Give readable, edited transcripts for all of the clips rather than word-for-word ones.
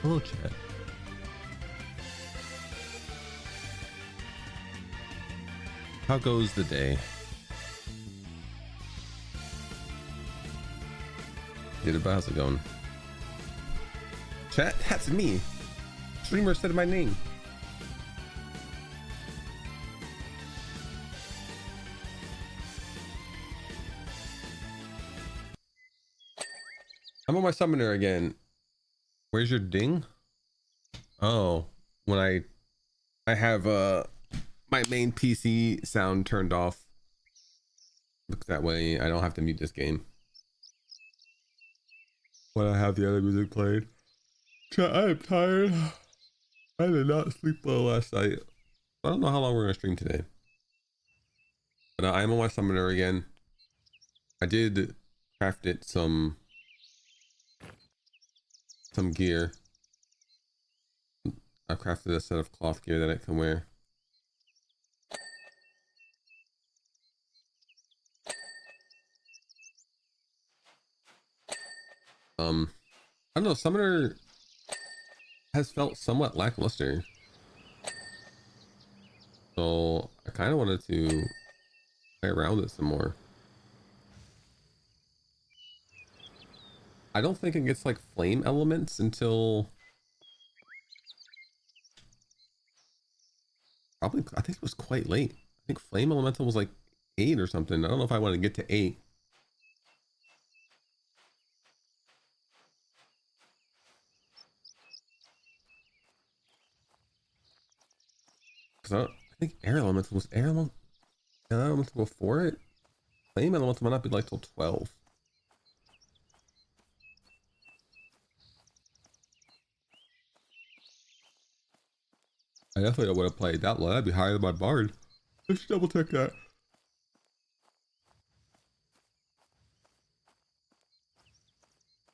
Hello, chat. How goes the day? How's it going? Chat, that's me. Streamer said my name. I'm on my summoner again. Where's your ding? Oh, when I have my main PC sound turned off. Look, that way I don't have to mute this game when I have the other music played. Chat, I am tired. I did not sleep well last night. I don't know how long we're gonna stream today. But I am on my summoner again. I did craft it some gear. I crafted a set of cloth gear that it can wear. I don't know, summoner has felt somewhat lackluster. So I kind of wanted to play around with it some more. I don't think it gets like flame elements until probably, I think it was quite late. I think flame elemental was like 8 or something. I don't know if I want to get to 8. Because I think air elemental was air elemental before it. Flame elemental might not be like till 12. I definitely don't want to play that low. That'd be higher than my bard. Let's double check that.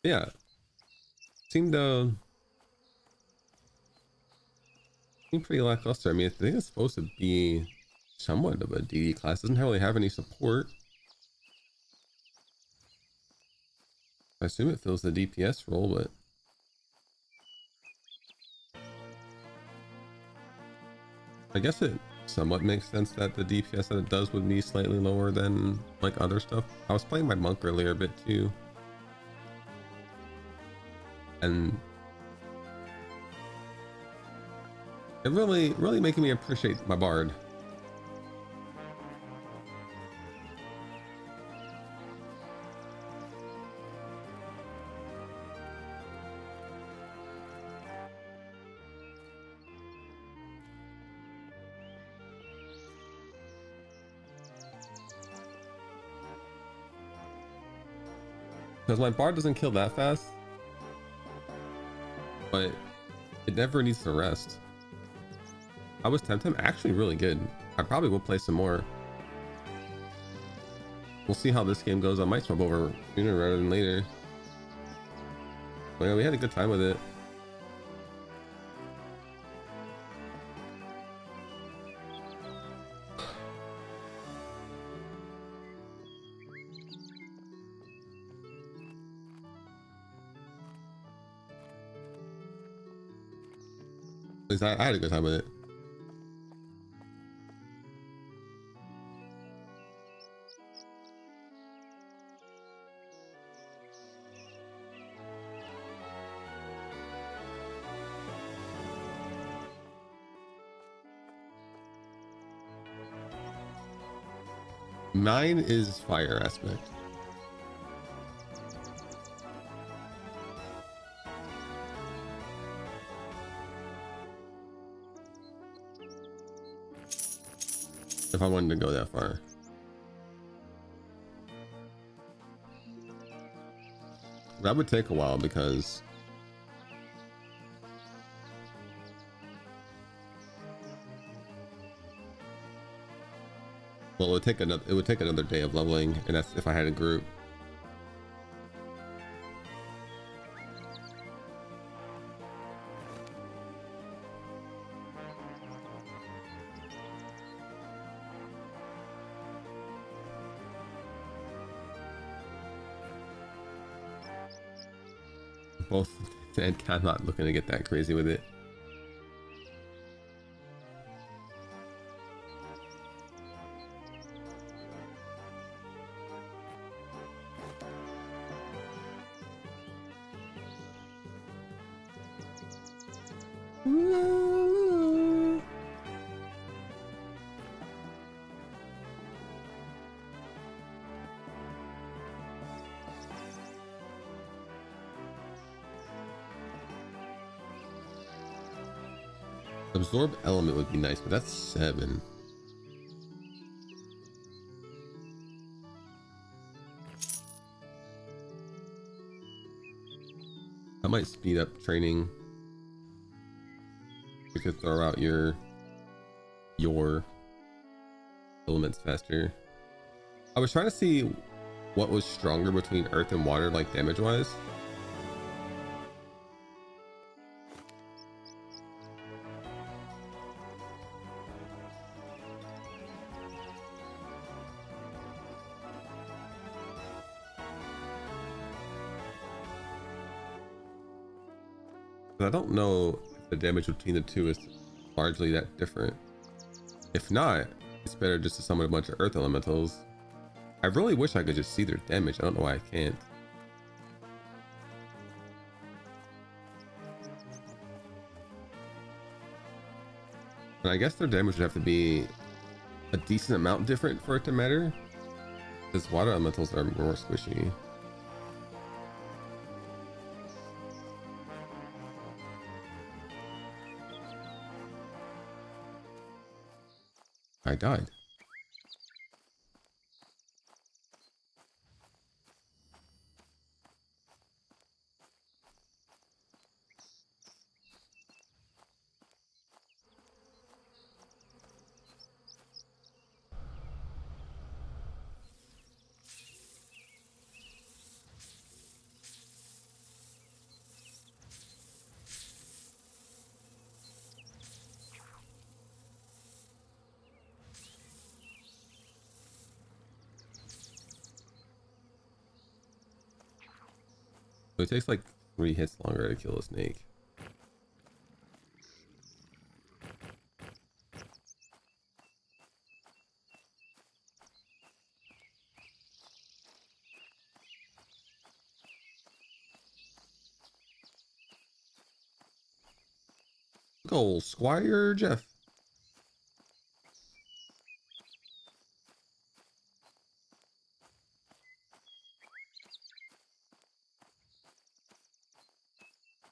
Yeah. Seemed pretty lackluster. I mean, I think it's supposed to be somewhat of a DD class. Doesn't really have any support. I assume it fills the DPS role, but I guess it somewhat makes sense that the DPS that it does would be slightly lower than like other stuff. I was playing my monk earlier a bit too, and it really making me appreciate my bard. Because my bard doesn't kill that fast, but it never needs to rest. I was tempted. I'm actually really good. I probably will play some more. We'll see how this game goes. I might swap over sooner rather than later. But yeah, we had a good time with it. At least I had a good time with it. Mine is fire aspect. If I wanted to go that far. That would take a while because well, it would take another day of leveling, and that's if I had a group. Both, and I'm not looking to get that crazy with it. Absorb element would be nice, but that's 7. That might speed up training. You could throw out your elements faster. I was trying to see what was stronger between earth and water, like damage wise. I don't know if the damage between the two is largely that different. If not, it's better just to summon a bunch of earth elementals. I really wish I could just see their damage. I don't know why I can't. And I guess their damage would have to be a decent amount different for it to matter, because water elementals are more squishy. I died. So it takes like 3 hits longer to kill a snake. Go, Squire Jeff.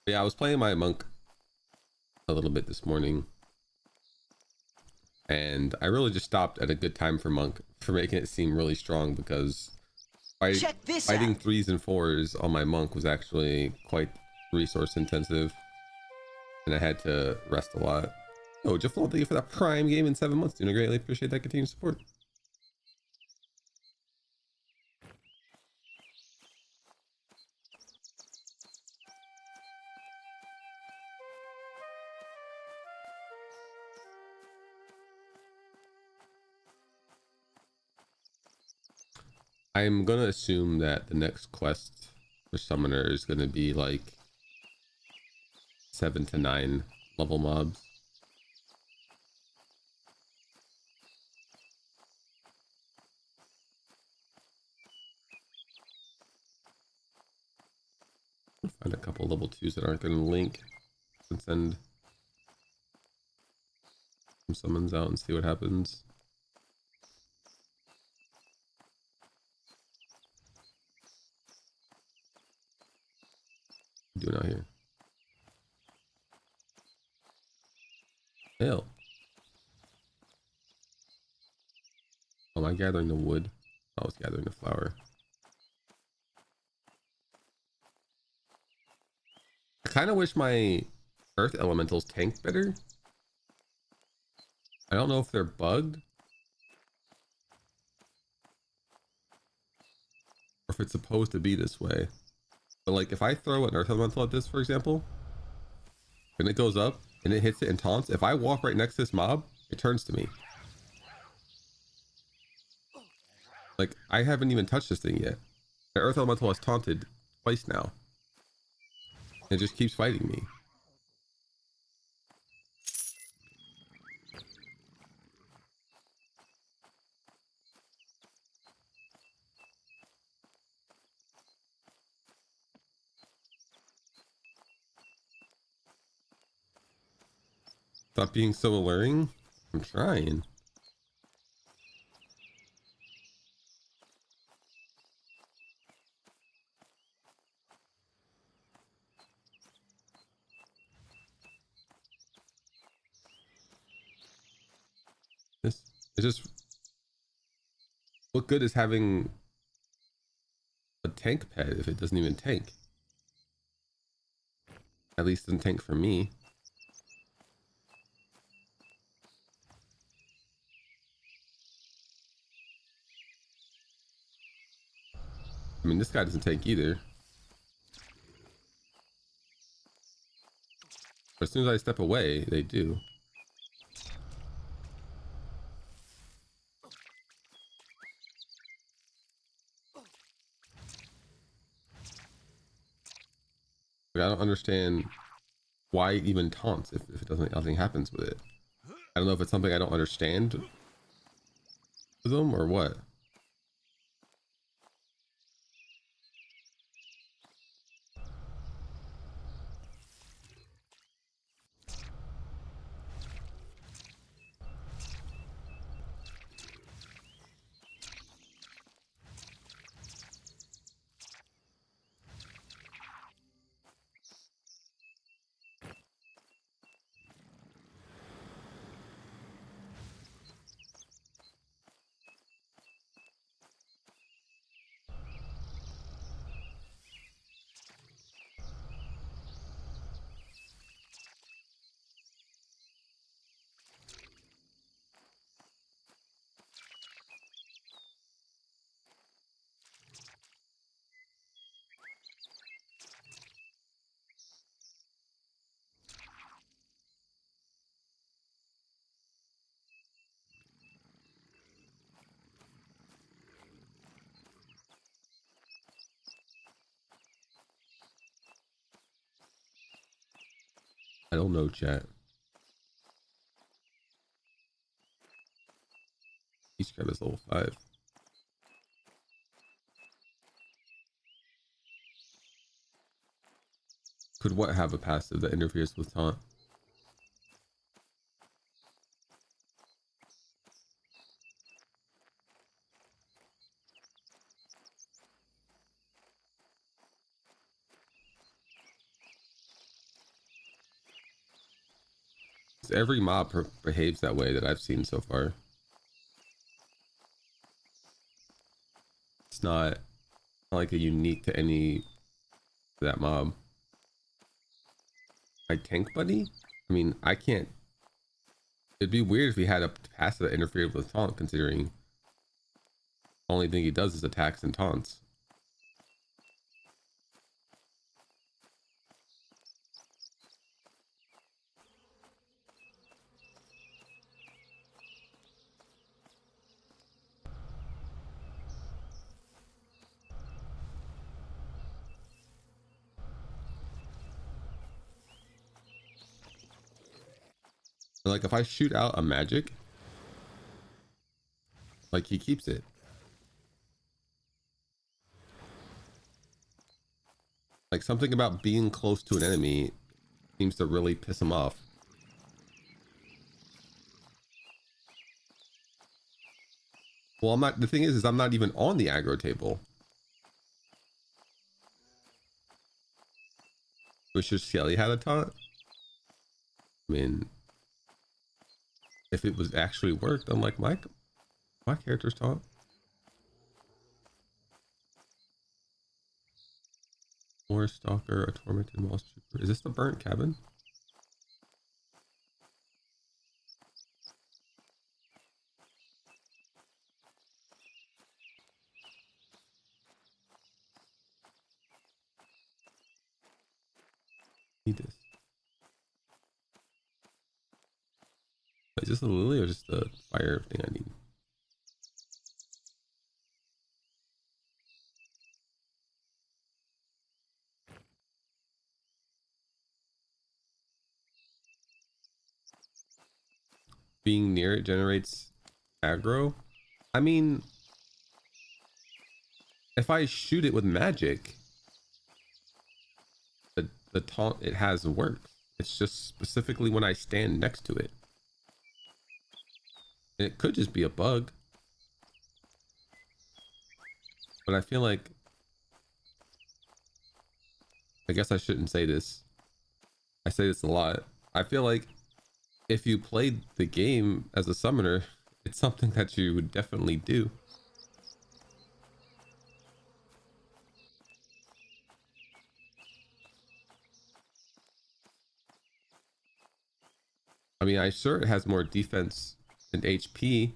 Yeah, I was playing my monk a little bit this morning, and I really just stopped at a good time for monk for making it seem really strong, because fighting 3s and 4s on my monk was actually quite resource intensive, and I had to rest a lot. Oh, Jeff, thank you for that Prime game in 7 months. Doing a greatly appreciate that continued support. I'm gonna assume that the next quest for summoner is gonna be like 7 to 9 level mobs. I'll find a couple level 2s that aren't gonna link and send some summons out and see what happens. What are you doing out here? Hell. Oh, am I gathering the wood? I was gathering the flower. I kind of wish my earth elementals tanked better. I don't know if they're bugged, or if it's supposed to be this way. But like, if I throw an earth elemental at this, for example, and it goes up and it hits it and taunts, if I walk right next to this mob, it turns to me. Like, I haven't even touched this thing yet. The earth elemental has taunted twice now. It just keeps fighting me. Stop being so alluring. I'm trying. It's just, what good is having a tank pet if it doesn't even tank? At least it doesn't tank for me. I mean, this guy doesn't tank either. But as soon as I step away, they do. Like, I don't understand why it even taunts if it doesn't, nothing happens with it. I don't know if it's something I don't understand with them or what. I don't know, chat. Each crab is level 5. Could what have a passive that interferes with taunt? Every mob behaves that way that I've seen so far. It's not like a unique to any that mob. My tank buddy? I mean, I can't. It'd be weird if he had a passive that interfered with taunt, considering the only thing he does is attacks and taunts. Like if I shoot out a magic, like he keeps it. Like something about being close to an enemy seems to really piss him off. Well, I'm not, the thing is I'm not even on the aggro table. Wish your Skelly had a taunt. I mean, if it was actually worked, unlike my character's taunt. Or stalker, a tormented moss trooper. Is this the burnt cabin? Need this. Is this a lily or just the fire thing I need? Being near it generates aggro. I mean, if I shoot it with magic, the taunt it has works. It's just specifically when I stand next to it. And it could just be a bug. But I feel like, I guess I shouldn't say this. I say this a lot. I feel like if you played the game as a summoner, it's something that you would definitely do. I mean, I'm sure it has more defense and HP,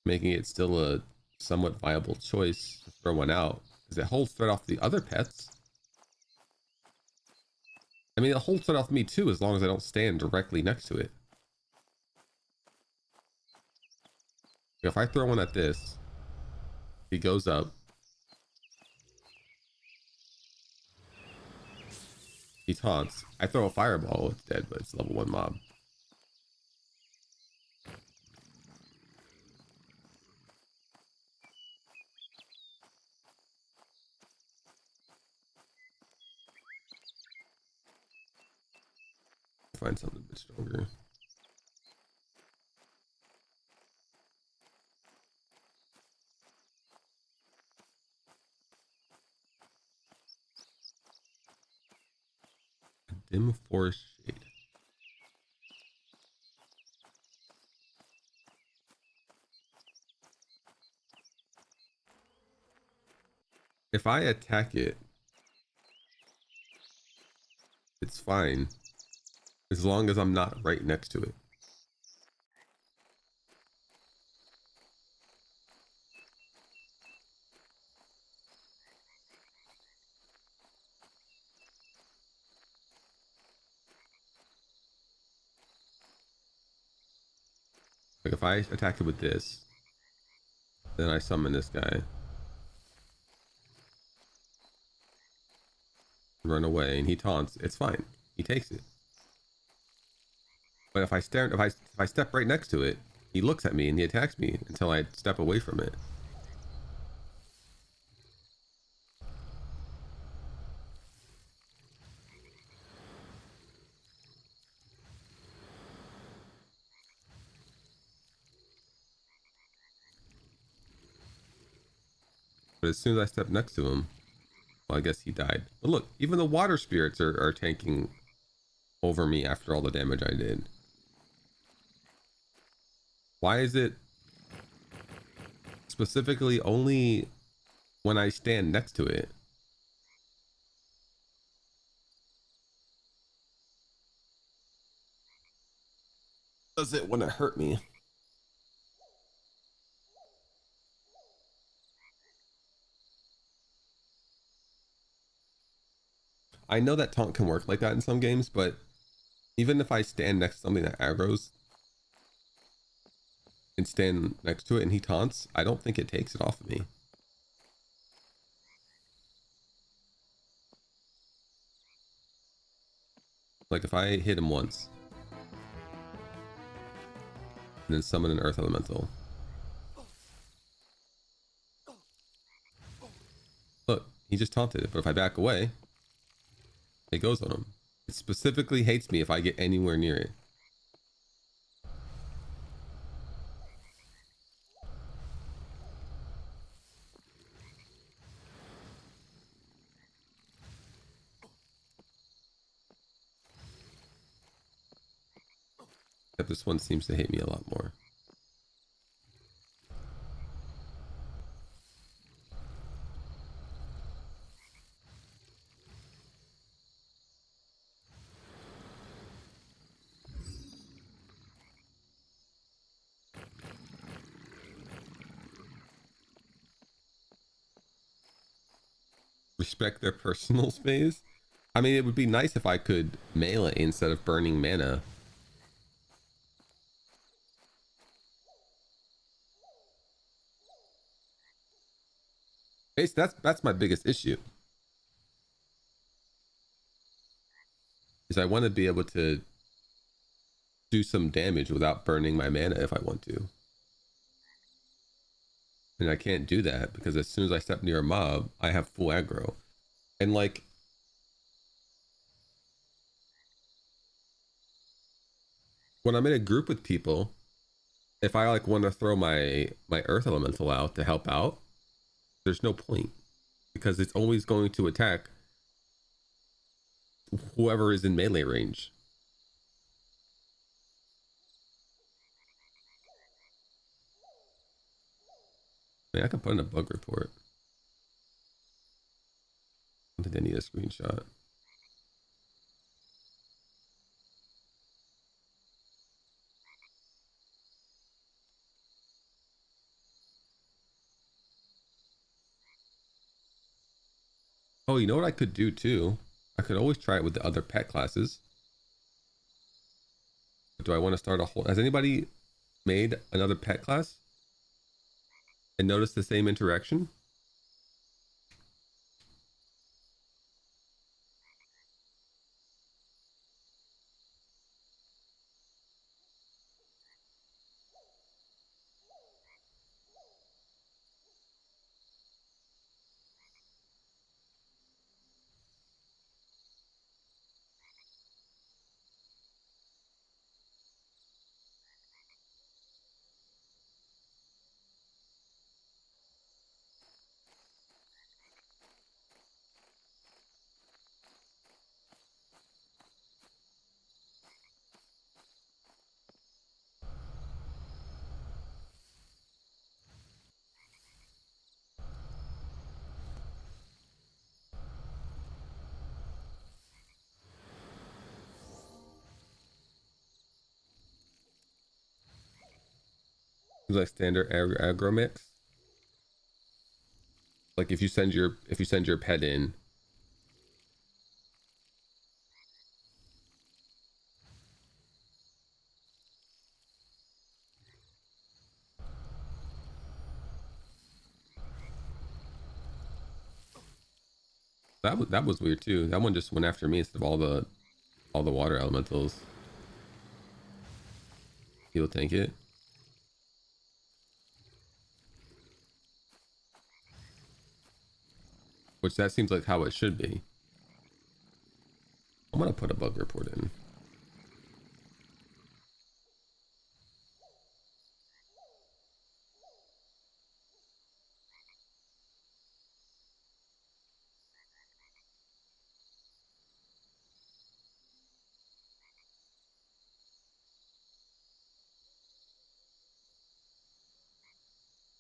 making it still a somewhat viable choice to throw one out, because it holds threat off the other pets. I mean, it holds threat off me too, as long as I don't stand directly next to it. If I throw one at this, he goes up. He taunts. I throw a fireball, it's dead, but it's level 1 mob. Find something a bit stronger. Dim forest shade. If I attack it, it's fine, as long as I'm not right next to it. Like if I attack it with this, then I summon this guy, run away, and he taunts, it's fine. He takes it. But if I step right next to it, he looks at me and he attacks me until I step away from it. But as soon as I step next to him, well, I guess he died. But look, even the water spirits are tanking over me after all the damage I did. Why is it specifically only when I stand next to it? Does it want to hurt me? I know that taunt can work like that in some games, but even if I stand next to something that aggroes and stand next to it and he taunts, I don't think it takes it off of me. Like if I hit him once and then summon an earth elemental. Look, he just taunted it, but if I back away, it goes on him. It specifically hates me if I get anywhere near it. Except this one seems to hate me a lot more. Respect their personal space. I mean, it would be nice if I could melee instead of burning mana. That's my biggest issue. Is I want to be able to do some damage without burning my mana if I want to. And I can't do that because as soon as I step near a mob, I have full aggro. And like, when I'm in a group with people, if I like want to throw my earth elemental out to help out, there's no point because it's always going to attack whoever is in melee range. I mean, I can put in a bug report. I think I need a screenshot. Oh, you know what I could do too? I could always try it with the other pet classes. But do I want to start a whole... Has anybody made another pet class and noticed the same interaction? It's like standard aggro mix. Like if you send your pet in, that was weird too. That one just went after me instead of all the water elementals. He'll tank it. Which that seems like how it should be. I'm gonna put a bug report in.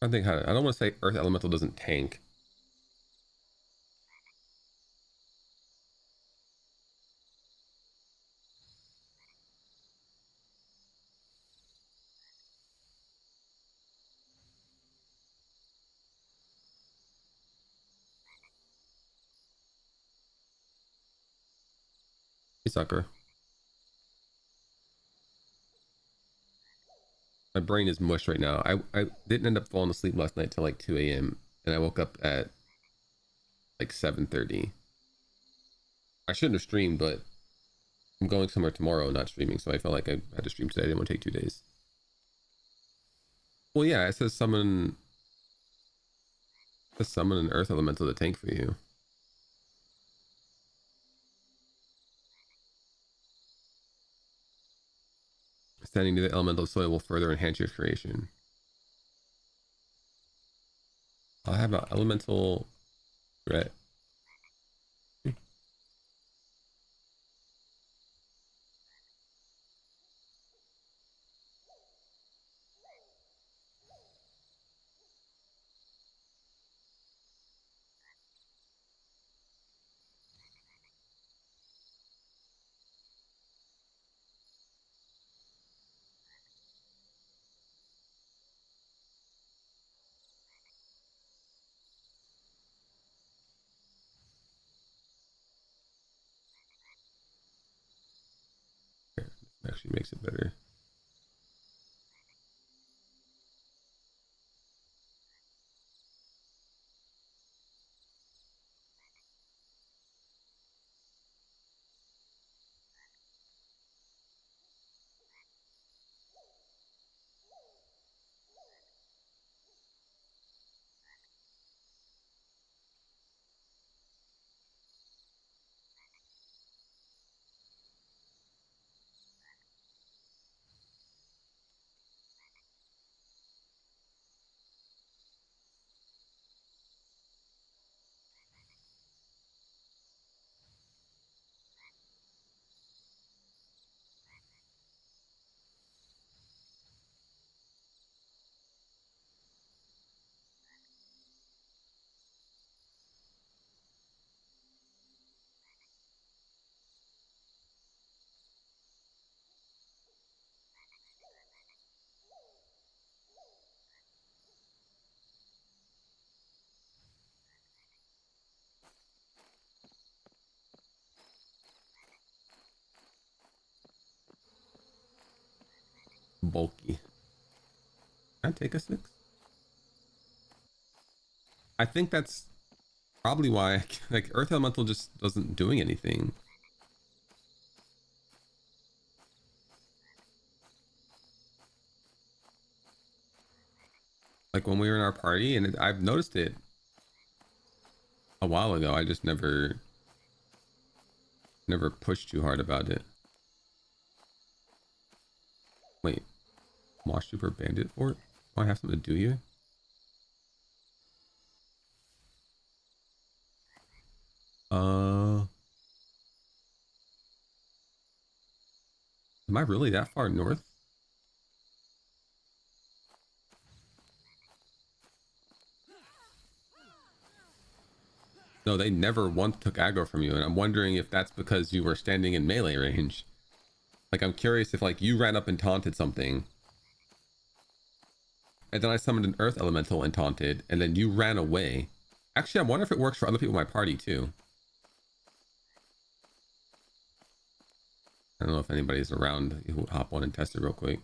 I think how I don't want to say earth elemental doesn't tank. You sucker. My brain is mush right now. I didn't end up falling asleep last night till like 2 a.m. and I woke up at like 7:30. I shouldn't have streamed, but I'm going somewhere tomorrow, not streaming, so I felt like I had to stream today. I didn't want to take 2 days. Well, yeah, it says summon an earth elemental to tank for you. Standing near the elemental soil will further enhance your creation. I'll have an elemental threat. Actually makes it better. bulky. Can I take a 6? I think that's probably why, like, Earth Elemental just doesn't doing anything. Like when we were in our party, and I've noticed it a while ago. I just never pushed too hard about it. Wait, Mosh Super Bandit Fort? Do I have something to do here? Am I really that far north? No, they never once took aggro from you, and I'm wondering if that's because you were standing in melee range. Like, I'm curious if, like, you ran up and taunted something, and then I summoned an Earth Elemental and taunted, and then you ran away. Actually, I wonder if it works for other people in my party, too. I don't know if anybody's around who hop on and test it real quick.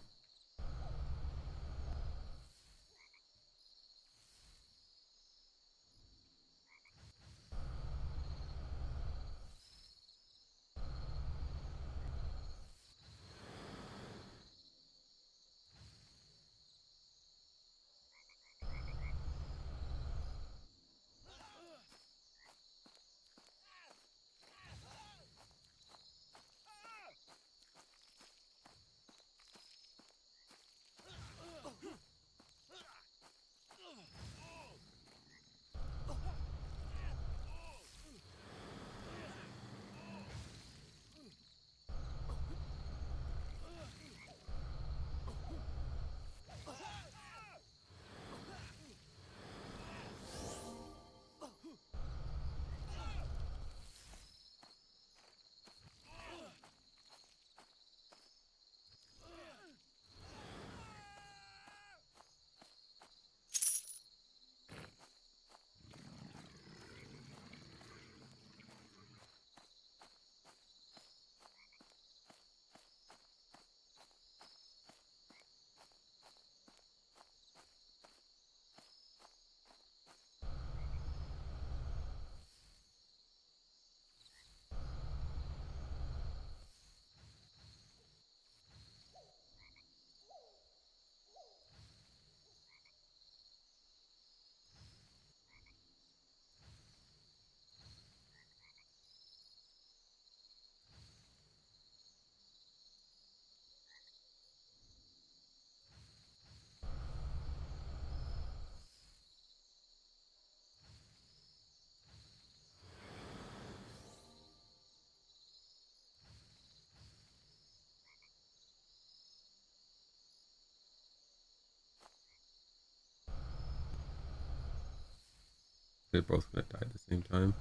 They're both gonna die at the same time.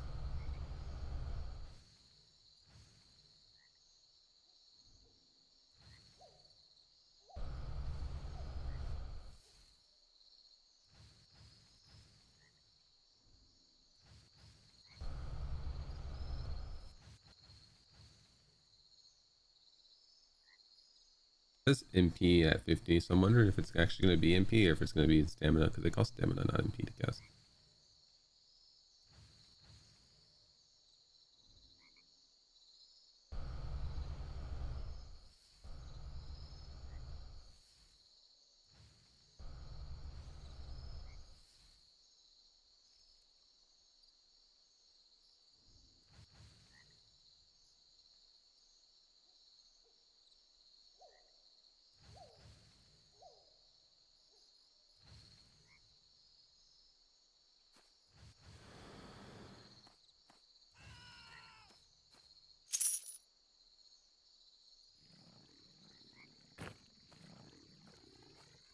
It says MP at 50, so I'm wondering if it's actually going to be MP or if it's going to be stamina, because they call stamina not MP to cast.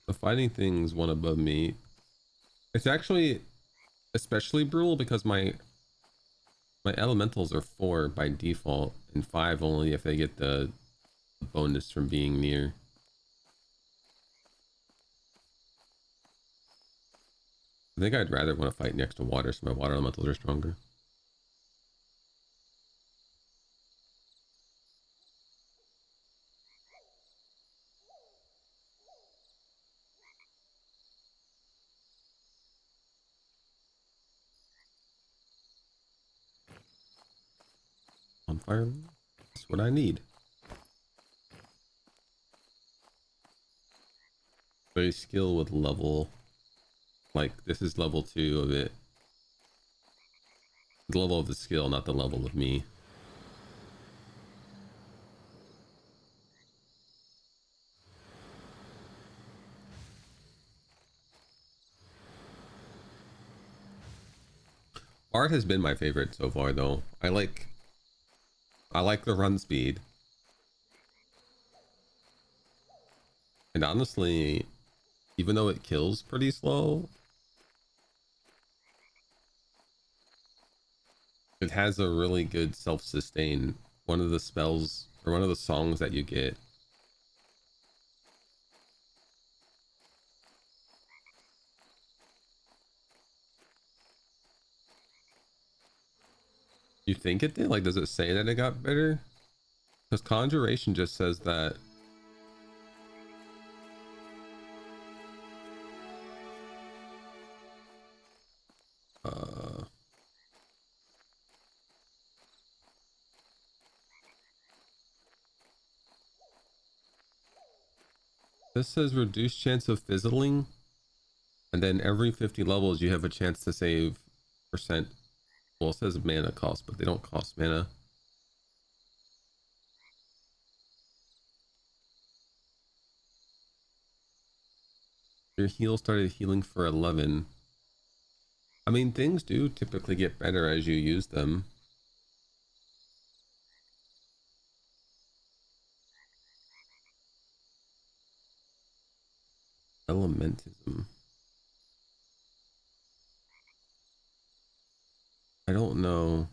The fighting thing's one above me. It's actually especially brutal because my elementals are 4 by default and 5 only if they get the bonus from being near. I think I'd rather want to fight next to water so my water elementals are stronger. fire. That's what I need. Very skill with level. Like, this is level 2 of it. The level of the skill, not the level of me. Art has been my favorite so far, though. I like the run speed. And honestly, even though it kills pretty slow, it has a really good self-sustain. One of the spells, or one of the songs that you get, you think it did? Like, does it say that it got better? Because Conjuration just says that this says reduced chance of fizzling, and then every 50 levels you have a chance to save percent. Well, it says mana cost, but they don't cost mana. Your heal started healing for 11. I mean, things do typically get better as you use them. Elementism. I don't know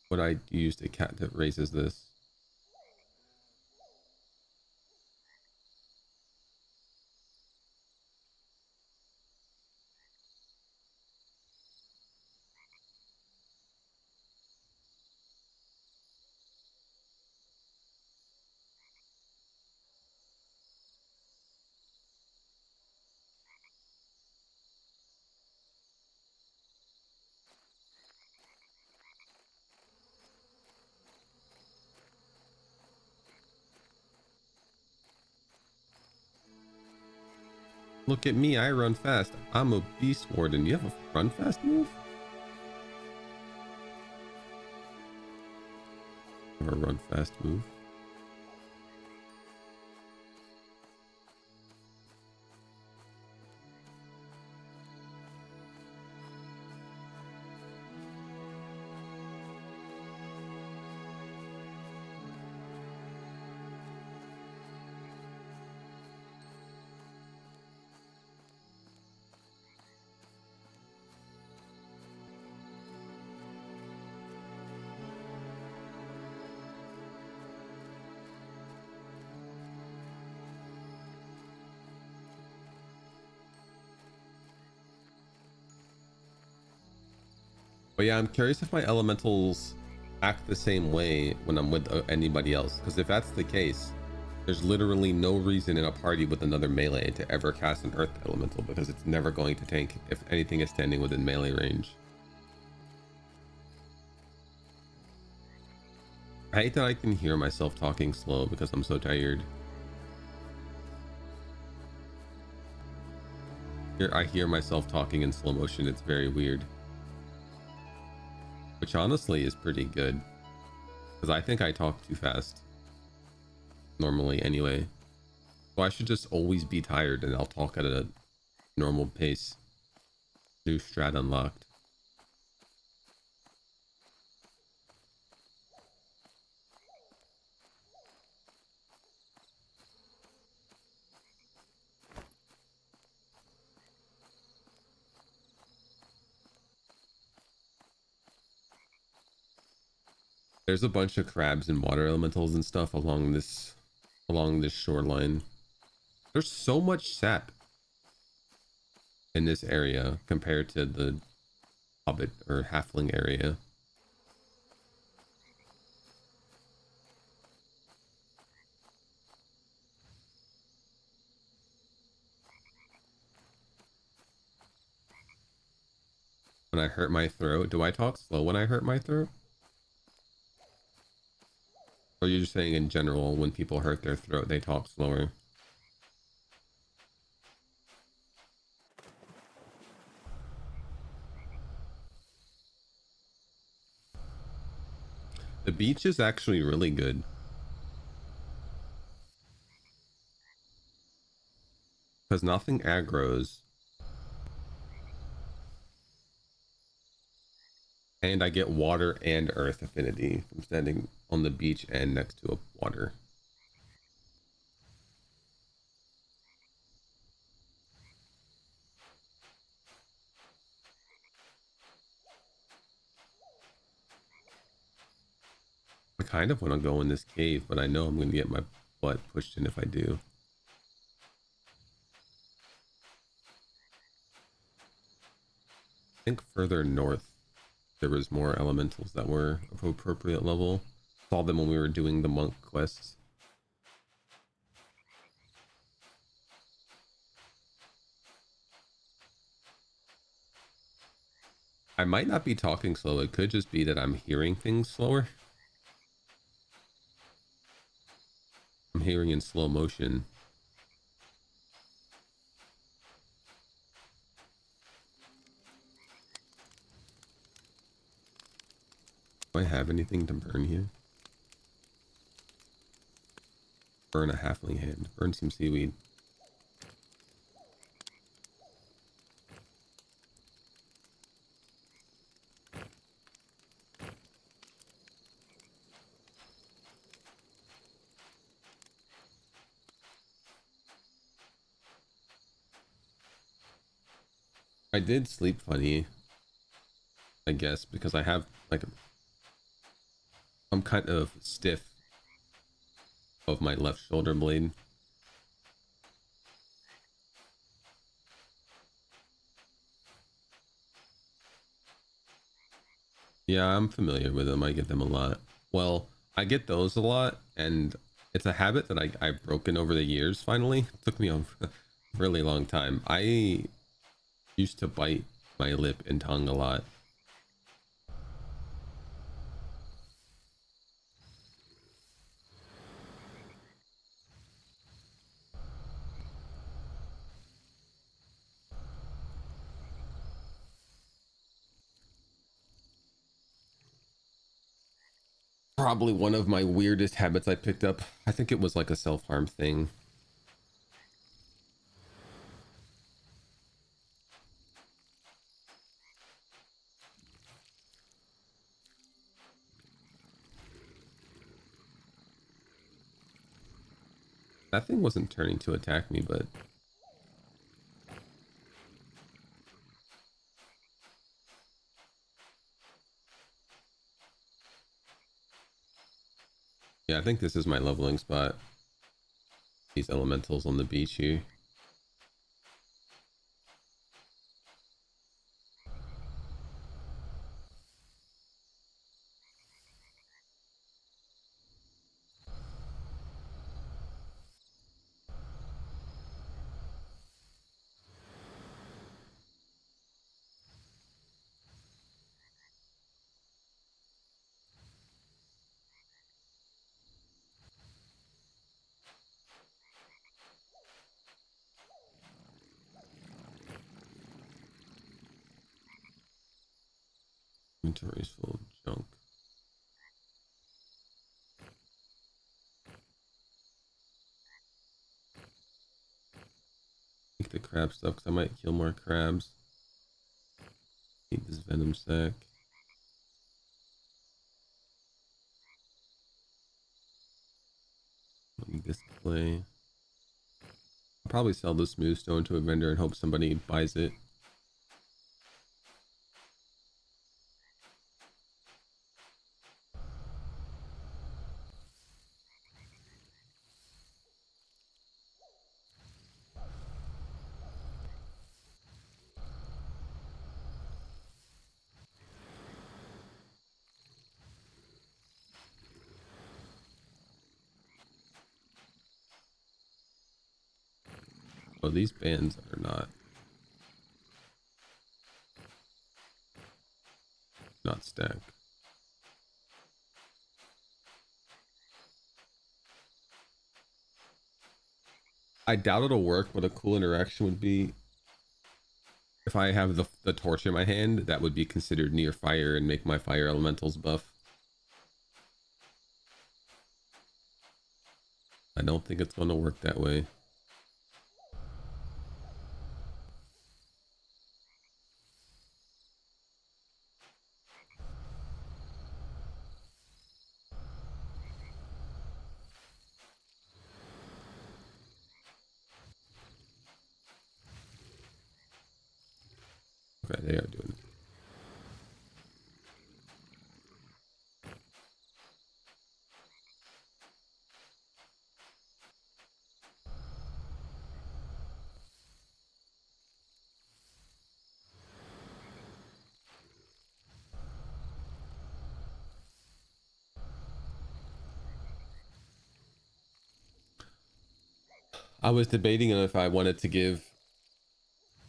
what I used a cat that raises this. Look at me, I run fast. I'm a beast warden. You have a run fast move? Or a run fast move. But yeah, I'm curious if my elementals act the same way when I'm with anybody else. Because if that's the case, there's literally no reason in a party with another melee to ever cast an earth elemental, because it's never going to tank if anything is standing within melee range. I hate that I can hear myself talking slow because I'm so tired. I hear myself talking in slow motion. It's very weird. Which honestly is pretty good, because I think I talk too fast normally anyway. So I should just always be tired and I'll talk at a normal pace. New strat unlocked. There's a bunch of crabs and water elementals and stuff along this shoreline. There's so much sap in this area compared to the hobbit or halfling area. When I hurt my throat, do I talk slow when I hurt my throat? Or you're just saying in general, when people hurt their throat, they talk slower? The beach is actually really good. Because nothing aggroes. And I get water and earth affinity from standing on the beach and next to a water. I kind of want to go in this cave, but I know I'm going to get my butt pushed in if I do. I think further north there was more elementals that were of appropriate level. Saw them when we were doing the monk quests. I might not be talking slow. It could just be that I'm hearing things slower. I'm hearing in slow motion. Do I have anything to burn here? Burn a halfling hand. Burn some seaweed. I did sleep funny, I guess, because I have like I'm kind of stiff of my left shoulder blade. Yeah, I'm familiar with them. I get them a lot. Well, I get those a lot, and it's a habit that I've broken over the years finally. It took me a really long time. I used to bite my lip and tongue a lot. Probably one of my weirdest habits I picked up. I think it was like a self-harm thing. That thing wasn't turning to attack me, but yeah, I think this is my leveling spot. These elementals on the beach here. Inventory's full of junk. Take the crab stuff because I might kill more crabs. Need this venom sack. Need this clay. I'll probably sell the smooth stone to a vendor and hope somebody buys it. Oh, these bands are not. stack. I doubt it'll work, but a cool interaction would be if I have the torch in my hand, that would be considered near fire and make my fire elementals buff. I don't think it's going to work that way. Okay, they are doing it. I was debating if I wanted to give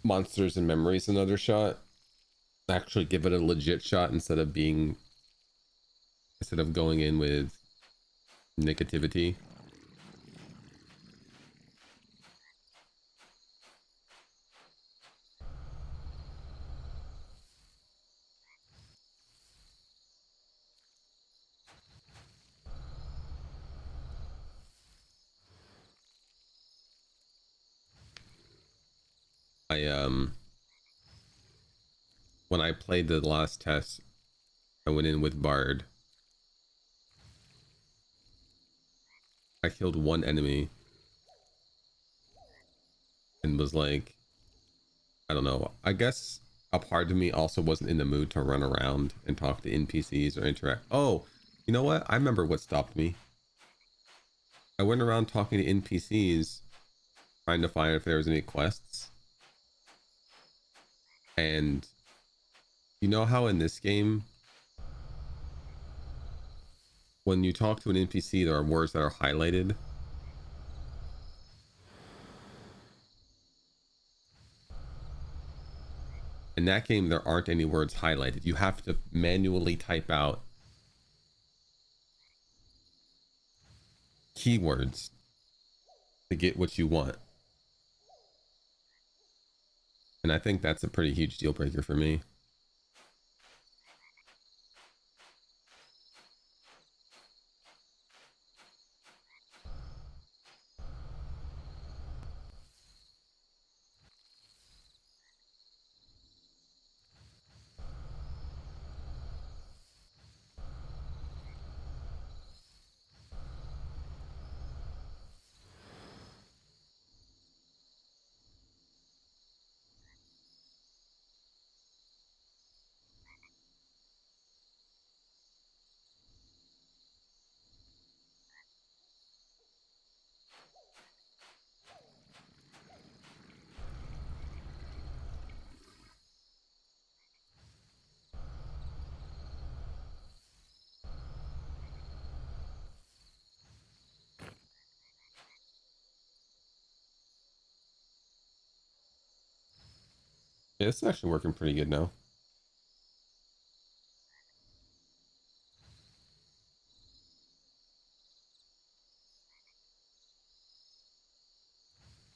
Monsters and Memories another shot. Actually give it a legit shot instead of going in with negativity. When I played the last test, I went in with Bard. I killed one enemy and was like, I don't know, I guess a part of me also wasn't in the mood to run around and talk to NPCs or interact. Oh, you know what? I remember what stopped me. I went around talking to NPCs, trying to find if there was any quests. And you know how in this game, when you talk to an NPC, there are words that are highlighted. In that game, there aren't any words highlighted. You have to manually type out keywords to get what you want. And I think that's a pretty huge deal breaker for me. Yeah, it's actually working pretty good now.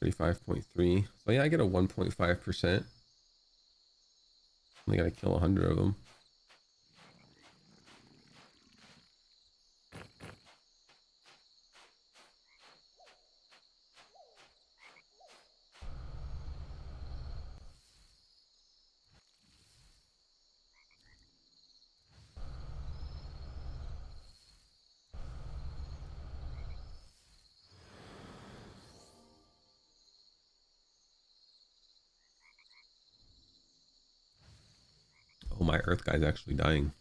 $35.3. So yeah, I get a 1.5%. Only gotta kill 100 of them. Oh, my Earth guy's actually dying.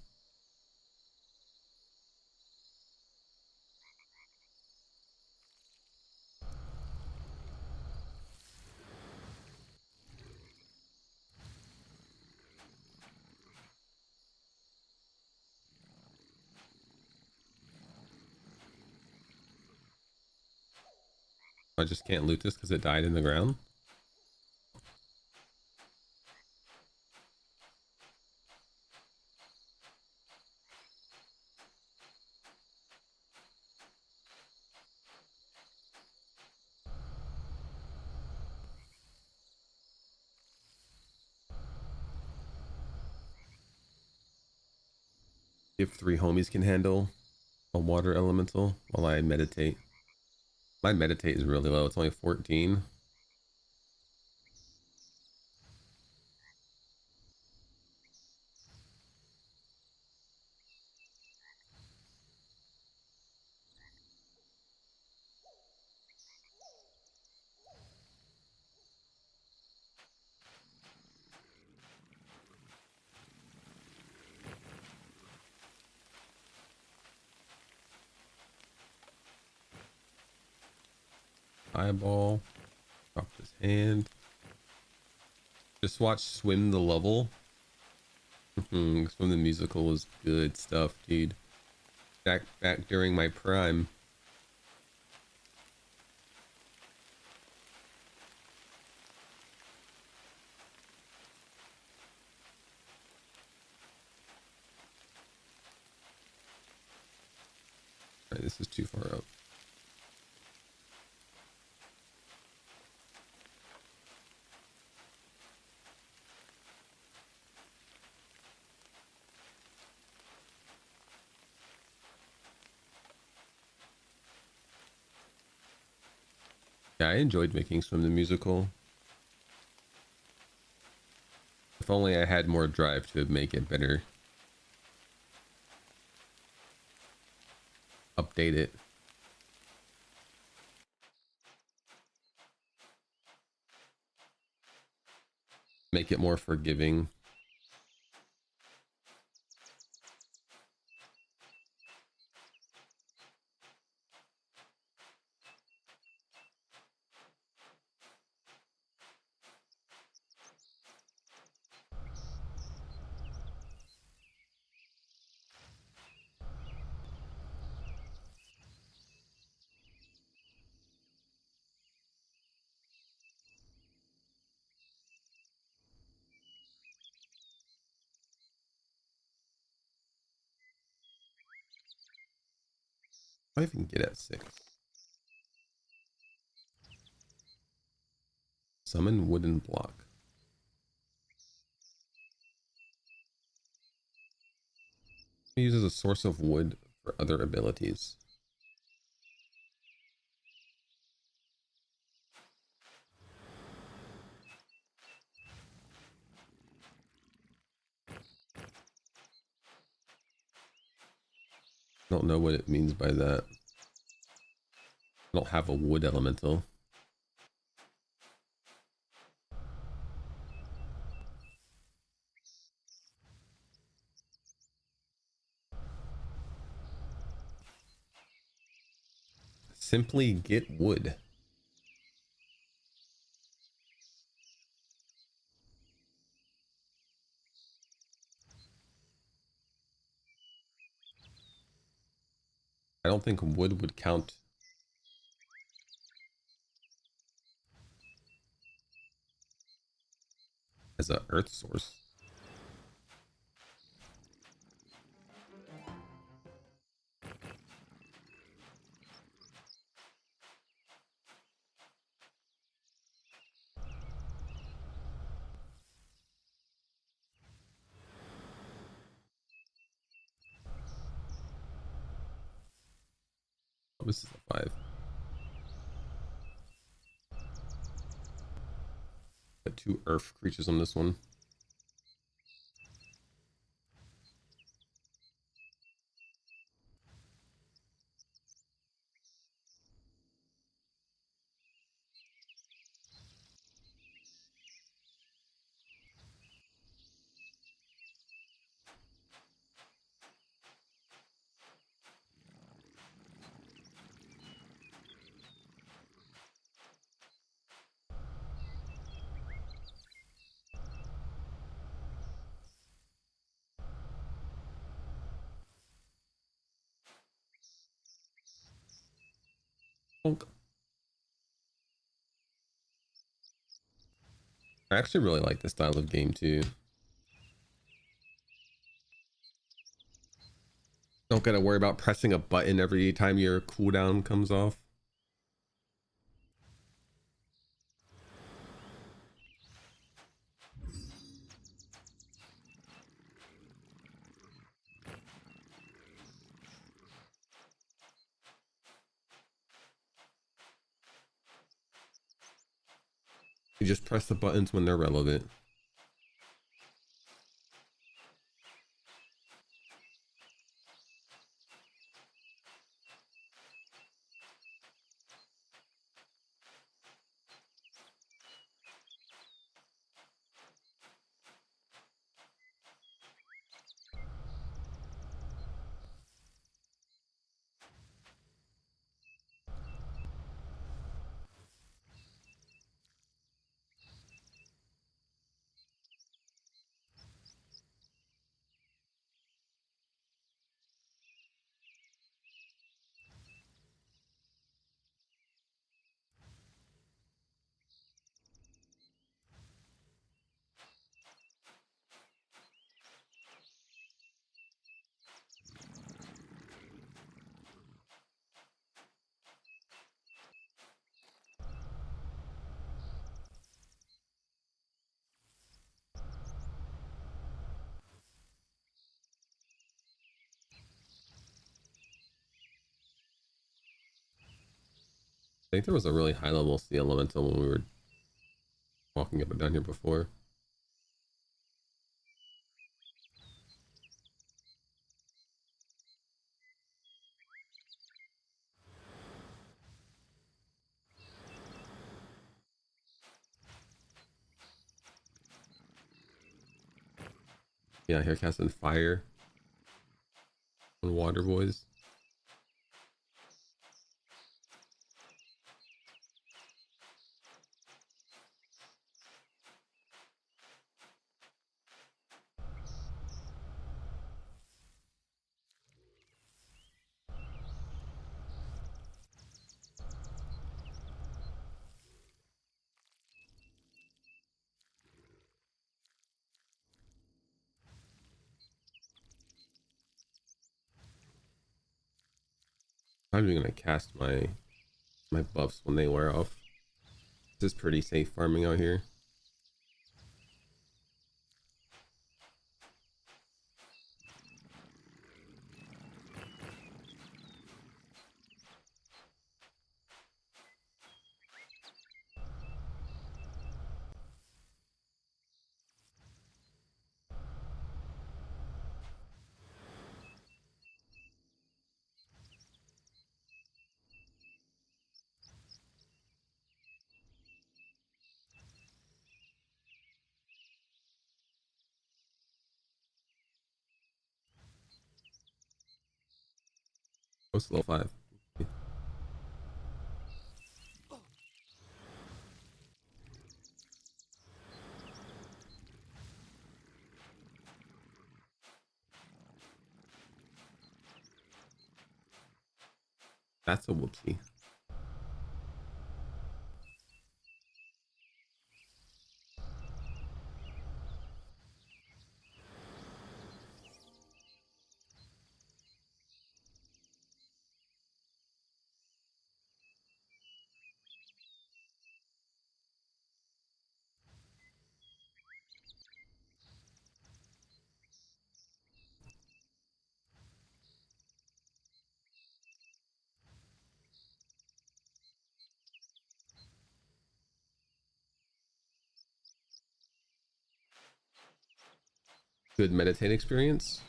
I just can't loot this because it died in the ground. If 3 homies can handle a water elemental while I meditate. My meditate is really low. It's only 14. Eyeball. Drop his hand. Just watch Swim the Level. Swim the Musical is good stuff, dude. Back during my prime. Alright, this is too far up. Yeah, I enjoyed making Swim the Musical. If only I had more drive to make it better. Update it. Make it more forgiving. I even get at 6. Summon wooden block. Uses a source of wood for other abilities. I don't know what it means by that. I don't have a wood elemental. Simply get wood. I don't think wood would count as a earth source. Oh, this is a 5. Got 2 earth creatures on this one. Bonk. I actually really like this style of game too. Don't gotta worry about pressing a button every time your cooldown comes off. You just press the buttons when they're relevant. I think there was a really high level sea elemental when we were walking up and down here before. Yeah, here casting fire on water boys. I'm even gonna cast my buffs when they wear off. This is pretty safe farming out here. What's level 5? That's a whoopsie. Good meditate experience.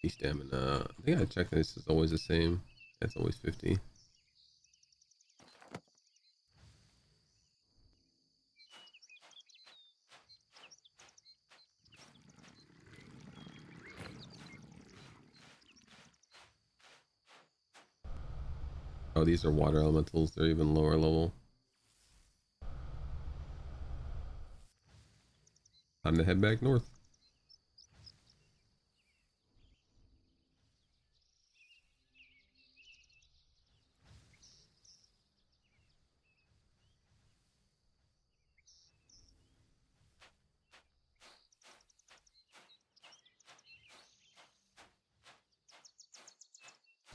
Stamina. I think I checked this is always the same. It's always 50. Oh, these are water elementals. They're even lower level. Time to head back north.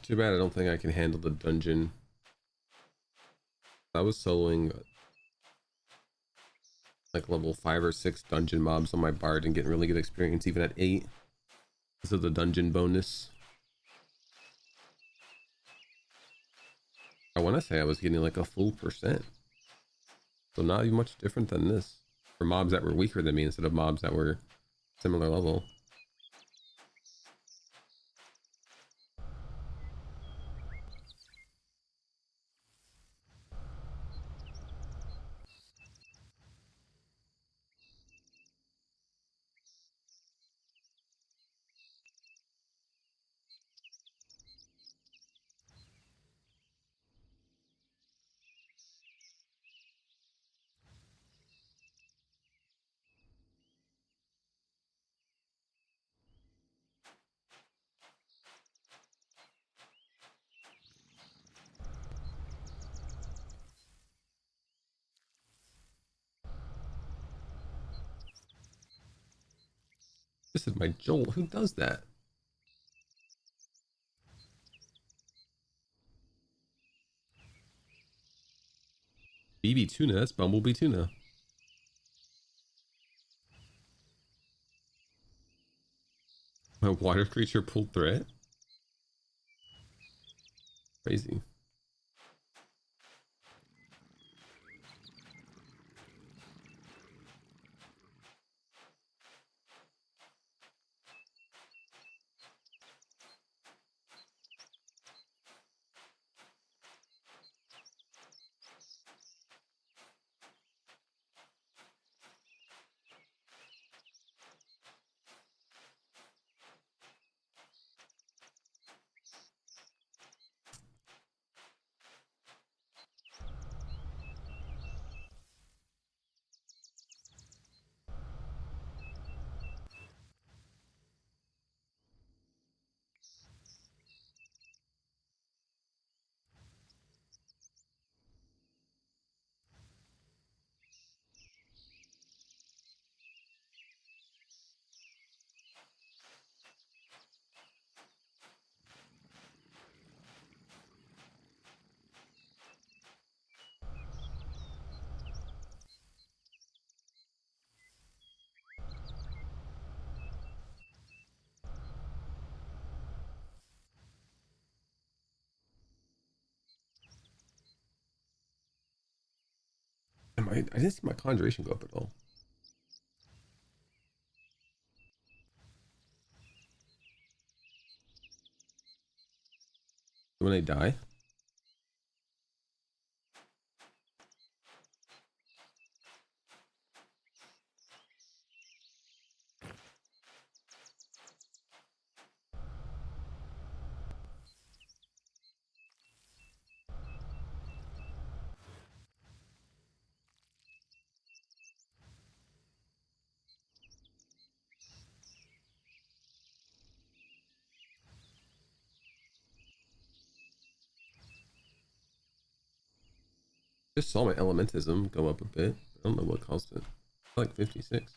Too bad I don't think I can handle the dungeon. I was soloing like level 5 or 6 dungeon mobs on my bard and getting really good experience even at 8 because of the dungeon bonus. I want to say I was getting like a full %. So not even much different than this. For mobs that were weaker than me instead of mobs that were similar level. This is my Joel. Who does that? BB Tuna. That's Bumblebee Tuna. My water creature pulled threat? Crazy. I didn't see my conjuration go up at all. When they die? Just saw my elementism go up a bit. I don't know what caused it. Like 56.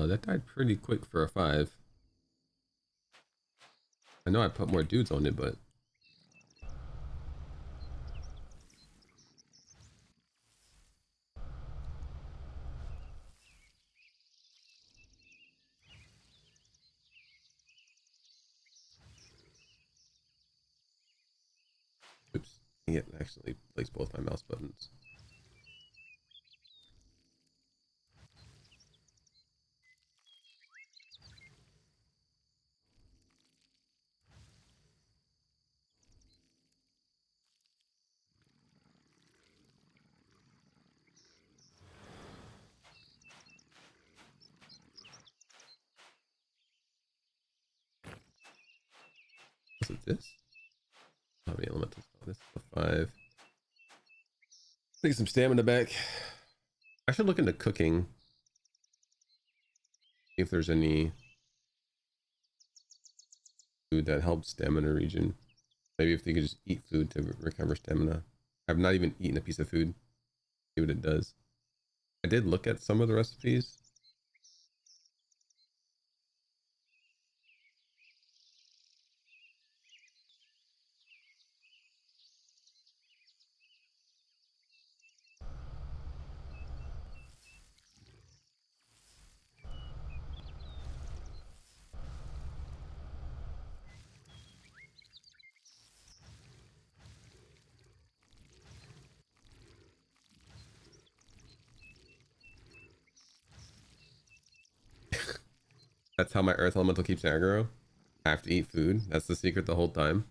That died pretty quick for a 5. I know I put more dudes on it, but oops, I can't actually place both my mouse buttons. Is it this? How many elementals? Oh, this is the 5. Take some stamina back. I should look into cooking. See if there's any food that helps stamina regen. Maybe if they could just eat food to recover stamina. I've not even eaten a piece of food. See what it does. I did look at some of the recipes. That's how my earth elemental keeps aggro. I have to eat food. That's the secret the whole time.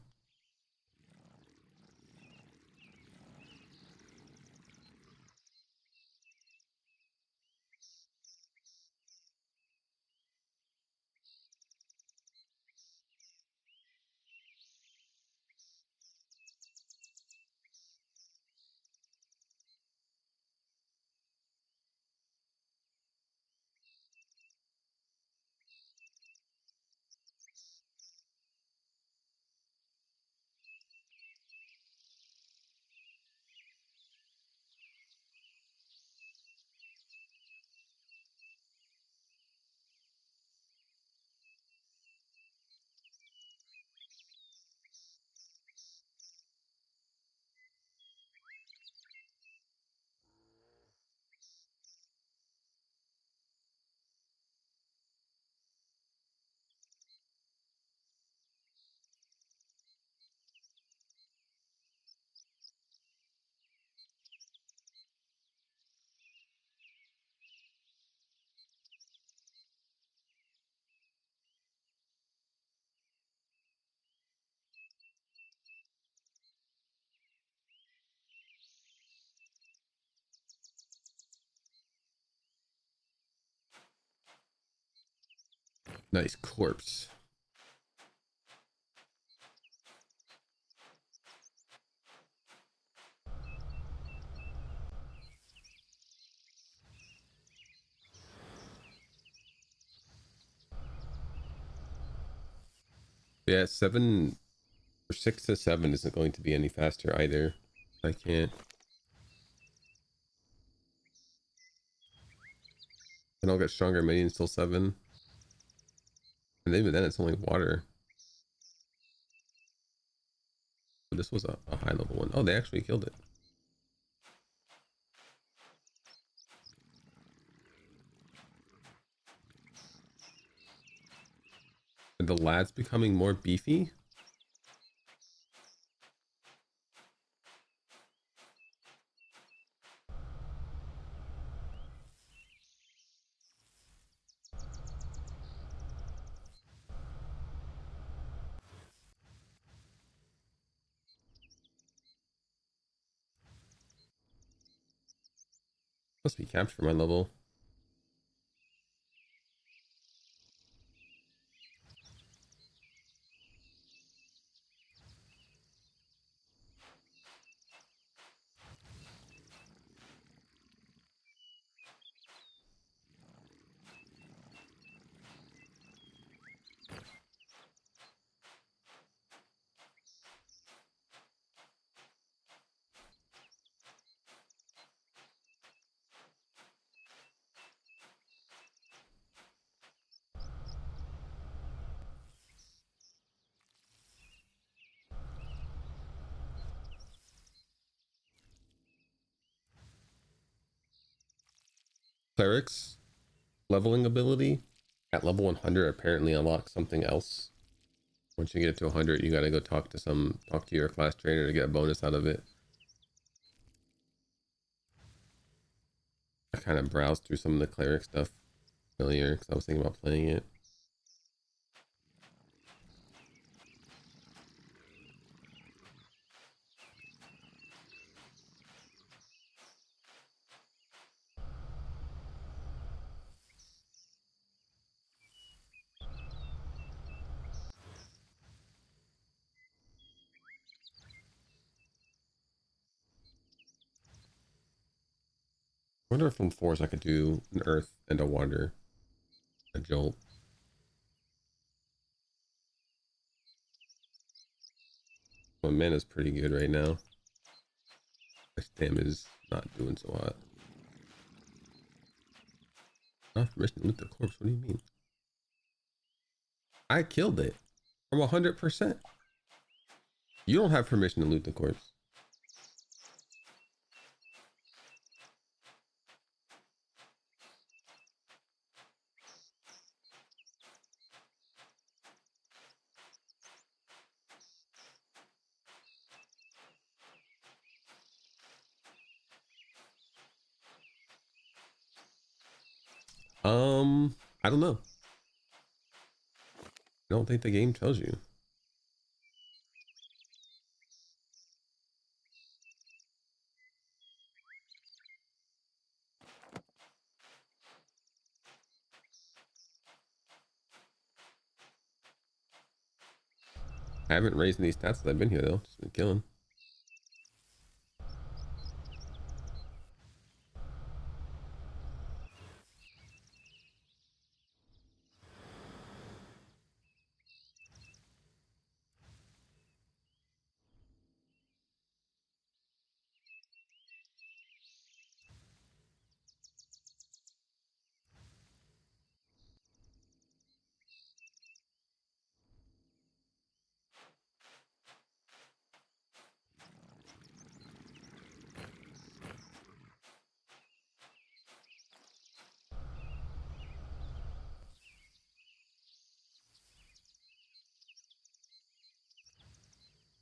Nice corpse. Yeah, 7 or 6 to 7 isn't going to be any faster either. I can't. And I'll get stronger minions till 7. And even then it's only water. But this was a high level one. Oh, they actually killed it. Are the lads becoming more beefy? Must be capped for my level. Cleric's leveling ability at level 100 apparently unlocks something else. Once you get it to 100, you gotta go talk to your class trainer to get a bonus out of it. I kind of browsed through some of the cleric stuff earlier because I was thinking about playing it. wonder if on fours I could do an earth and a water, a jolt. My mana's pretty good right now. My stam is not doing so hot. Not permission to loot the corpse. What do you mean? I killed it from 100%. You don't have permission to loot the corpse. I don't know. I don't think the game tells you. I haven't raised any stats that I've been here though. Just been killing.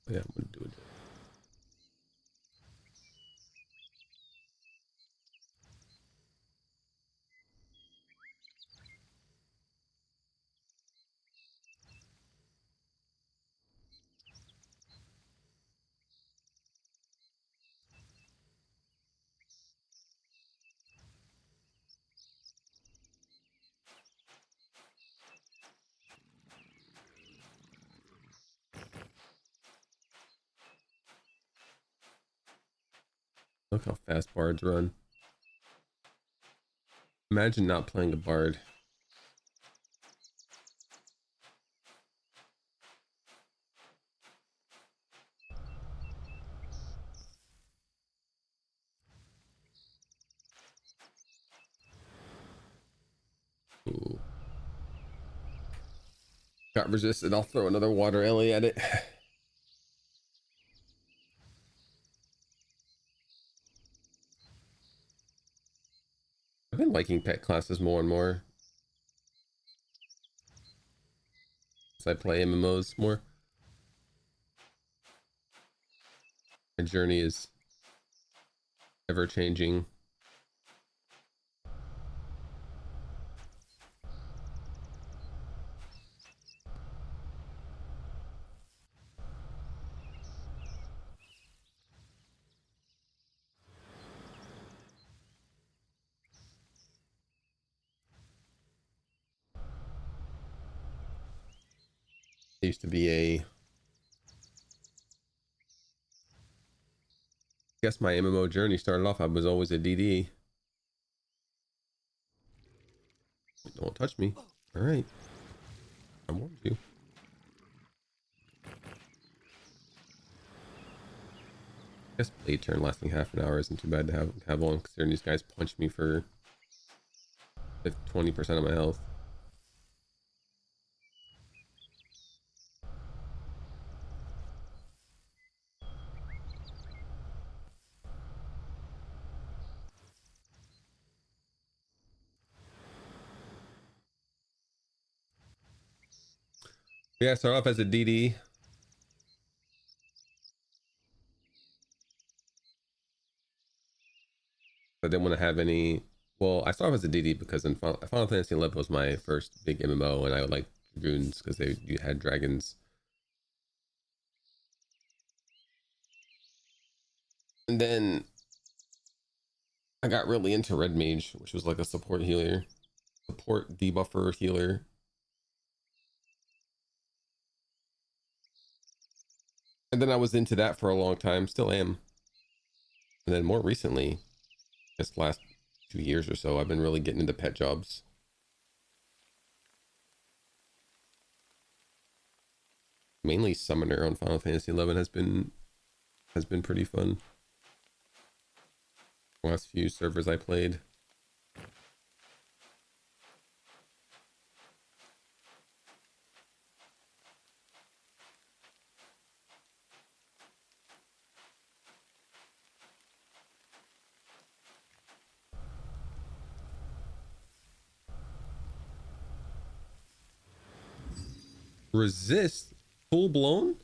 Yeah, I'm gonna do it. Look how fast bards run. Imagine not playing a bard. Ooh. Got resisted. I'll throw another water Ellie at it. I've been liking pet classes more and more as I play MMOs more. My journey is ever changing. It used to be I guess my MMO journey started off, I was always a DD. Don't touch me. All right. I warned you. I guess blade turn lasting half an hour isn't too bad to have on, considering these guys punched me for 20% of my health. Yeah, start off as a DD. I didn't want to have any. Well, I started off as a DD because in Final Fantasy 11 was my first big MMO, and I would like dragoons because you had dragons. And then I got really into Red Mage, which was like a support healer, support debuffer healer. And then I was into that for a long time, still am. And then more recently, this last 2 years or so, I've been really getting into pet jobs. Mainly Summoner on Final Fantasy 11 has been pretty fun. The last few servers I played. Resist? Full blown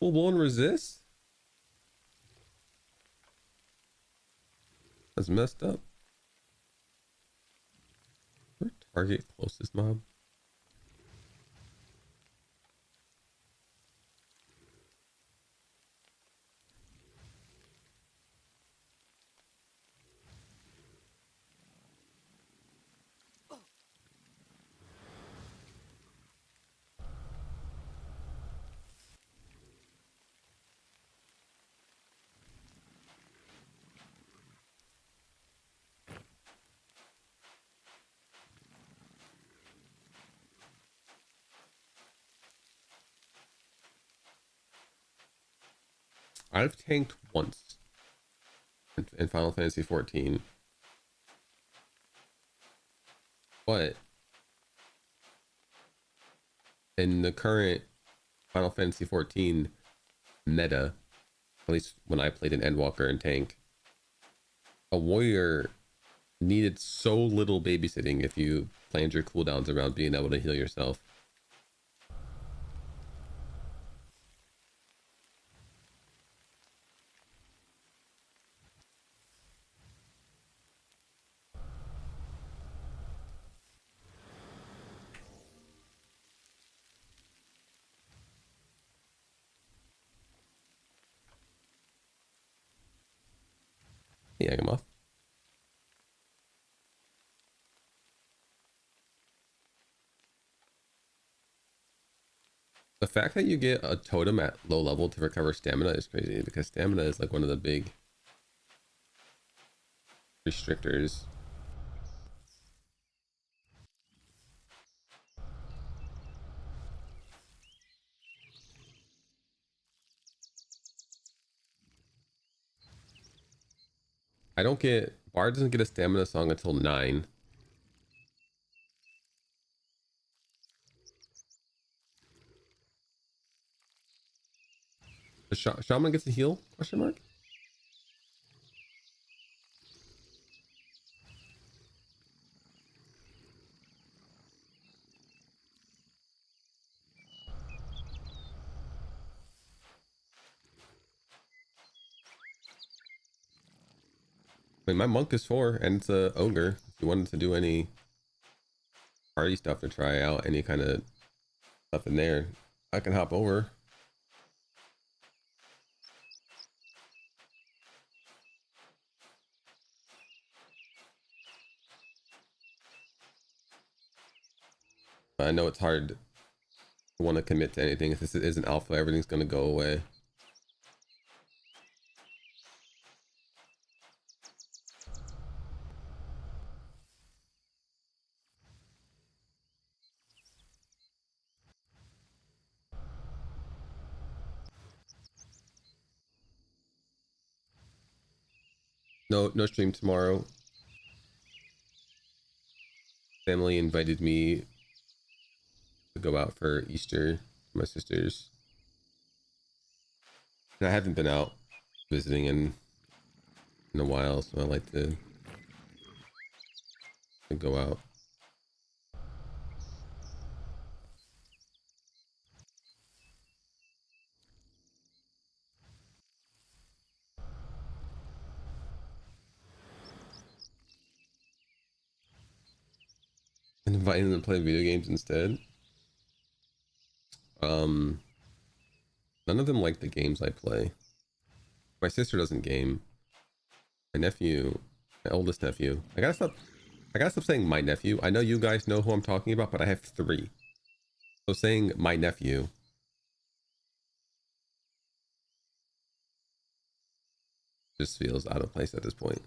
resist? That's messed up. Where target closest mob? I've tanked once in Final Fantasy 14, but in the current Final Fantasy 14 meta, at least when I played an Endwalker and tank, a warrior needed so little babysitting if you planned your cooldowns around being able to heal yourself. Yeah, I'm off. The fact that you get a totem at low level to recover stamina is crazy, because stamina is like one of the big restrictors. Bard doesn't get a stamina song until 9. The shaman gets a heal? Question mark. I mean, my monk is 4 and it's a ogre. If you wanted to do any party stuff to try out any kind of stuff in there, I can hop over. I know it's hard to want to commit to anything. If this isn't alpha, everything's going to go away. No stream tomorrow. Family invited me to go out for Easter with my sisters. And I haven't been out visiting in a while, so I like to go out. And inviting them to play video games instead. None of them like the games I play. My sister doesn't game. My nephew, my oldest nephew. I gotta stop saying my nephew. I know you guys know who I'm talking about, but I have 3. So saying my nephew just feels out of place at this point.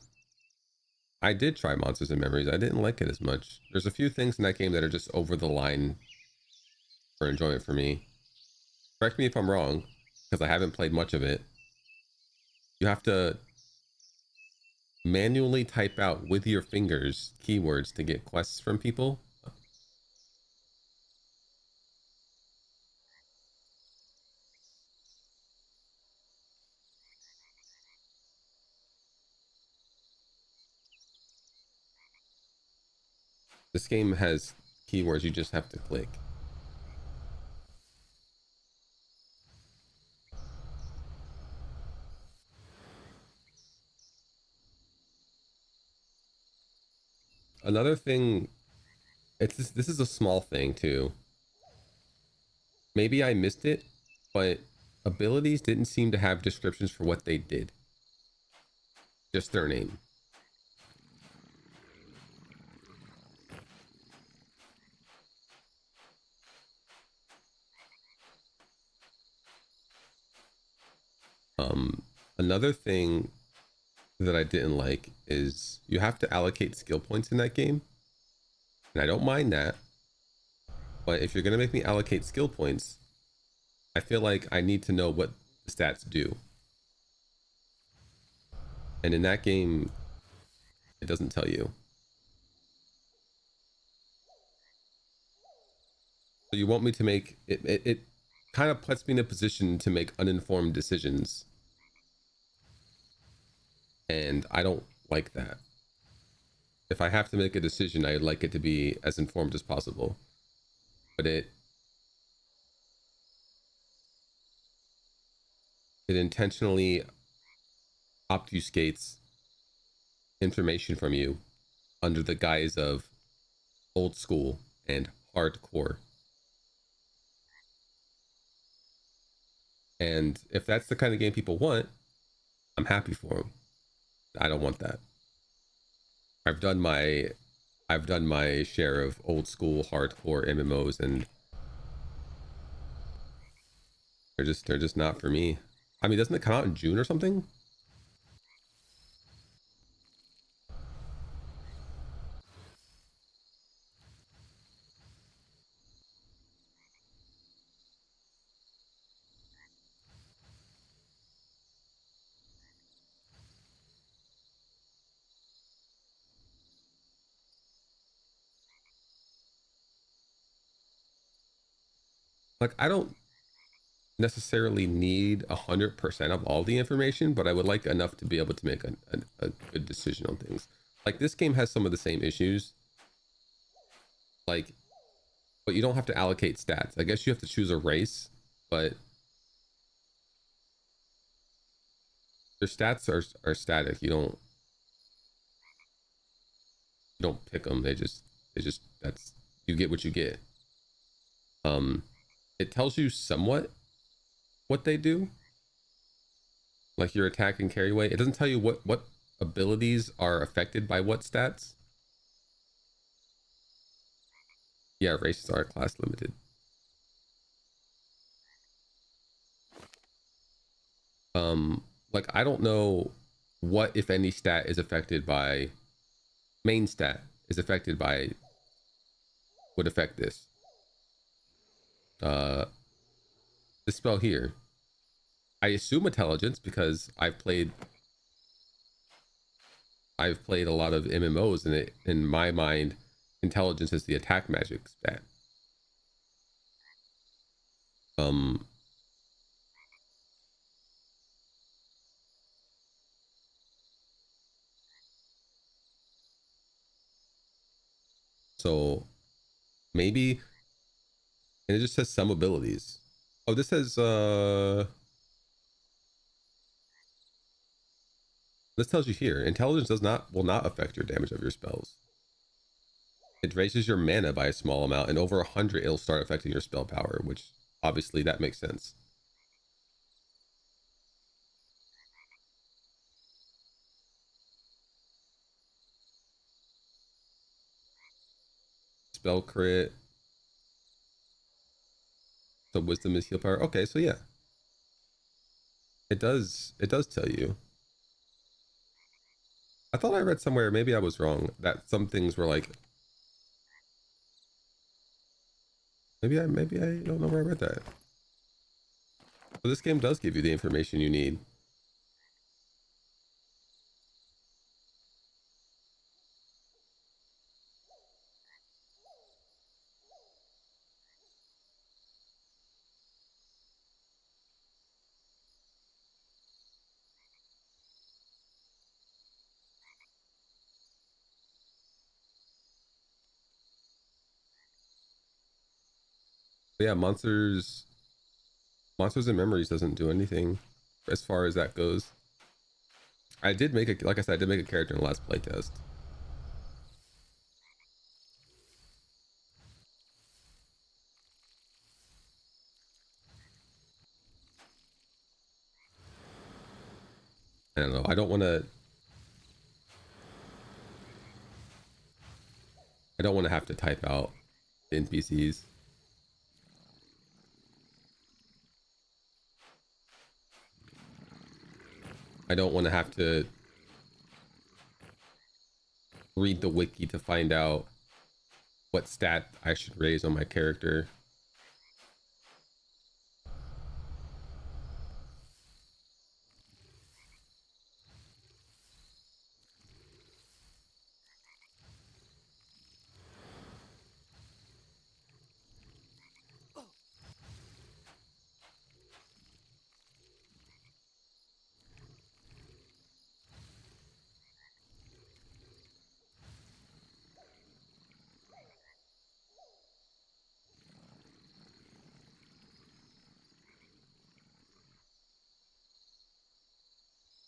I did try Monsters and Memories. I didn't like it as much. There's a few things in that game that are just over the line for enjoyment for me. Correct me if I'm wrong, because I haven't played much of it. You have to manually type out with your fingers keywords to get quests from people. This game has keywords you just have to click. Another thing, this is a small thing too. Maybe I missed it, but abilities didn't seem to have descriptions for what they did. Just their name. Another thing that I didn't like is you have to allocate skill points in that game. And I don't mind that. But if you're going to make me allocate skill points, I feel like I need to know what the stats do. And in that game, it doesn't tell you. So you want me to make it, it kind of puts me in a position to make uninformed decisions. And I don't like that. If I have to make a decision, I'd like it to be as informed as possible. But it intentionally obfuscates information from you under the guise of old school and hardcore. And if that's the kind of game people want, I'm happy for them. I don't want that. I've done my share of old school hardcore MMOs, and they're just not for me. I mean, doesn't it come out in June or something? Like, I don't necessarily need 100% of all the information, but I would like enough to be able to make a good decision on things. Like, this game has some of the same issues, like, but you don't have to allocate stats. I guess you have to choose a race, but your stats are static. You don't pick them. They just that's, you get what you get. It tells you somewhat what they do, like your attack and carry weight. It doesn't tell you what abilities are affected by what stats. Yeah, races are class limited. Like, I don't know what, if any, stat is affected by main stat is affected by would affect this. This spell here, I assume intelligence, because I've played a lot of MMOs, and it, in my mind, intelligence is the attack magic stat. So maybe, and it just says some abilities. Oh, this says this tells you here, intelligence will not affect your damage of your spells. It raises your mana by a small amount, and over 100 it'll start affecting your spell power, which obviously that makes sense. Spell crit. So wisdom is heal power. Okay, so yeah. It does tell you. I thought I read somewhere, maybe I was wrong, that some things were like, maybe I don't know where I read that. But this game does give you the information you need. But yeah, Monsters and Memories doesn't do anything as far as that goes. I did make a, like I said, I did make a character in the last playtest. I don't know. I don't want to have to type out NPCs. I don't want to have to read the wiki to find out what stat I should raise on my character.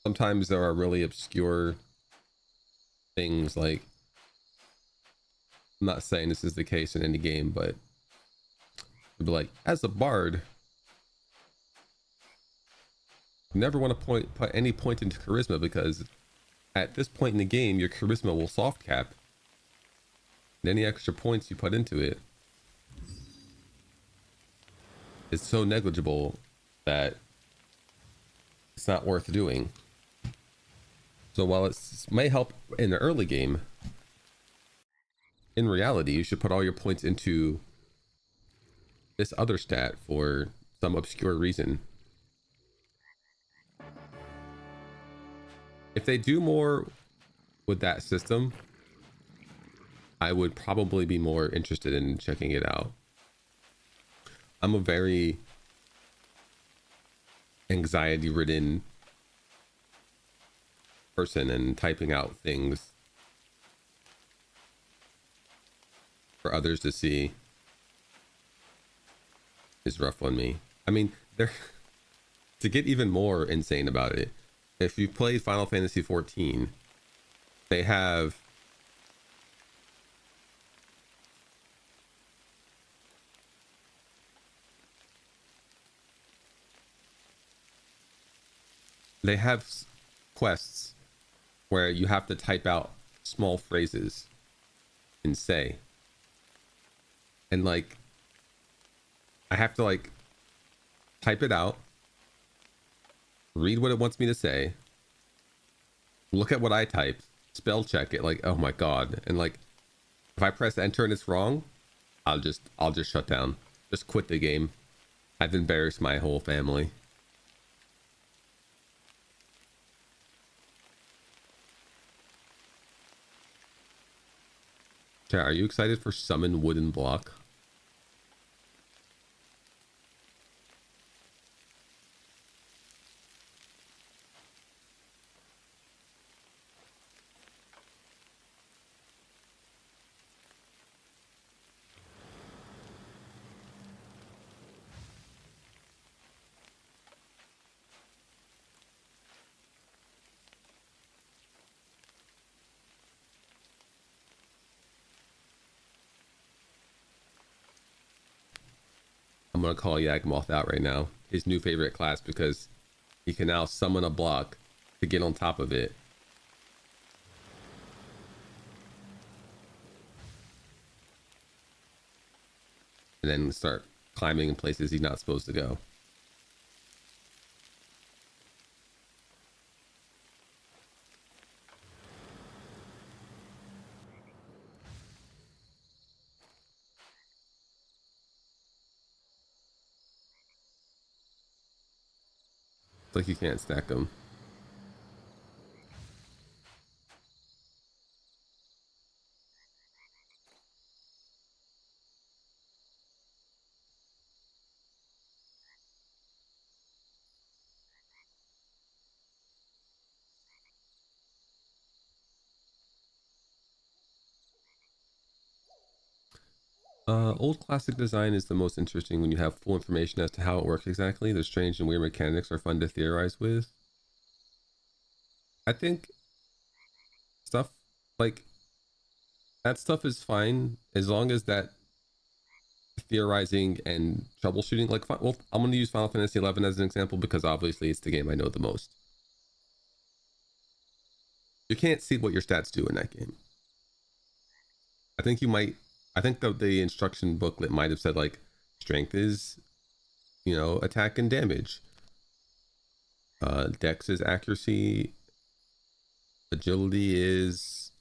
Sometimes there are really obscure things, like, I'm not saying this is the case in any game, but it'd be like, as a bard, you never want to put any point into charisma, because at this point in the game your charisma will soft cap, and any extra points you put into it is so negligible that it's not worth doing. So while it may help in the early game, in reality you should put all your points into this other stat for some obscure reason. If they do more with that system, I would probably be more interested in checking it out. I'm a very anxiety-ridden person, and typing out things for others to see is rough on me. I mean, to get even more insane about it, if you played Final Fantasy XIV, they have quests where you have to type out small phrases and say, and like I have to like type it out, read what it wants me to say, look at what I typed, spell check it, like, oh my god, and like if I press enter and it's wrong, I'll just shut down, just quit the game. I've embarrassed my whole family. Chat, are you excited for Summon Wooden Block? I'm gonna call Yagmoth out right now. His new favorite class, because he can now summon a block to get on top of it. And then start climbing in places he's not supposed to go. It's like you can't stack them. Old classic design is the most interesting when you have full information as to how it works exactly. The strange and weird mechanics are fun to theorize with. I think stuff like that stuff is fine as long as that theorizing and troubleshooting, like, well, I'm going to use Final Fantasy 11 as an example because obviously it's the game I know the most. You can't see what your stats do in that game. I think you might, I think the instruction booklet might have said like strength is, you know, attack and damage. Dex is accuracy. Agility is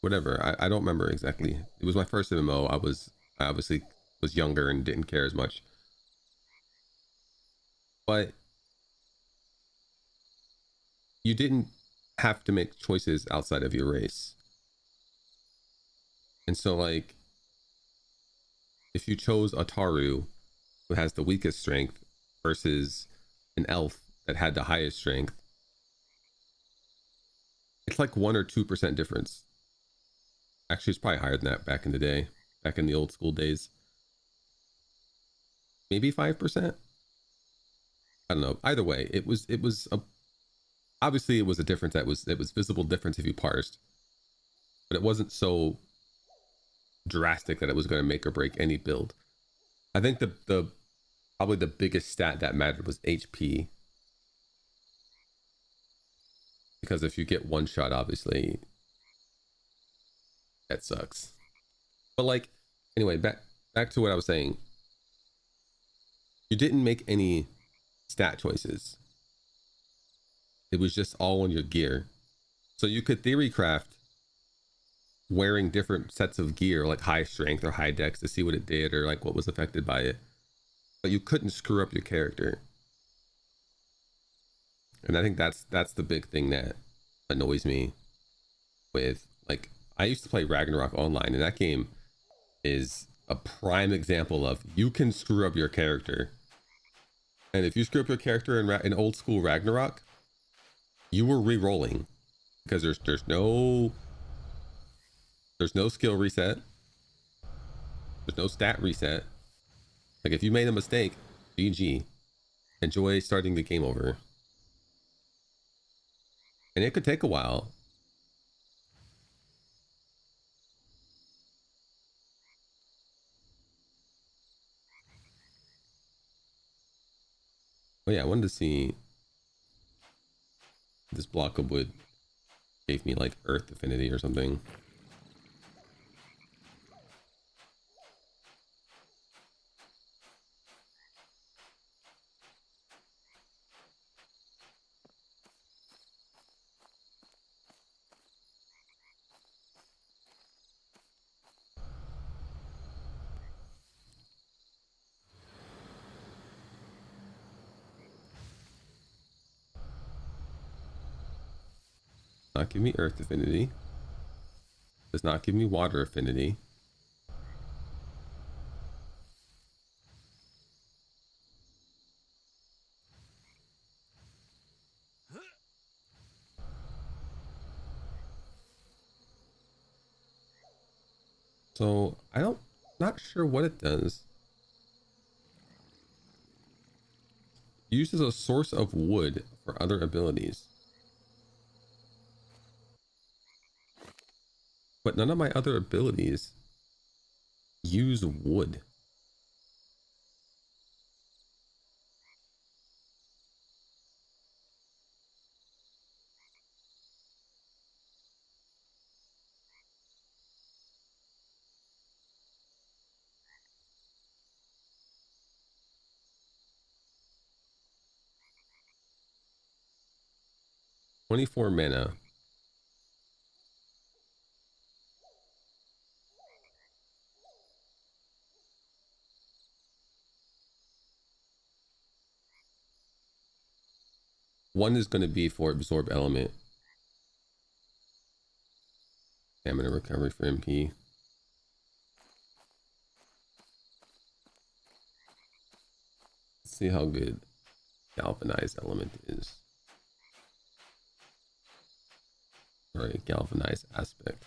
whatever. I don't remember exactly. It was my first MMO. I obviously was younger and didn't care as much. But you didn't have to make choices outside of your race. And so like if you chose Ataru, who has the weakest strength, versus an elf that had the highest strength, it's like 1 or 2% difference. Actually, it's probably higher than that back in the day, back in the old school days. Maybe 5%. I don't know. Either way, it was a, obviously it was a difference that was, it was visible difference if you parsed, but it wasn't so drastic that it was going to make or break any build. I think the probably the biggest stat that mattered was HP, because if you get one shot, obviously that sucks. But like, anyway, back to what I was saying. You didn't make any stat choices. It was just all on your gear. So you could theory craft wearing different sets of gear, like high strength or high dex, to see what it did or like what was affected by it. But you couldn't screw up your character. And I think that's the big thing that annoys me with, like, I used to play Ragnarok online, and that game is a prime example of you can screw up your character. And if you screw up your character in old school Ragnarok, you were re-rolling, because there's no skill reset, there's no stat reset. Like if you made a mistake, GG, enjoy starting the game over. And it could take a while. Oh yeah, I wanted to see this block of wood gave me like earth affinity or something. Not give me earth affinity. Does not give me water affinity. So not sure what it does. Uses a source of wood for other abilities. But none of my other abilities use wood. "24 mana. One is going to be for absorb element. Stamina recovery for MP. Let's see how good galvanized element is. Or a galvanized aspect.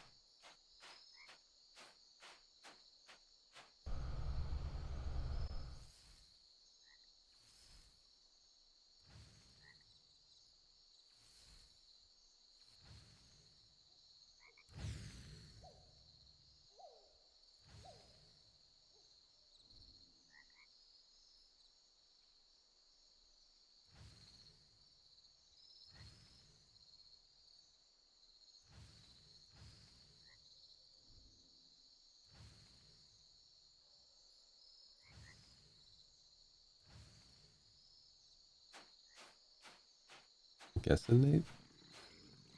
I'm guessing they,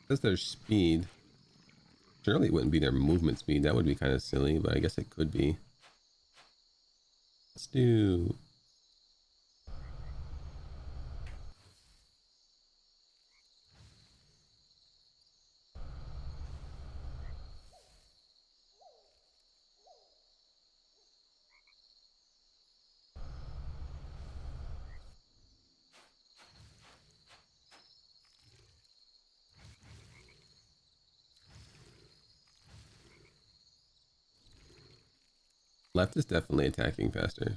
because their speed, surely it wouldn't be their movement speed. That would be kind of silly, but I guess it could be. Let's do left is definitely attacking faster.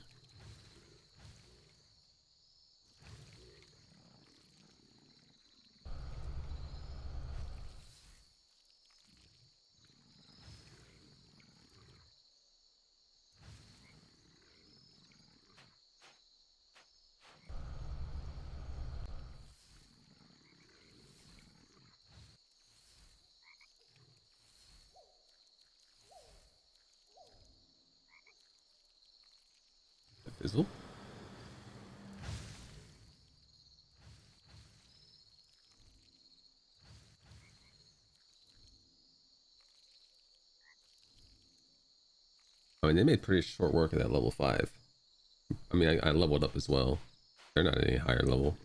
Fizzle. I mean, they made pretty short work of that level 5. I mean, I leveled up as well. They're not at any higher level.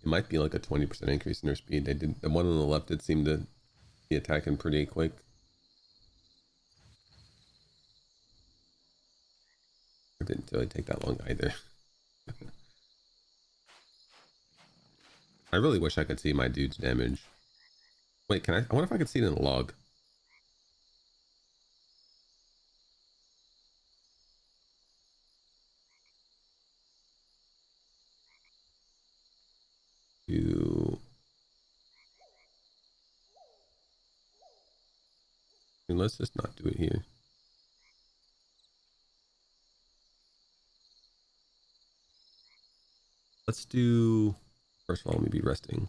It might be like a 20% increase in their speed. They did, the one on the left did seem to be attacking pretty quick. It didn't really take that long either. I really wish I could see my dude's damage. Wait, can I wonder if I could see it in the log. You... Let's just not do it here. Let's do... First of all, let me be resting.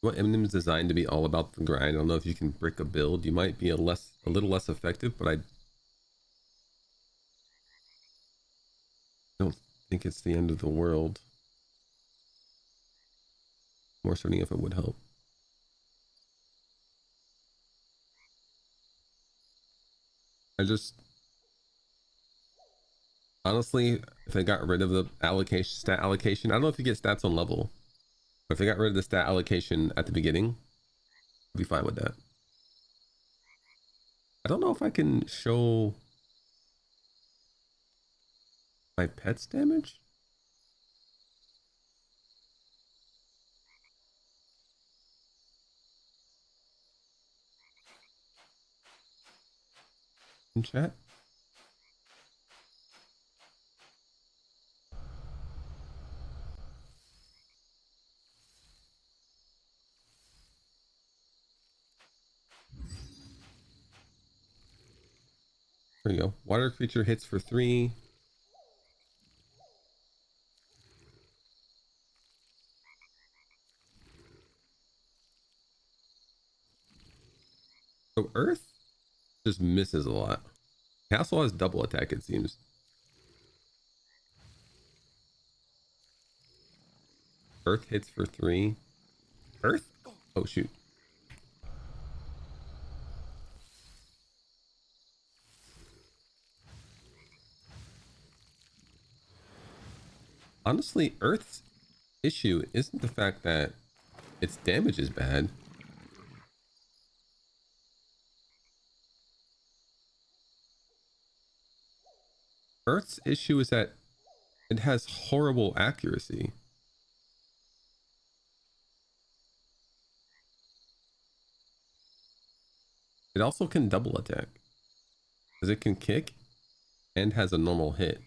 What Eminem's designed to be all about the grind. I don't know if you can brick a build. You might be a little less effective, but I don't think it's the end of the world. More certainly if it would help. I just honestly, if they got rid of the allocation, stat allocation, I don't know if you get stats on level, but if they got rid of the stat allocation at the beginning, I'd be fine with that. I don't know if I can show my pet's damage. In chat. There you go. Water creature hits for 3. So Earth just misses a lot. Castle has double attack, it seems. Earth hits for 3. Earth? Oh, shoot. Honestly, Earth's issue isn't the fact that its damage is bad. Earth's issue is that it has horrible accuracy. It also can double attack, because it can kick and has a normal hit.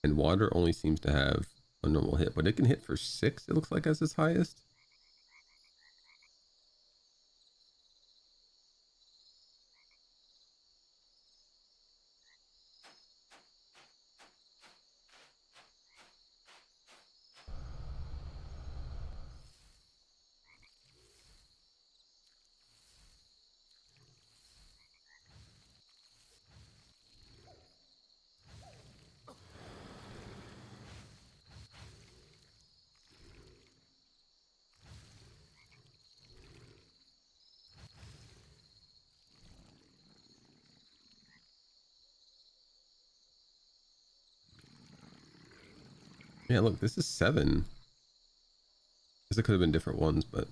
And water only seems to have a normal hit, but it can hit for 6, it looks like, as its highest. Yeah, look, this is 7. Guess it could have been different ones, but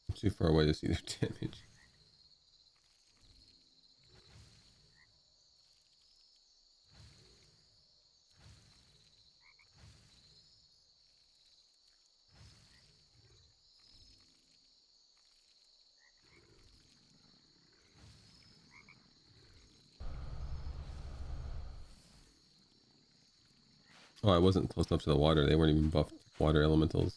I'm too far away to see their damage. Oh, I wasn't close enough to the water. They weren't even buffed water elementals.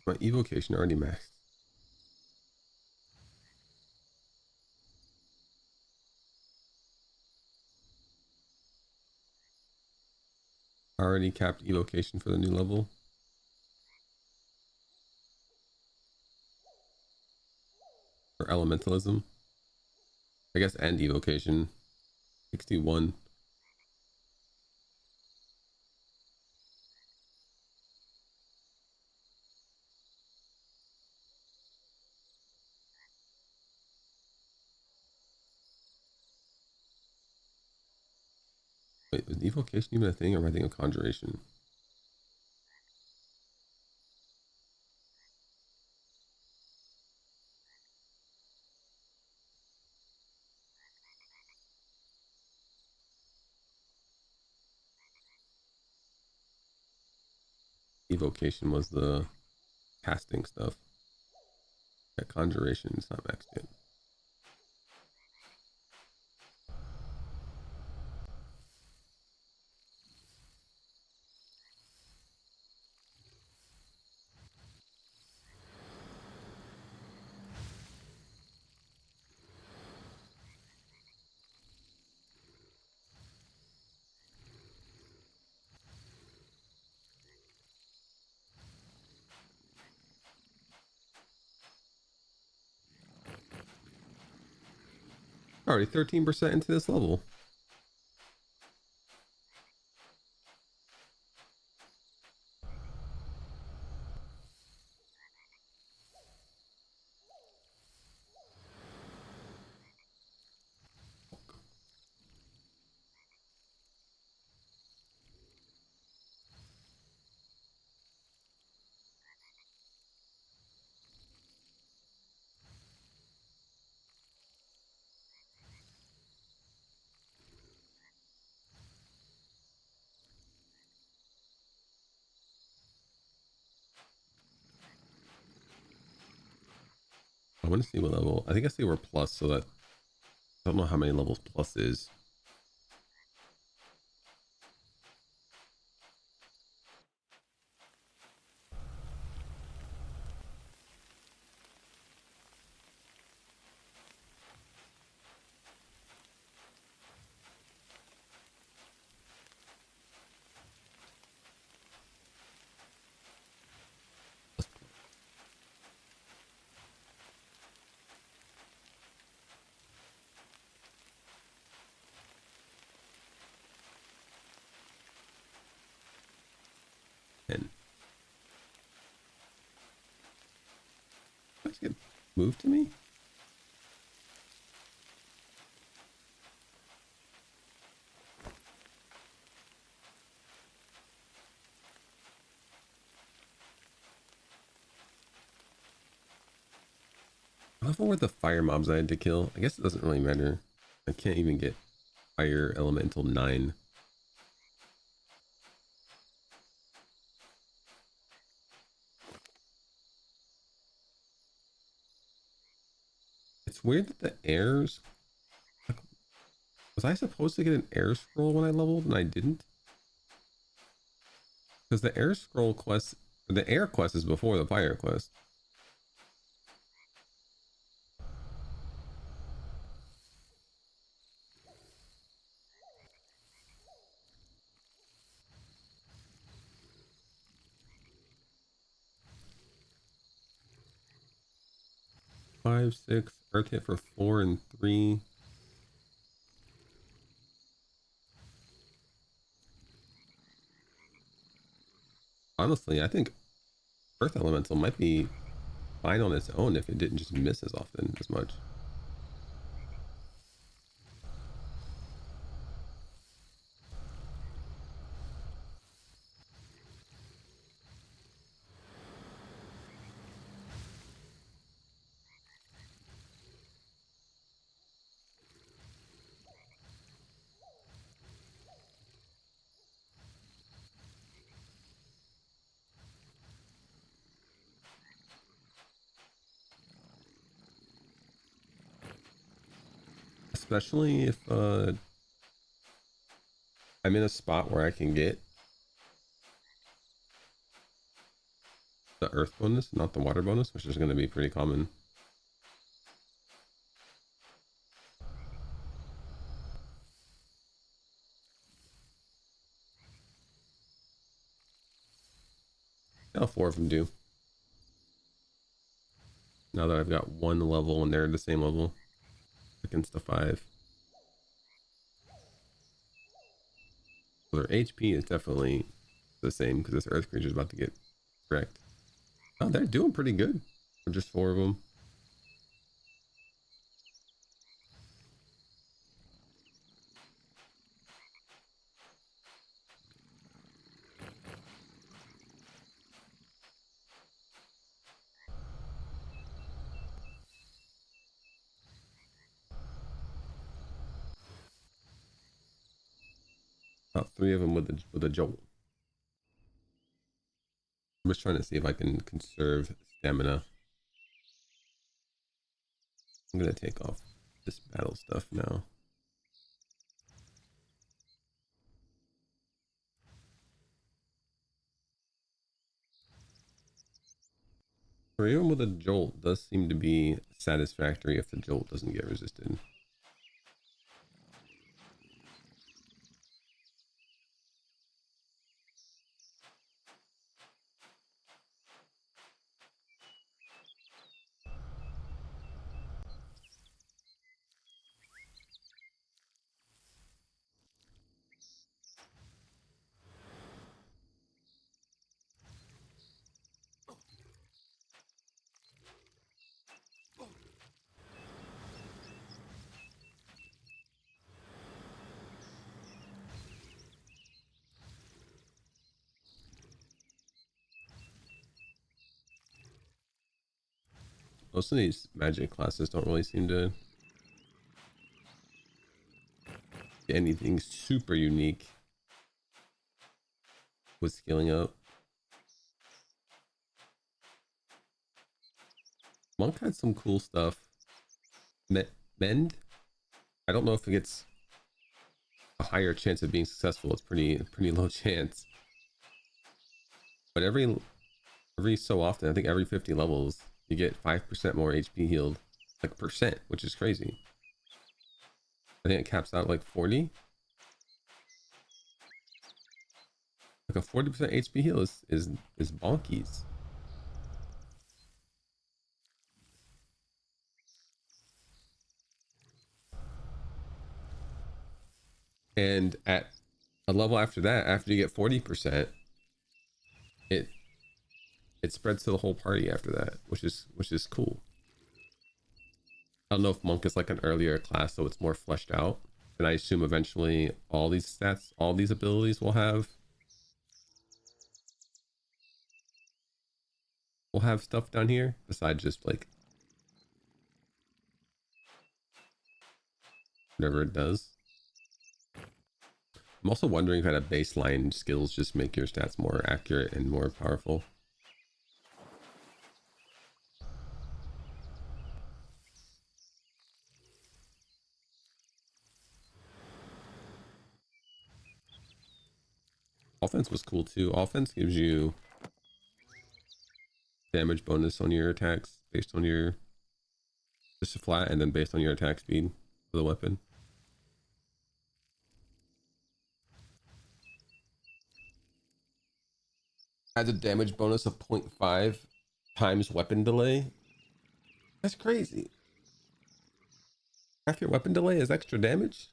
My evocation already maxed. Already capped evocation for the new level. Or elementalism. I guess, and evocation. 61. Wait, was evocation even a thing, or am I thinking of conjuration? Evocation was the casting stuff. That conjuration is not maxed yet. Already 13% into this level. I want to see what level. I think I see we're plus, so that I don't know how many levels plus is. And let's get moved to me. I love where the fire mobs I had to kill. I guess it doesn't really matter. I can't even get fire element until 9. It's weird that the airs. Was I supposed to get an air scroll when I leveled and I didn't? Because the air scroll quest, the air quest is before the fire quest. Five, 6, earth hit for 4 and 3. Honestly, I think Earth Elemental might be fine on its own if it didn't just miss as often as much. Especially if I'm in a spot where I can get the Earth bonus, not the Water bonus, which is going to be pretty common. Now 4 of them do. Now that I've got one level and they're the same level against the 5. So their HP is definitely the same because this Earth creature is about to get wrecked. Oh, they're doing pretty good for just 4 of them. About 3 of them with a jolt. I'm just trying to see if I can conserve stamina. I'm gonna take off this battle stuff now. Or even with a jolt does seem to be satisfactory if the jolt doesn't get resisted. Most of these magic classes don't really seem to get anything super unique with scaling up. Monk had some cool stuff. Mend? I don't know if it gets a higher chance of being successful. It's pretty low chance. But every so often, I think every 50 levels, you get 5% more HP healed. Like percent, which is crazy. I think it caps out like 40. Like a 40% HP heal is bonkies. And at a level after that, after you get 40%, it spreads to the whole party after that, which is cool. I don't know if Monk is like an earlier class, so it's more fleshed out. And I assume eventually all these stats, all these abilities will have stuff down here besides just like whatever it does. I'm also wondering if at a baseline skills just make your stats more accurate and more powerful. Offense was cool too. Offense gives you damage bonus on your attacks based on your just flat, and then based on your attack speed for the weapon. Adds a damage bonus of 0.5 times weapon delay. That's crazy. Half your weapon delay is extra damage?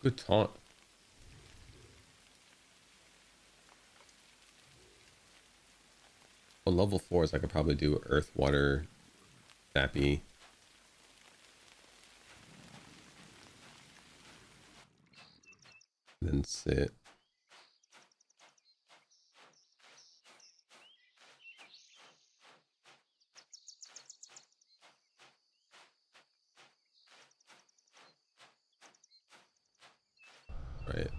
Good taunt. On level 4s, I could probably do earth, water, sappy. And then sit. Right.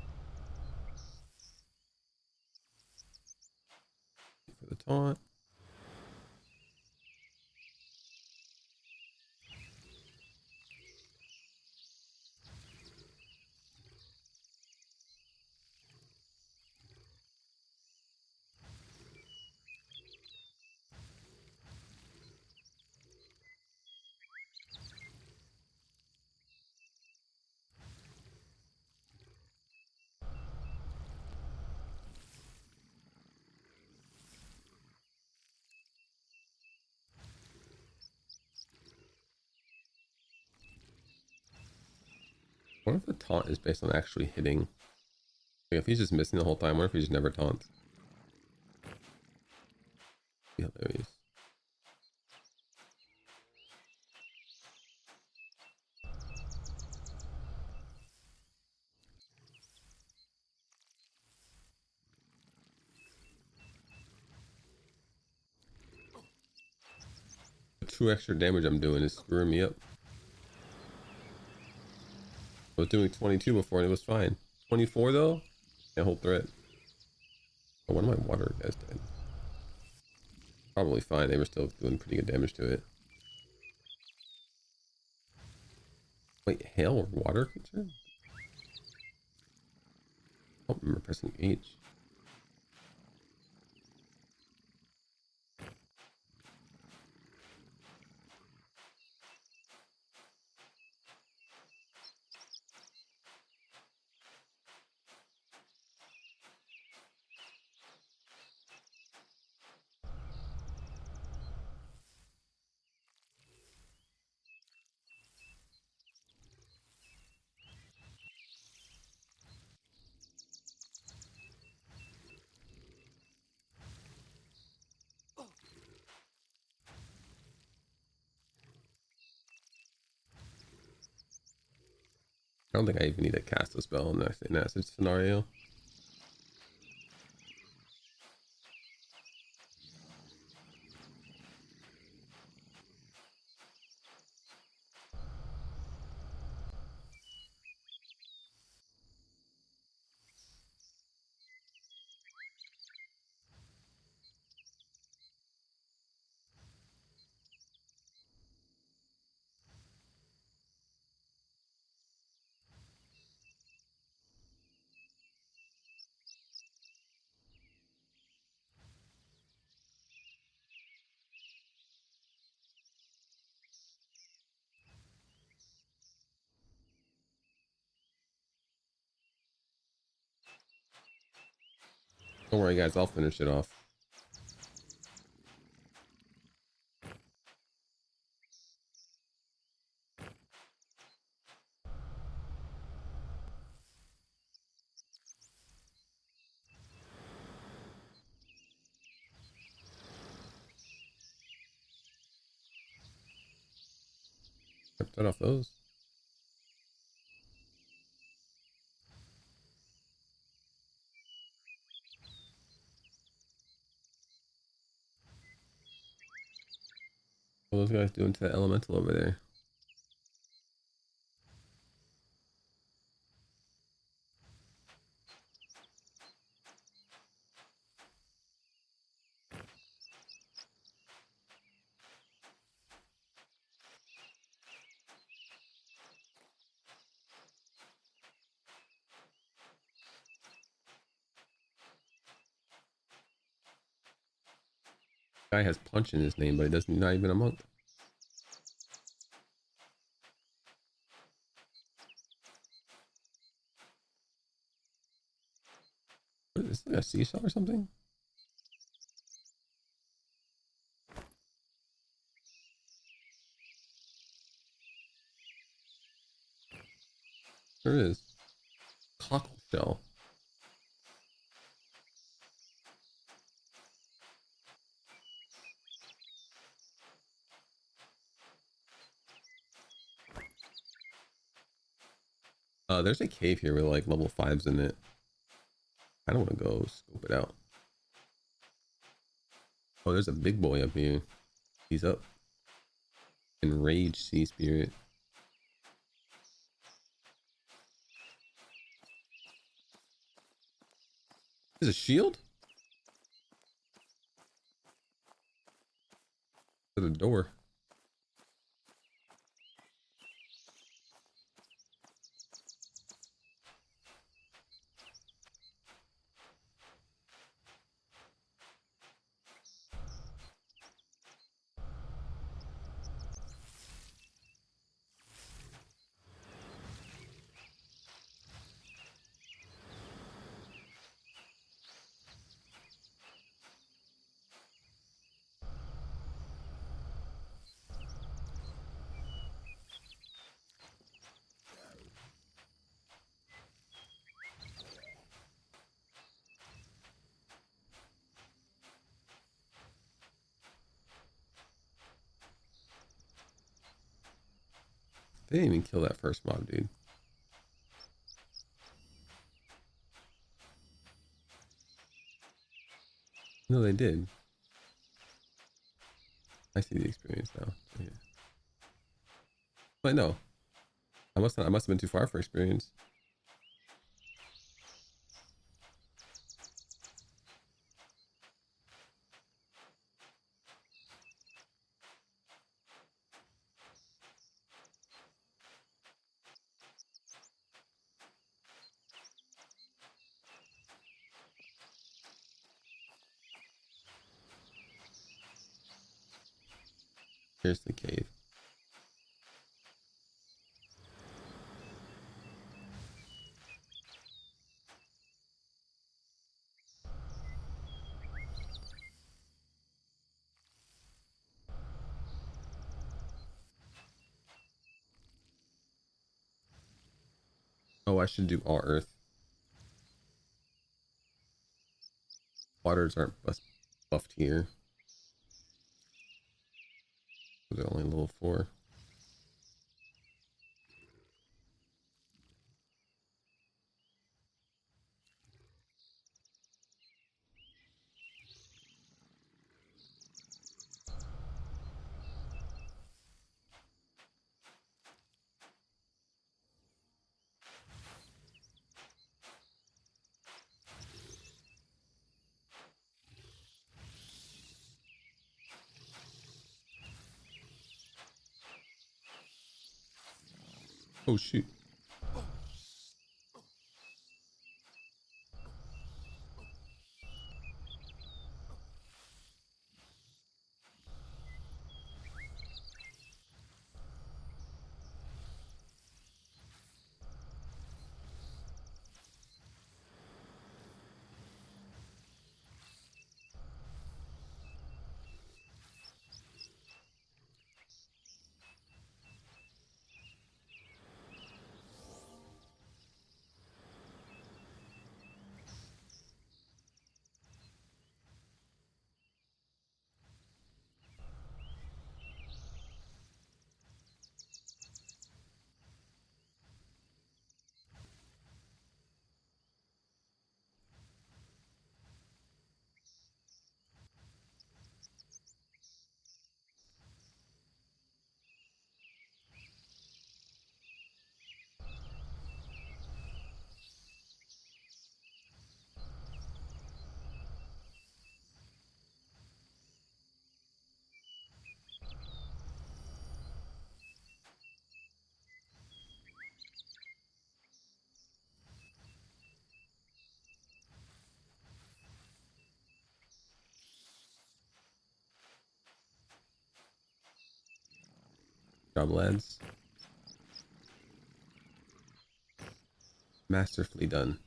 For the taunt. What if the taunt is based on actually hitting? Like, if he's just missing the whole time, what if he just never taunts? Yeah, hilarious. The 2 extra damage I'm doing is screwing me up. I was doing 22 before and it was fine. 24 though? Can't hold threat. Oh, one of my water guys died. Probably fine. They were still doing pretty good damage to it. Wait, hail or water creature? I don't remember pressing H. I don't think I even need to cast a spell in that scenario. Don't worry guys, I'll finish it off. Cut off those. What are those guys doing to that elemental over there? Guy has punch in his name, but he doesn't. Not even a monk. What is this, like a seesaw or something? There is. Cockle shell. There's a cave here with like level 5s in it. I don't want to go scope it out. Oh, there's a big boy up here. He's up. Enraged sea spirit. Is a shield? To the door. They didn't even kill that first mob, dude. No, they did. I see the experience now. Yeah. But no, I must have been too far for experience. Here's the cave. Oh, I should do all earth. Waters aren't buffed here. They're only level 4. Oh shoot. Job, lads. Masterfully done.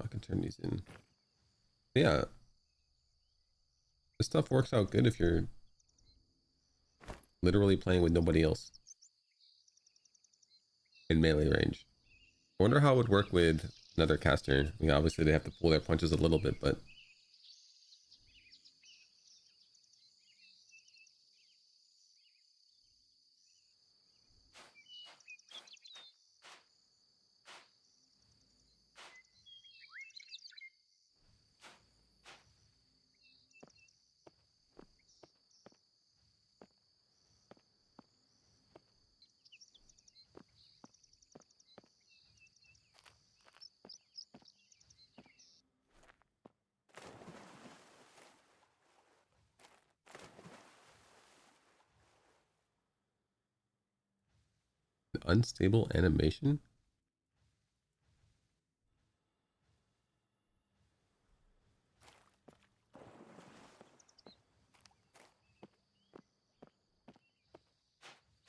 I can turn these in. Yeah, this stuff works out good if you're literally playing with nobody else in melee range. I wonder how it would work with another caster. I mean, obviously they have to pull their punches a little bit, but unstable animation.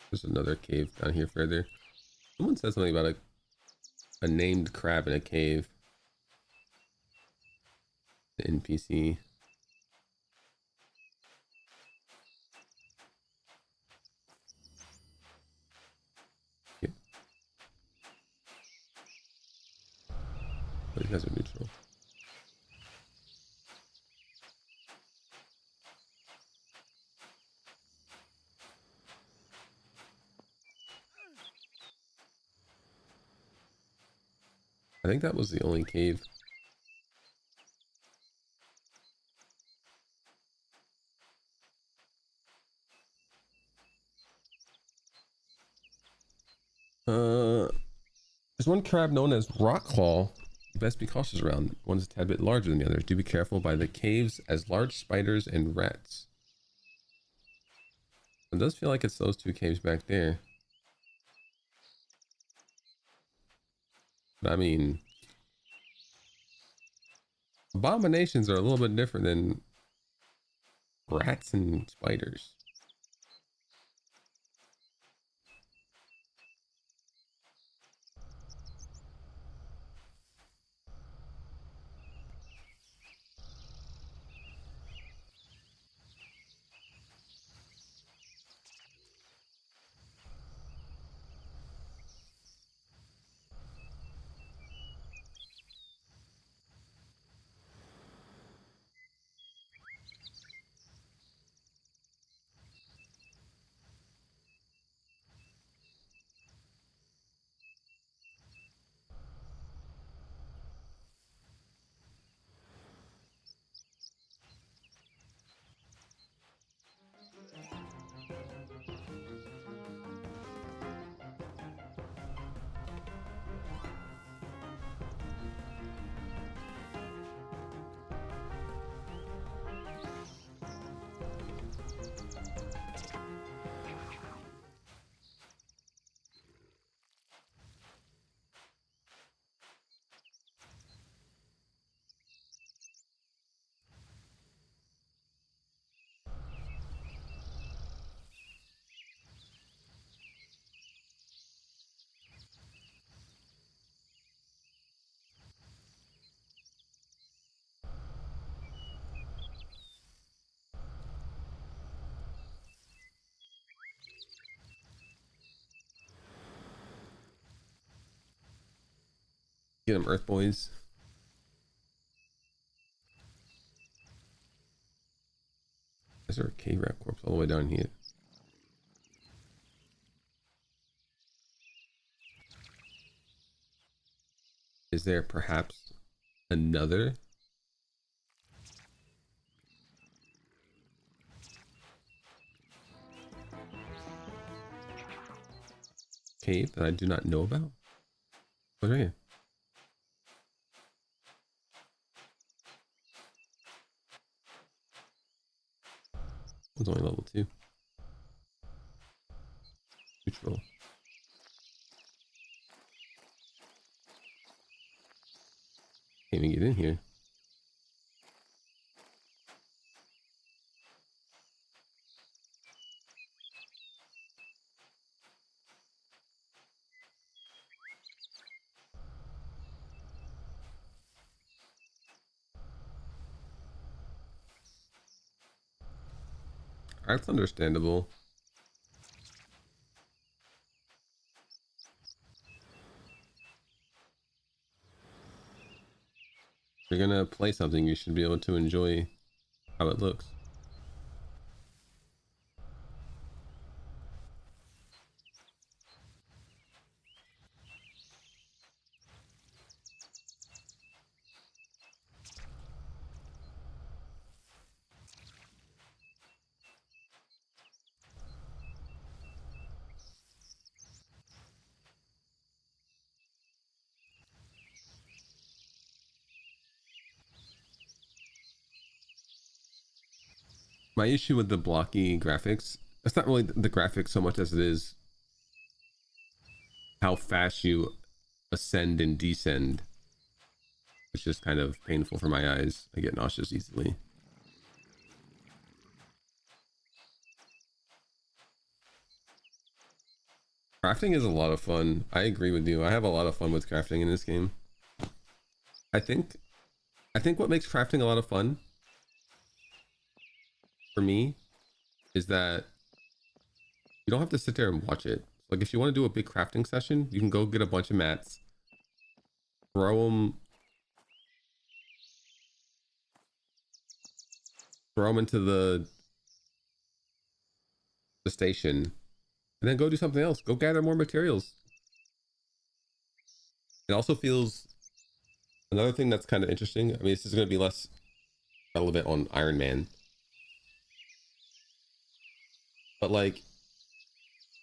There's another cave down here further. Someone said something about a named crab in a cave. The NPC. These guys are neutral. I think that was the only cave. There's one crab known as rock claw. You best be cautious around. One's a tad bit larger than the others. Do be careful by the caves as large spiders and rats. It does feel like it's those two caves back there. But I mean, abominations are a little bit different than rats and spiders. Get them, Earth Boys. Is there a cave rat corpse all the way down here? Is there perhaps another cave that I do not know about? What's right here? It's only level 2. Neutral. Can't even get in here. That's understandable. If you're gonna play something, you should be able to enjoy how it looks. My issue with the blocky graphics, it's not really the graphics so much as it is how fast you ascend and descend. It's just kind of painful for my eyes. I get nauseous easily. Crafting is a lot of fun. I agree with you. I have a lot of fun with crafting in this game. I think what makes crafting a lot of fun for me is that you don't have to sit there and watch it. Like if you want to do a big crafting session, you can go get a bunch of mats, throw them throw them into the station, and then go do something else. Go gather more materials. It also feels, another thing that's kind of interesting. I mean, this is going to be less relevant on Iron Man, but like,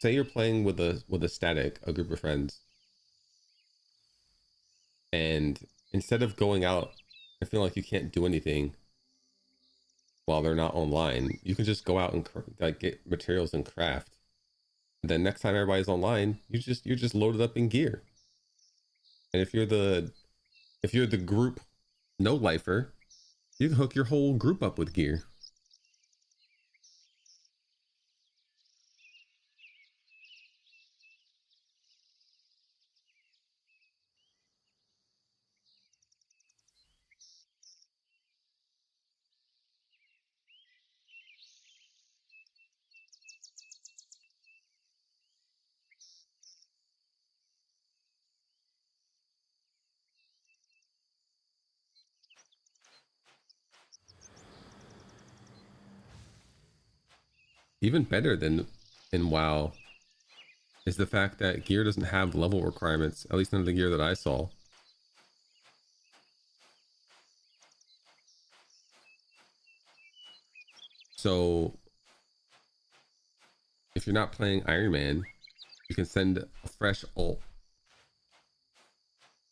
say you're playing with a static, a group of friends, and instead of going out, I feel like you can't do anything while they're not online. You can just go out and like get materials and craft. And then next time everybody's online, you're just loaded up in gear. And if you're the group no lifer, you can hook your whole group up with gear. Even better than in WoW is the fact that gear doesn't have level requirements, at least none of the gear that I saw. So if you're not playing Iron Man, you can send a fresh ult,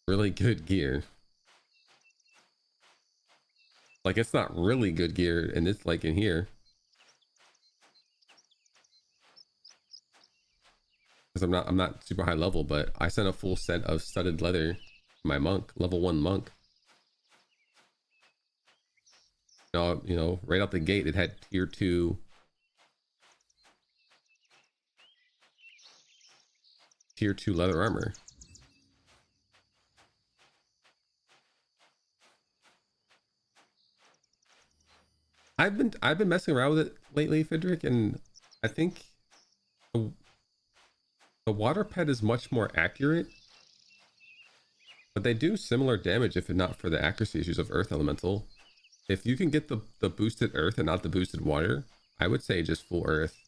really good gear. Like, it's not really good gear, and it's like in here, because I'm not super high level, but I sent a full set of studded leather to my monk, level 1 monk. You know, right out the gate, it had tier 2 leather armor. I've been messing around with it lately, Fidrick, and I think the, the water pet is much more accurate, but they do similar damage if not for the accuracy issues of Earth Elemental. If you can get the boosted Earth and not the boosted water, I would say just full Earth.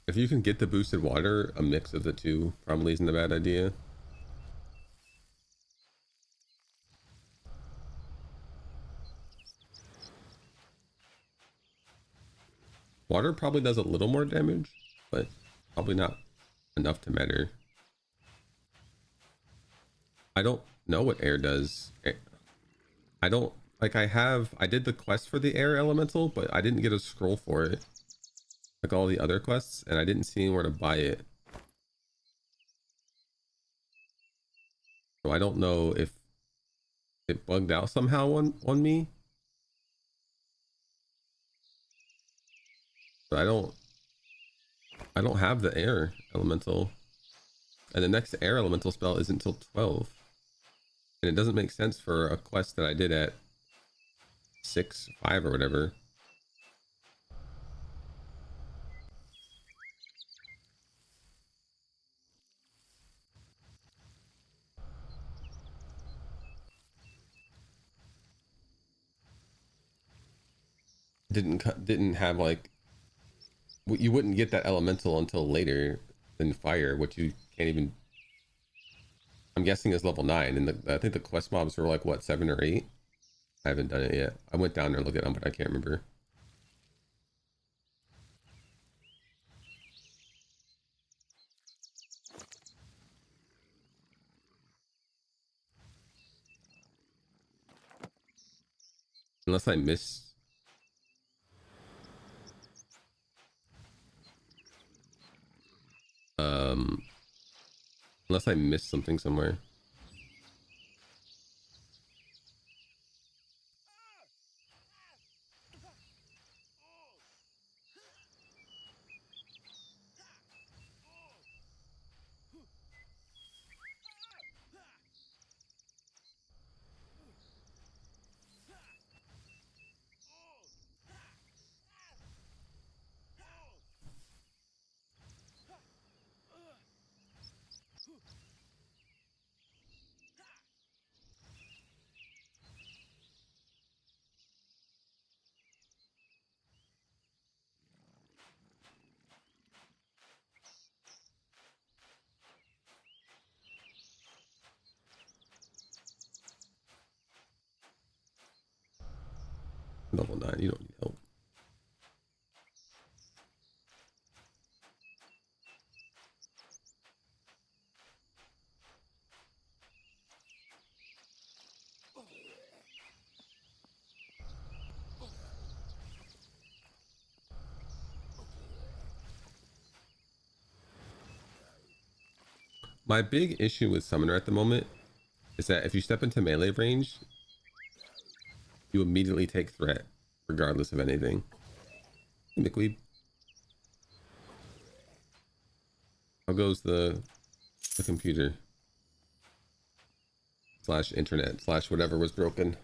If you can get the boosted water, a mix of the two probably isn't a bad idea. Water probably does a little more damage, but probably not enough to matter. I don't know what air does. I don't, like, I did the quest for the air elemental, but I didn't get a scroll for it, like all the other quests, and I didn't see anywhere to buy it. So I don't know if it bugged out somehow on me. But I don't have the air elemental. And the next air elemental spell isn't until 12. And it doesn't make sense for a quest that I did at 6, 5 or whatever. Didn't have, like, you wouldn't get that elemental until later than fire, which you can't even, I'm guessing is level 9, and I think the quest mobs were like what, 7 or 8. I haven't done it yet. I went down there and looked at them, but I can't remember. Unless I miss, um unless I missed something somewhere. You don't need help. My big issue with Summoner at the moment is that if you step into melee range, you immediately take threat, regardless of anything. McWeeb. How goes the computer? Slash internet, slash whatever was broken.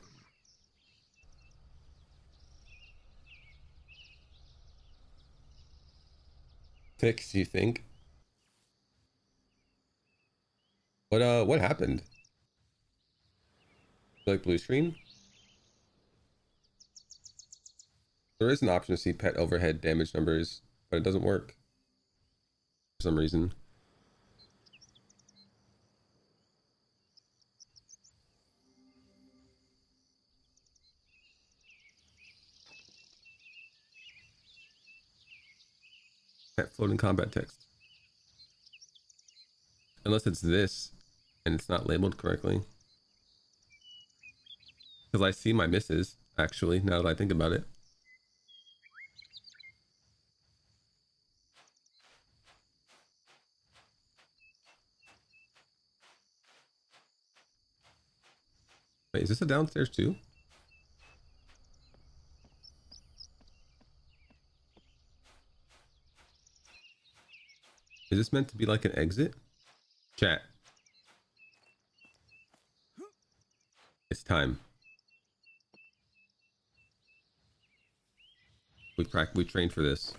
Fix, you think? What happened? Like blue screen? There is an option to see pet overhead damage numbers, but it doesn't work for some reason. Pet floating combat text. Unless it's this and it's not labeled correctly. Because I see my misses, actually, now that I think about it. Wait, is this a downstairs too? Is this meant to be like an exit? Chat. It's time. We trained for this.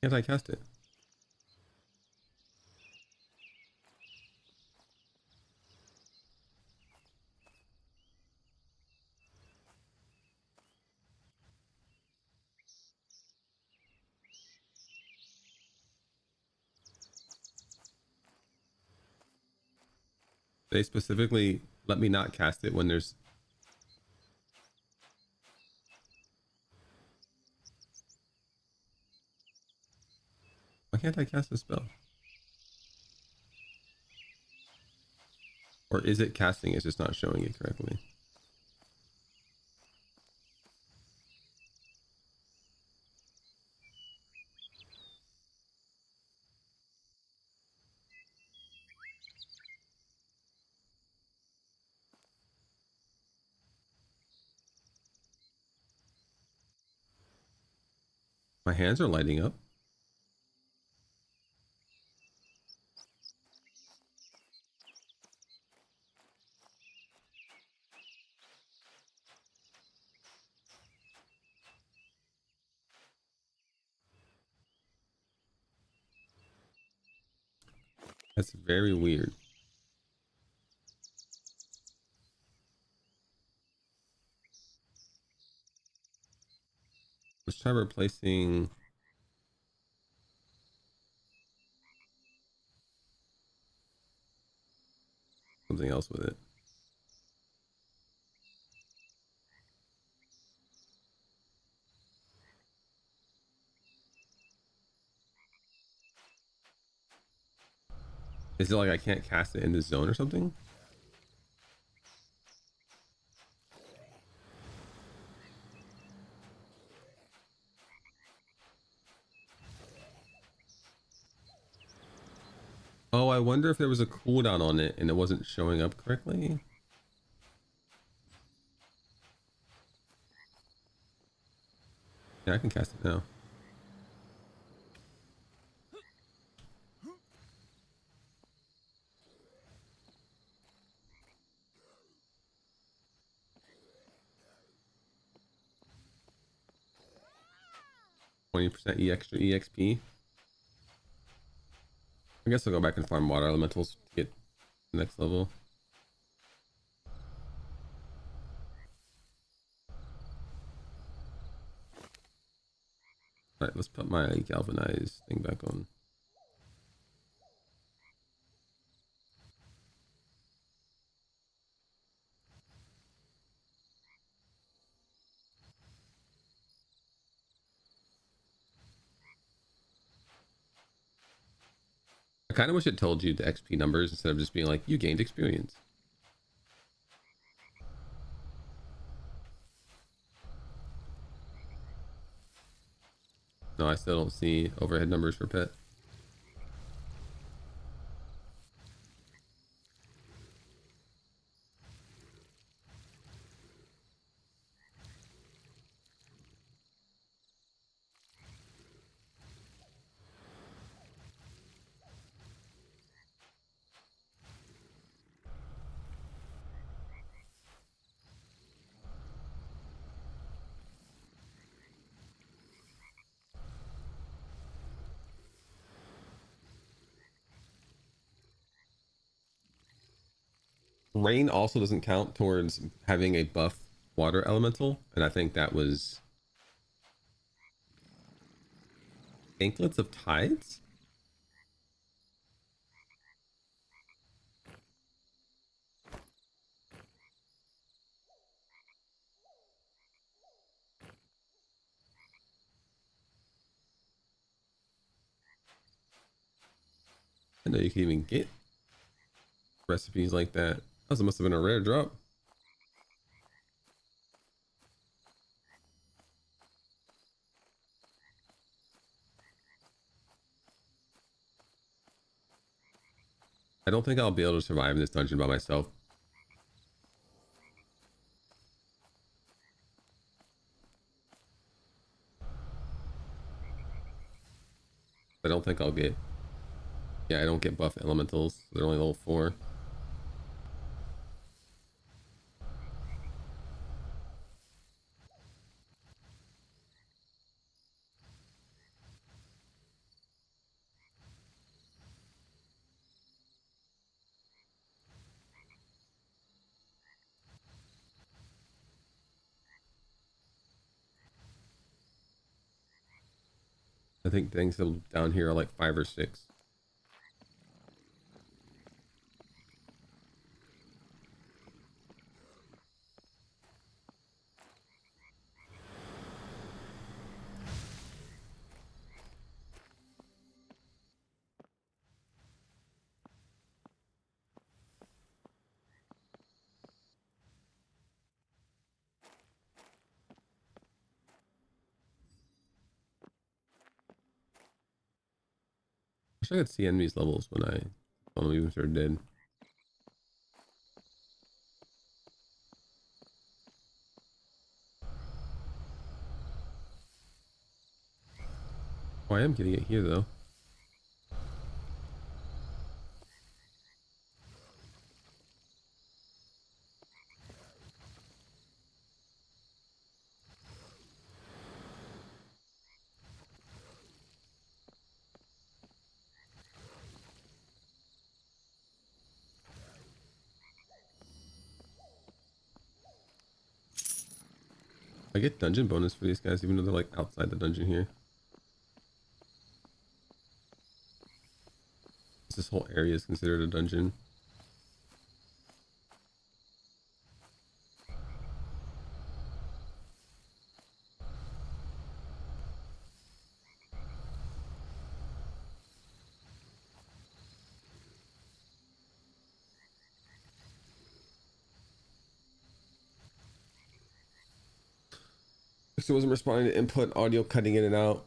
Can't I cast it? They specifically let me not cast it when there's... Why can't I cast a spell? Or is it casting? It's just not showing it correctly. My hands are lighting up. That's very weird. Let's try replacing... something else with it. Is it like I can't cast it in this zone or something? Oh, I wonder if there was a cooldown on it and it wasn't showing up correctly. Yeah, I can cast it now. %, extra EXP. I guess I'll go back and farm water elementals to get the next level. Alright, let's put my galvanized thing back on. I kind of wish it told you the XP numbers instead of just being like, you gained experience. No, I still don't see overhead numbers for pet. Rain also doesn't count towards having a buff water elemental, and I think that was Anklets of Tides. I know you can even get recipes like that. That must have been a rare drop. I don't think I'll be able to survive in this dungeon by myself. I don't think I'll get... Yeah, I don't get buff elementals. They're only level 4. I think things down here are like 5 or 6. Wish I could see enemies levels when I even started dead. Oh, I am getting it here though. I get dungeon bonus for these guys even though they're like outside the dungeon here. This whole area is considered a dungeon. So wasn't responding to input, audio cutting in and out.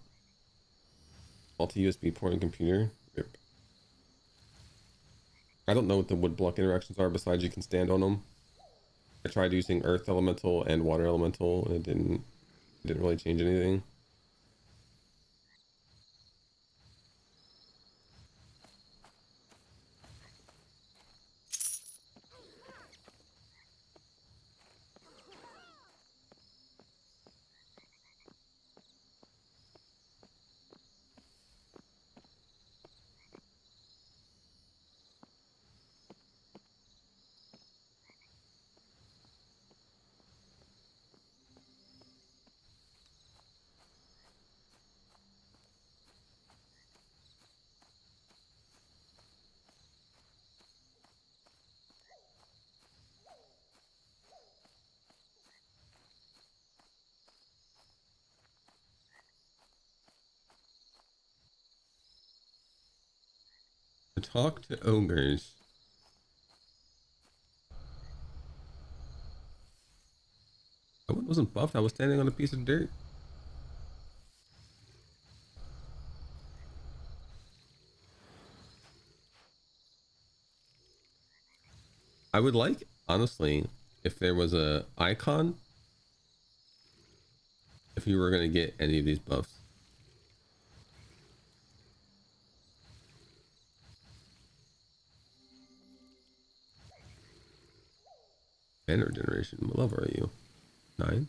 Multi-USB porting computer. Rip. I don't know what the wood block interactions are besides you can stand on them. I tried using earth elemental and water elemental and it didn't really change anything. To talk to ogres. I wasn't buffed. I was standing on a piece of dirt. I would like, honestly, if there was a icon, if you were going to get any of these buffs. Banner generation. What level are you? 9?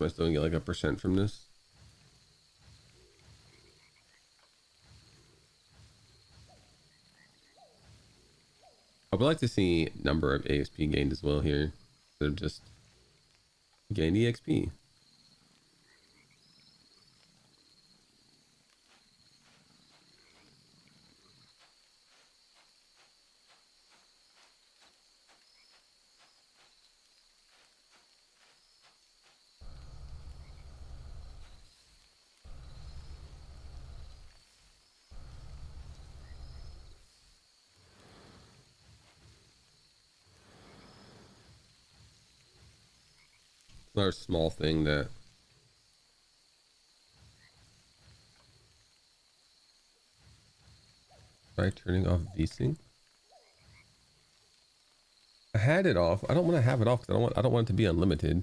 Am I still gonna get like a percent from this? I would like to see number of AXP gained as well here. They're just gain EXP. Another small thing that by turning off VSync. I had it off. I don't want to have it off because I don't want it to be unlimited.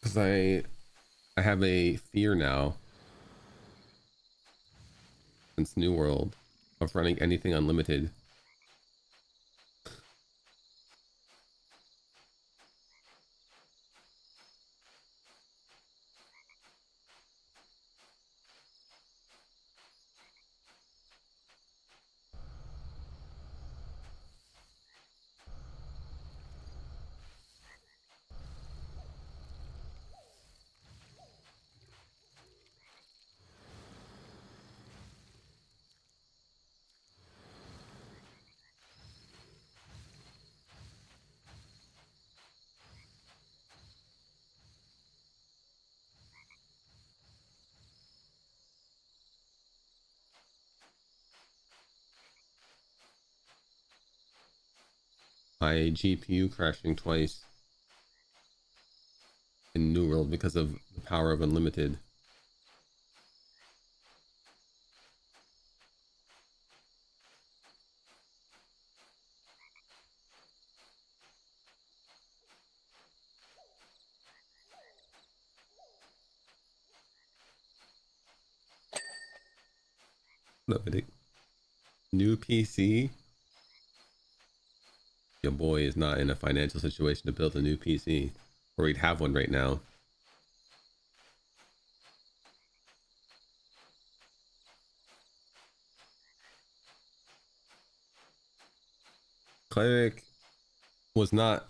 Because I have a fear now since New World of running anything unlimited. My GPU crashing twice in New World because of the power of unlimited. No, new PC. Your boy is not in a financial situation to build a new PC, or he'd have one right now. Cleric was not.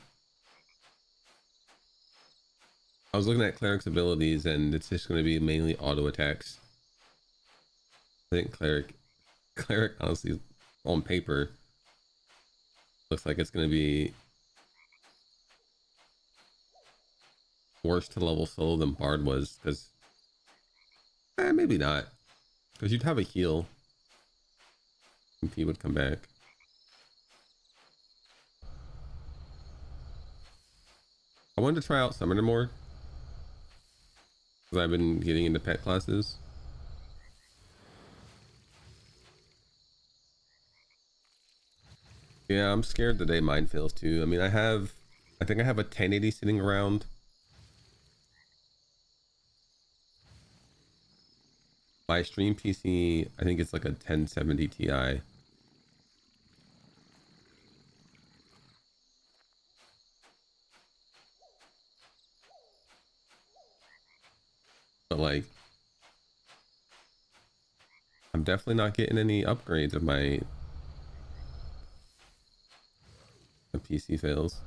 I was looking at Cleric's abilities, and it's just going to be mainly auto attacks. I think Cleric honestly, on paper, looks like it's going to be worse to level solo than Bard was, because maybe not, because you'd have a heal and P would come back. I wanted to try out Summoner more because I've been getting into pet classes. Yeah, I'm scared the day mine fails too. I mean, I think I have a 1080 sitting around. My stream PC, I think it's like a 1070 Ti. But like, I'm definitely not getting any upgrades if my PC fails.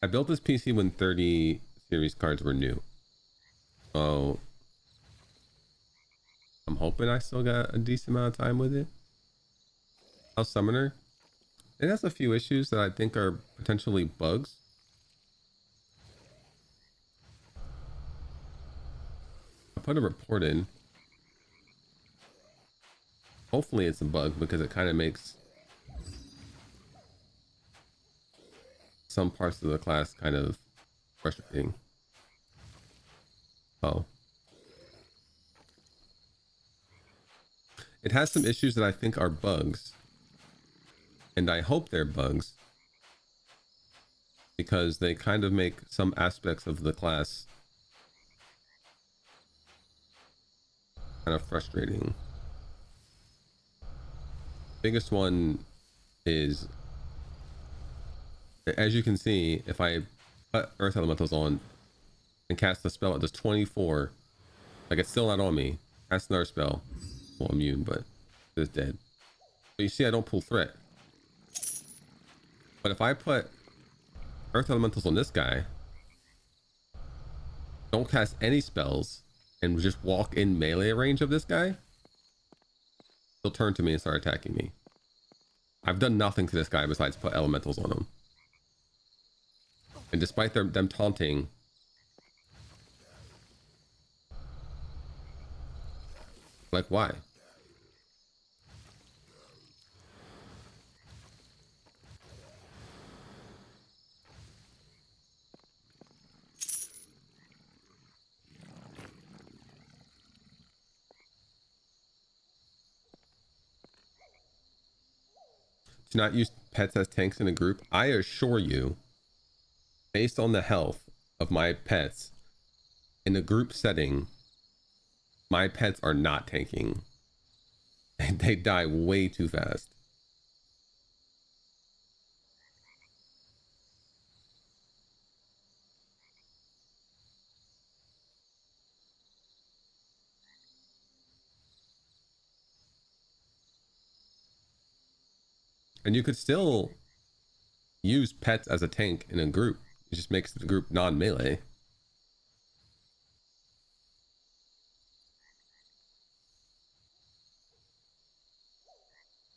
I built this PC when 30 series cards were new. So I'm hoping I still got a decent amount of time with it. How's Summoner? It has a few issues that I think are potentially bugs. I put a report in. Hopefully it's a bug because it kind of makes some parts of the class kind of frustrating. Oh. It has some issues that I think are bugs. And I hope they're bugs. Because they kind of make some aspects of the class kind of frustrating. Biggest one is, as you can see, if I put Earth Elementals on and cast the spell, it does 24. Like, it's still not on me. Cast another spell. Well, immune, but it's dead. So you see, I don't pull threat. But if I put Earth Elementals on this guy, don't cast any spells, and just walk in melee range of this guy, he'll turn to me and start attacking me. I've done nothing to this guy besides put elementals on him. And despite them taunting, like, why? To not use pets as tanks in a group, I assure you, based on the health of my pets in a group setting, my pets are not tanking. They die way too fast. And you could still use pets as a tank in a group. It just makes the group non-melee.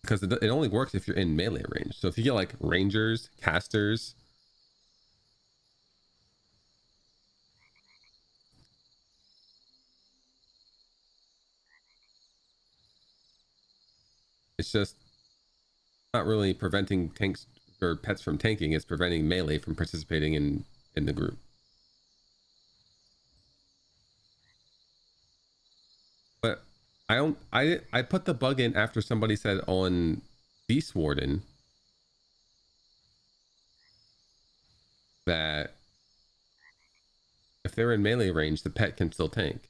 Because it only works if you're in melee range. So if you get like rangers, casters, it's just not really preventing tanks or pets from tanking. It's preventing melee from participating in the group. But I put the bug in after somebody said on Beast Warden that if they're in melee range, the pet can still tank.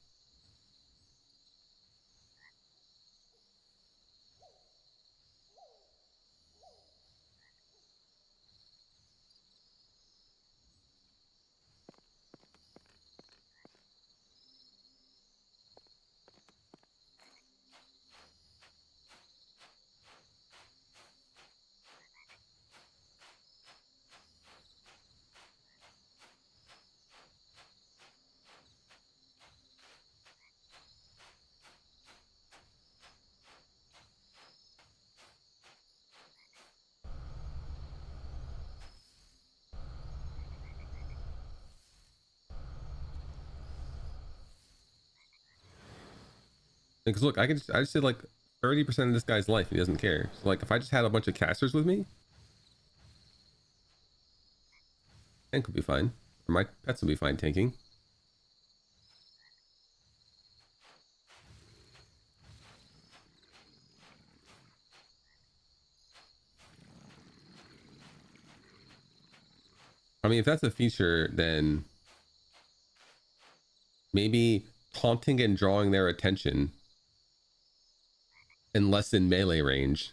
Because look, I just did like 30% of this guy's life. And he doesn't care. So like if I just had a bunch of casters with me, tank would be fine. Or my pets would be fine tanking. I mean, if that's a feature, then maybe taunting and drawing their attention and less in melee range.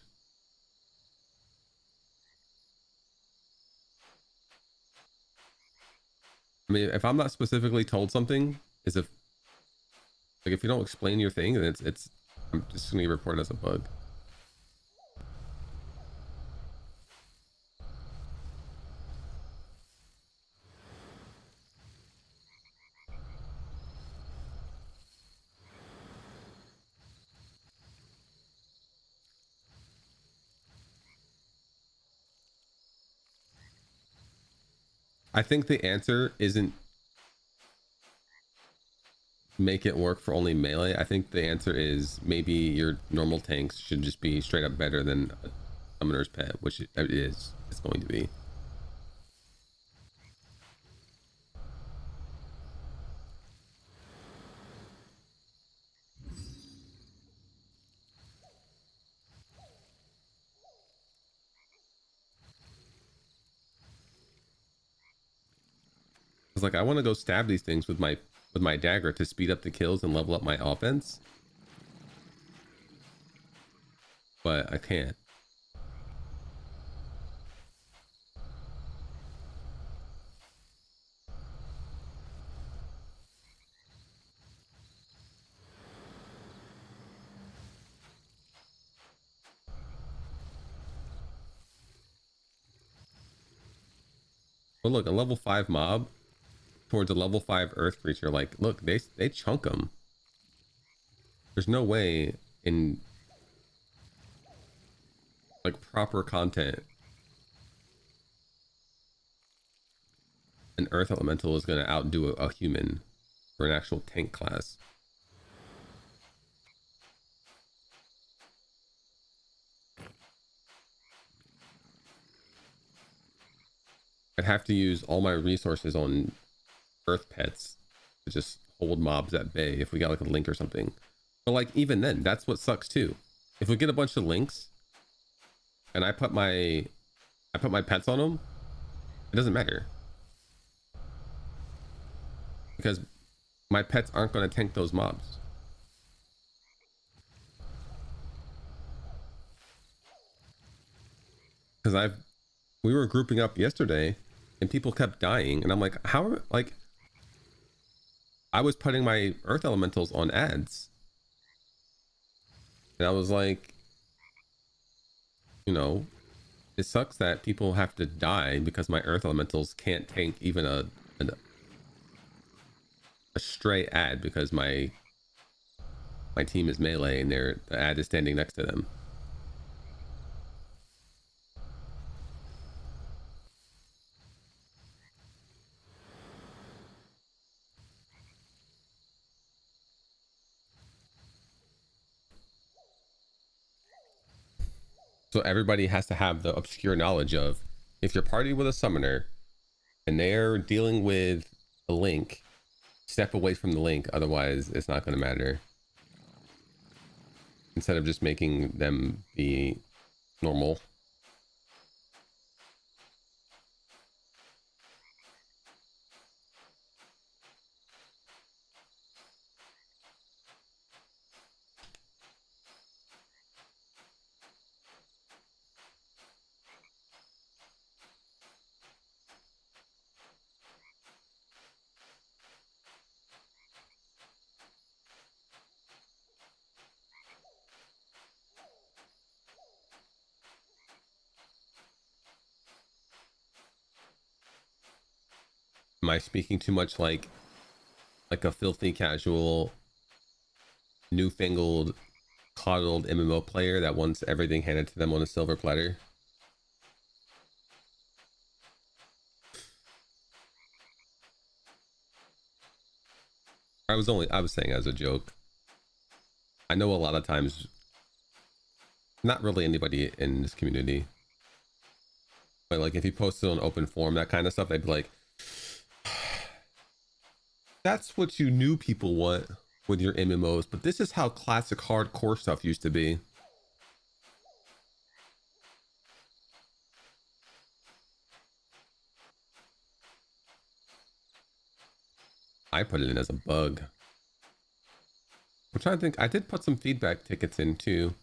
I mean, if I'm not specifically told something, is if like if you don't explain your thing, then it's I'm just gonna report it as a bug. I think the answer isn't make it work for only melee. I think the answer is maybe your normal tanks should just be straight up better than a summoner's pet, which it is. It's going to be. It's like I want to go stab these things with my dagger to speed up the kills and level up my offense, but I can't. But look, a level 5 mob towards a level 5 earth creature, like look, they chunk them. There's no way in like proper content an earth elemental is going to outdo a human for an actual tank class. I'd have to use all my resources on earth pets to just hold mobs at bay if we got like a link or something. But like even then, that's what sucks too. If we get a bunch of links and I put my pets on them, it doesn't matter. Because my pets aren't going to tank those mobs. Because we were grouping up yesterday and people kept dying and I'm like, how, like, I was putting my earth elementals on ads and I was like, you know, it sucks that people have to die because my earth elementals can't tank even a stray ad because my team is melee and the ad is standing next to them. So everybody has to have the obscure knowledge of if you're party with a summoner and they're dealing with a link, step away from the link, otherwise it's not going to matter. Instead of just making them be normal. Am I speaking too much like a filthy casual newfangled coddled MMO player that wants everything handed to them on a silver platter? I was saying as a joke. I know a lot of times, not really anybody in this community, but like if you posted on open forum, that kind of stuff, they'd be like, that's what you new people want with your MMOs, but this is how classic hardcore stuff used to be. I put it in as a bug. I'm trying to think. I did put some feedback tickets in too.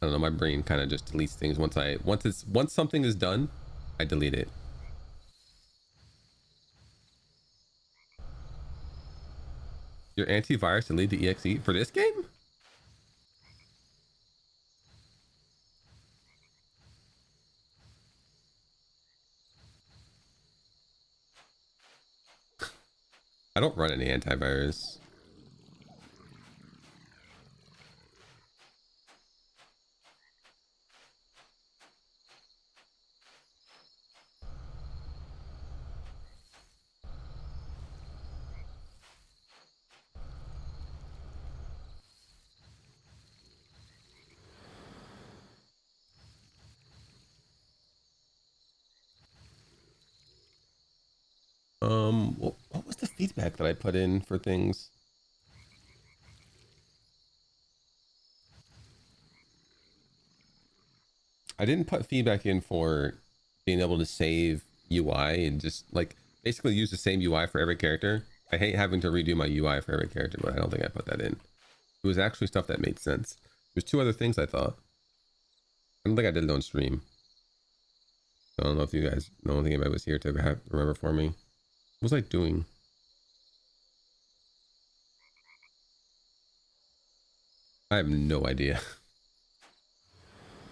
I don't know. My brain kind of just deletes things once something is done, I delete it. Your antivirus delete the exe for this game? I don't run any antivirus. What was the feedback that I put in for things? I didn't put feedback in for being able to save UI and just like basically use the same UI for every character. I hate having to redo my UI for every character, but I don't think I put that in. It was actually stuff that made sense. There's two other things I thought. I don't think I did it on stream. I don't know if you guys know anything anybody was here to remember for me. What was I doing? I have no idea.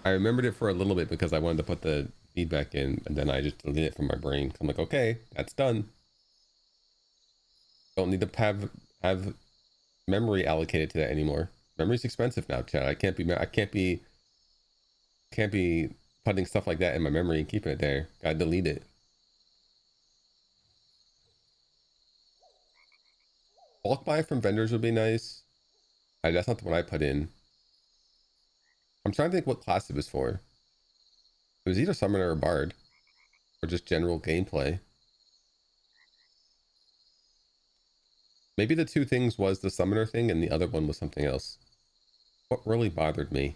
I remembered it for a little bit because I wanted to put the feedback in, and then I just deleted it from my brain. I'm like, okay, that's done. Don't need to have memory allocated to that anymore. Memory's expensive now, Chad. I can't be putting stuff like that in my memory and keeping it there. Gotta delete it. Bulk buy from vendors would be nice. That's not the one I put in. I'm trying to think what class it was for. It was either summoner or bard, or just general gameplay. Maybe the two things was the summoner thing and the other one was something else. What really bothered me?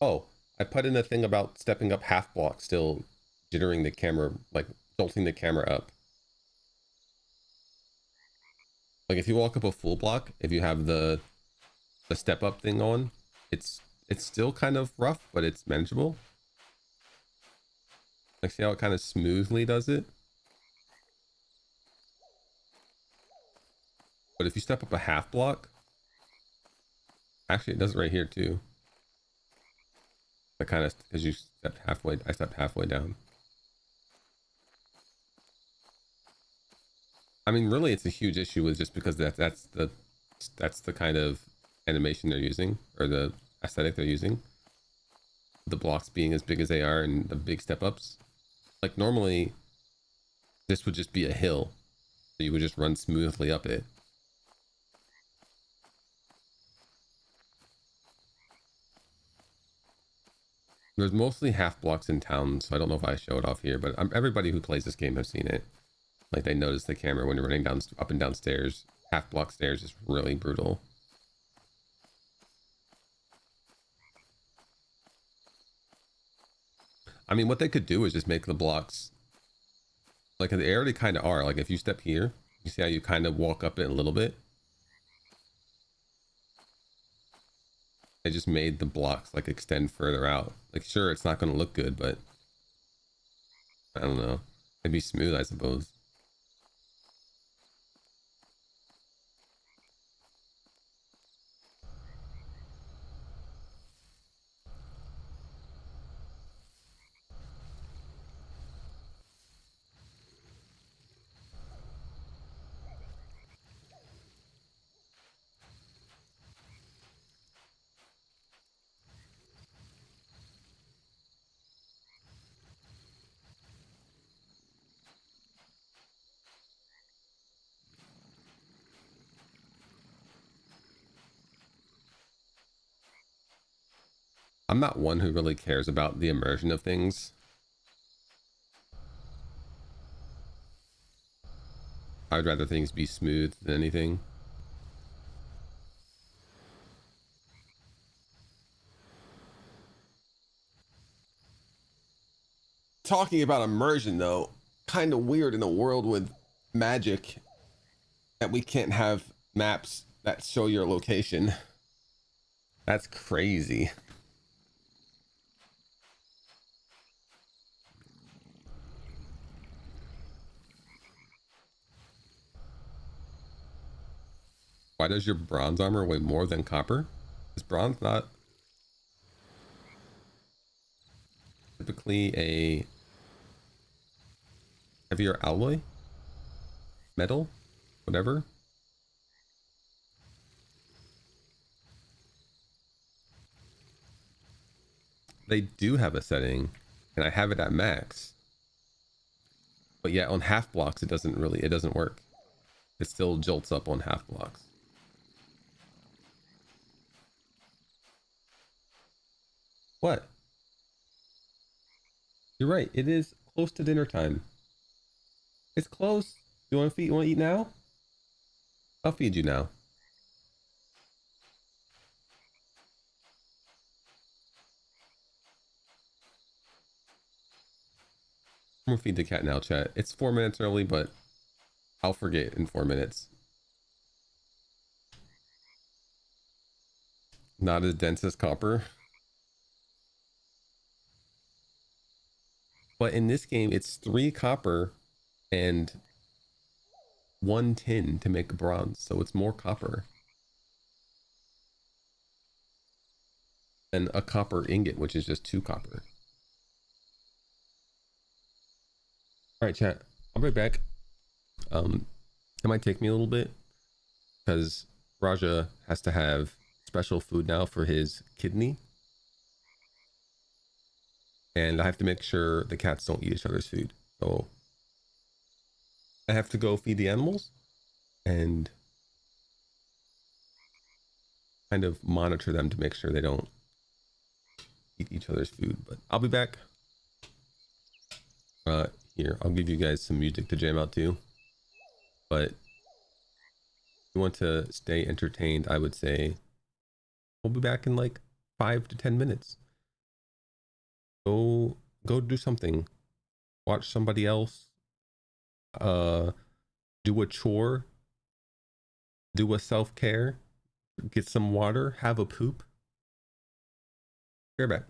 Oh, I put in a thing about stepping up half block, still jittering the camera, like jolting the camera up. Like if you walk up a full block, if you have the step up thing on, it's still kind of rough, but it's manageable. Like see how it kind of smoothly does it? But if you step up a half block, actually it does it right here too. I kind of, because you stepped halfway, I stepped halfway down. I mean, really, it's a huge issue with just because that's the kind of animation they're using, or the aesthetic they're using. The blocks being as big as they are and the big step ups. Like normally, this would just be a hill, so you would just run smoothly up it. There's mostly half blocks in town, so I don't know if I show it off here, but everybody who plays this game has seen it. Like they notice the camera when you're running down up and down stairs. Half block stairs is really brutal. I mean, what they could do is just make the blocks like they already kind of are. Like if you step here, you see how you kind of walk up it a little bit. They just made the blocks like extend further out. Like sure, it's not going to look good, but I don't know. It'd be smooth, I suppose. I'm not one who really cares about the immersion of things. I would rather things be smooth than anything. Talking about immersion though, kind of weird in a world with magic that we can't have maps that show your location. That's crazy. Why does your bronze armor weigh more than copper? Is bronze not typically a heavier alloy? Metal? Whatever? They do have a setting, and I have it at max. But yeah, on half blocks it doesn't work. It still jolts up on half blocks. What? You're right, it is close to dinner time. It's close. You want to feed? You want to eat now? I'll feed you now. I'm gonna feed the cat now, chat. It's 4 minutes early, but I'll forget in 4 minutes. Not as dense as copper. But in this game, it's 3 copper and 1 tin to make bronze, so it's more copper than a copper ingot, which is just 2 copper. All right, chat. I'll be right back. It might take me a little bit because Raja has to have special food now for his kidney. And I have to make sure the cats don't eat each other's food. So I have to go feed the animals and kind of monitor them to make sure they don't eat each other's food. But I'll be back. Here, I'll give you guys some music to jam out to. But if you want to stay entertained, I would say we'll be back in like 5 to 10 minutes. Go do something. Watch somebody else. Do a chore. Do a self-care. Get some water. Have a poop. Be right back.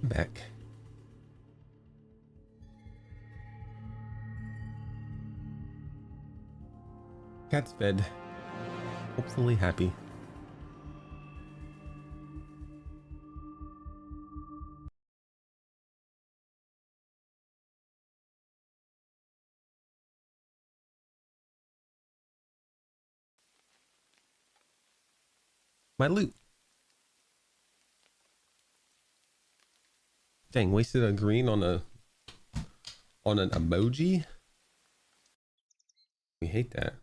I'm back. Cat's fed. Hopefully happy. My loot. Dang, wasted a green on an emoji. We hate that.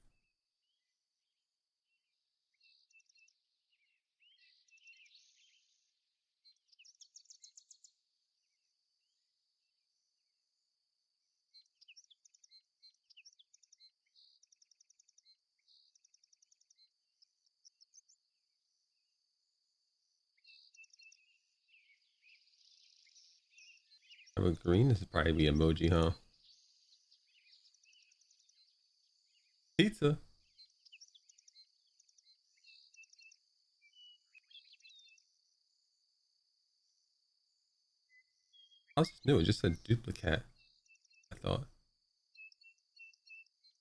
Have a green? This would probably be emoji, huh? Pizza. I was new. It just said duplicate. I thought.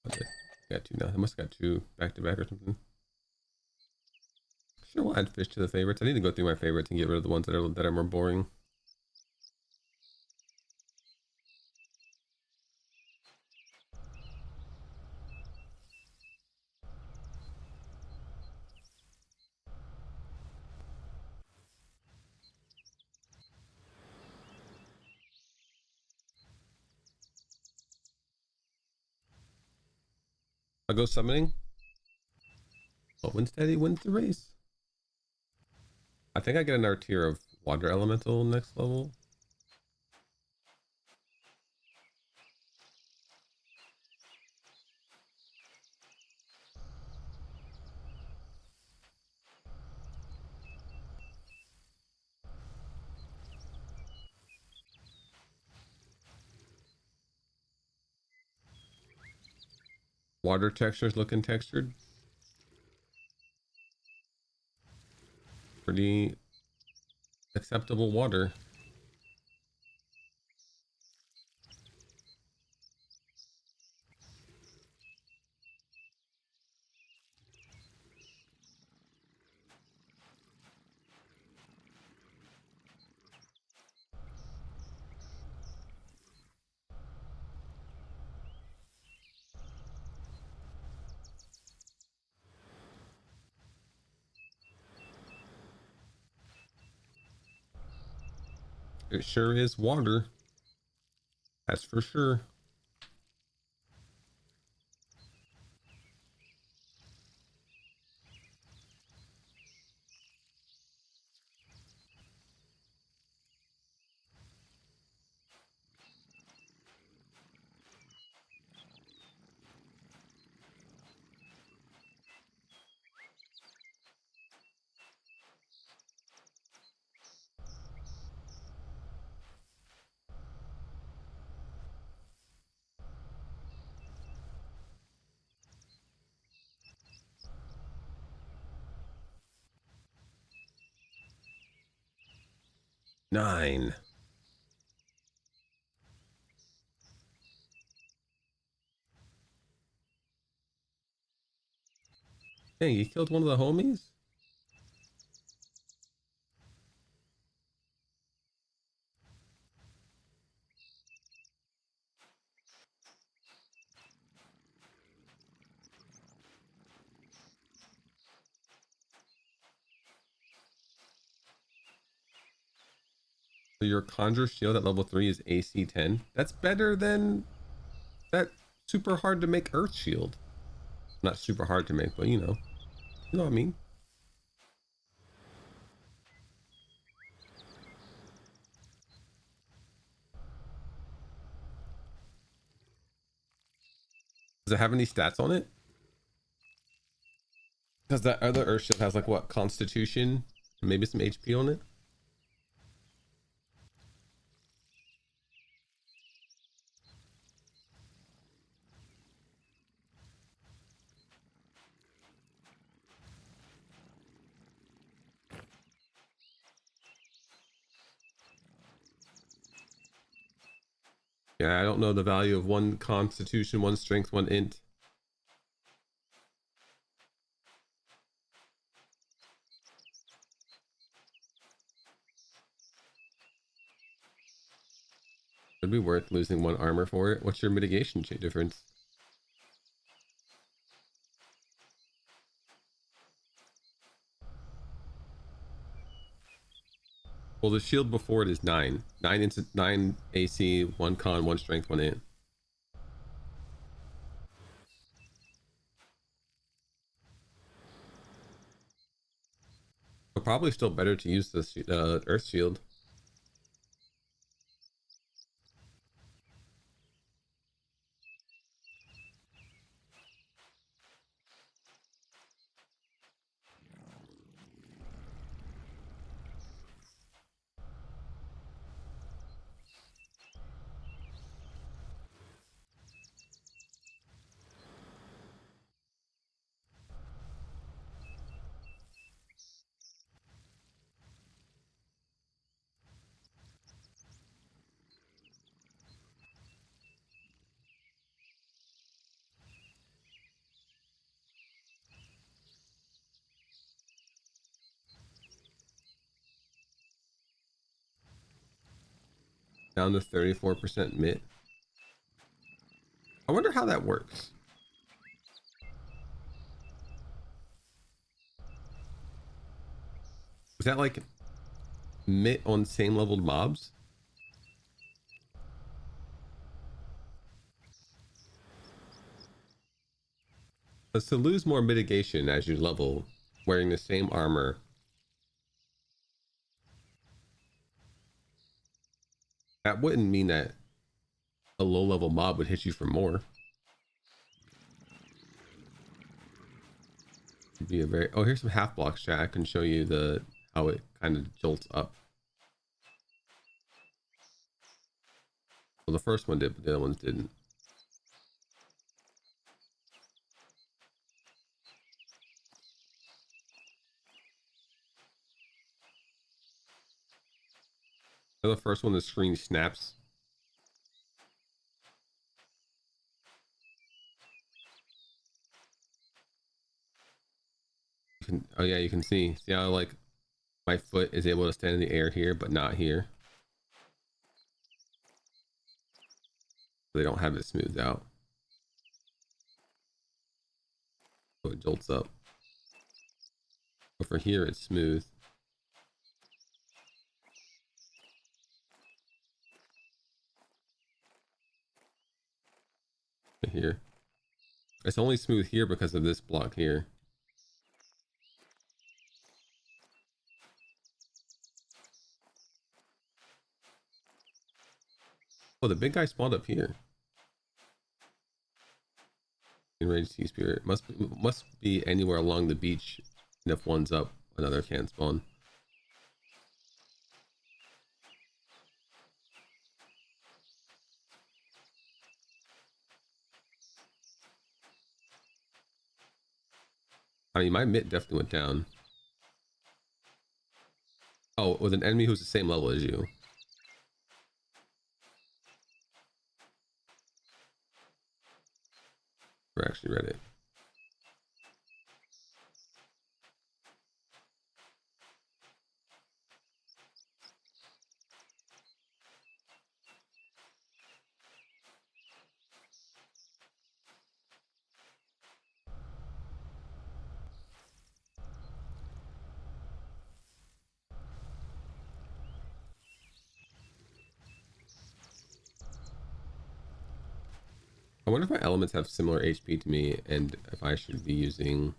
Okay. Got two now. I must have got two back to back or something. Sure, we'll add fish to the favorites. I need to go through my favorites and get rid of the ones that are more boring. I'll go summoning. What wins daddy wins the race. I think I get another tier of water elemental next level. Water textures looking textured. Pretty acceptable water. It sure is water. That's for sure. Nine. Hey, you killed one of the homies? So your conjure shield at level 3 is AC 10. That's better than that super hard to make earth shield. Not super hard to make, but you know what I mean. Does it have any stats on it? Because that other earth shield has like what, constitution and maybe some HP on it. Yeah, I don't know the value of one constitution, one strength, one int. It'd be worth losing one armor for it. What's your mitigation difference? Well, the shield before it is 9. 9 AC, 1 con, 1 strength, 1 int. But probably still better to use this earth shield. Down to 34% mit. I wonder how that works. Is that like mit on same leveled mobs? But to lose more mitigation as you level, wearing the same armor. That wouldn't mean that a low level mob would hit you for more. It'd be a very, oh, here's some half blocks, chat. I can show you how it kind of jolts up. Well, the first one did, but the other ones didn't. The first one, the screen snaps. Oh yeah, you can see how like my foot is able to stand in the air here, but not here. They don't have it smoothed out, so it jolts up. But for here, it's smooth. Here, it's only smooth here because of this block here. Oh, the big guy spawned up here. Enraged sea spirit must be anywhere along the beach, and if one's up, another can't spawn. I mean, my mitt definitely went down. Oh, with an enemy who's the same level as you. We actually read it. I wonder if my elements have similar HP to me, and if I should be using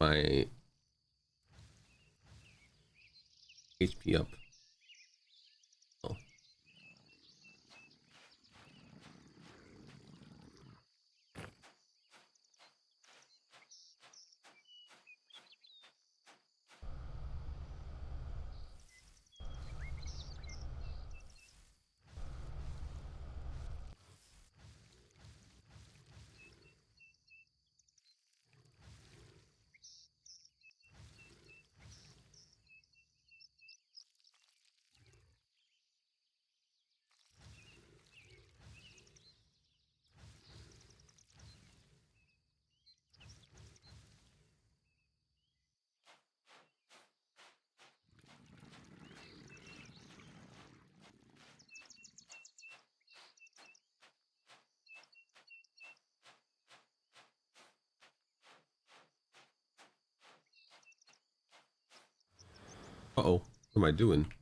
my HP up. Oh. Uh-oh, what am I doing?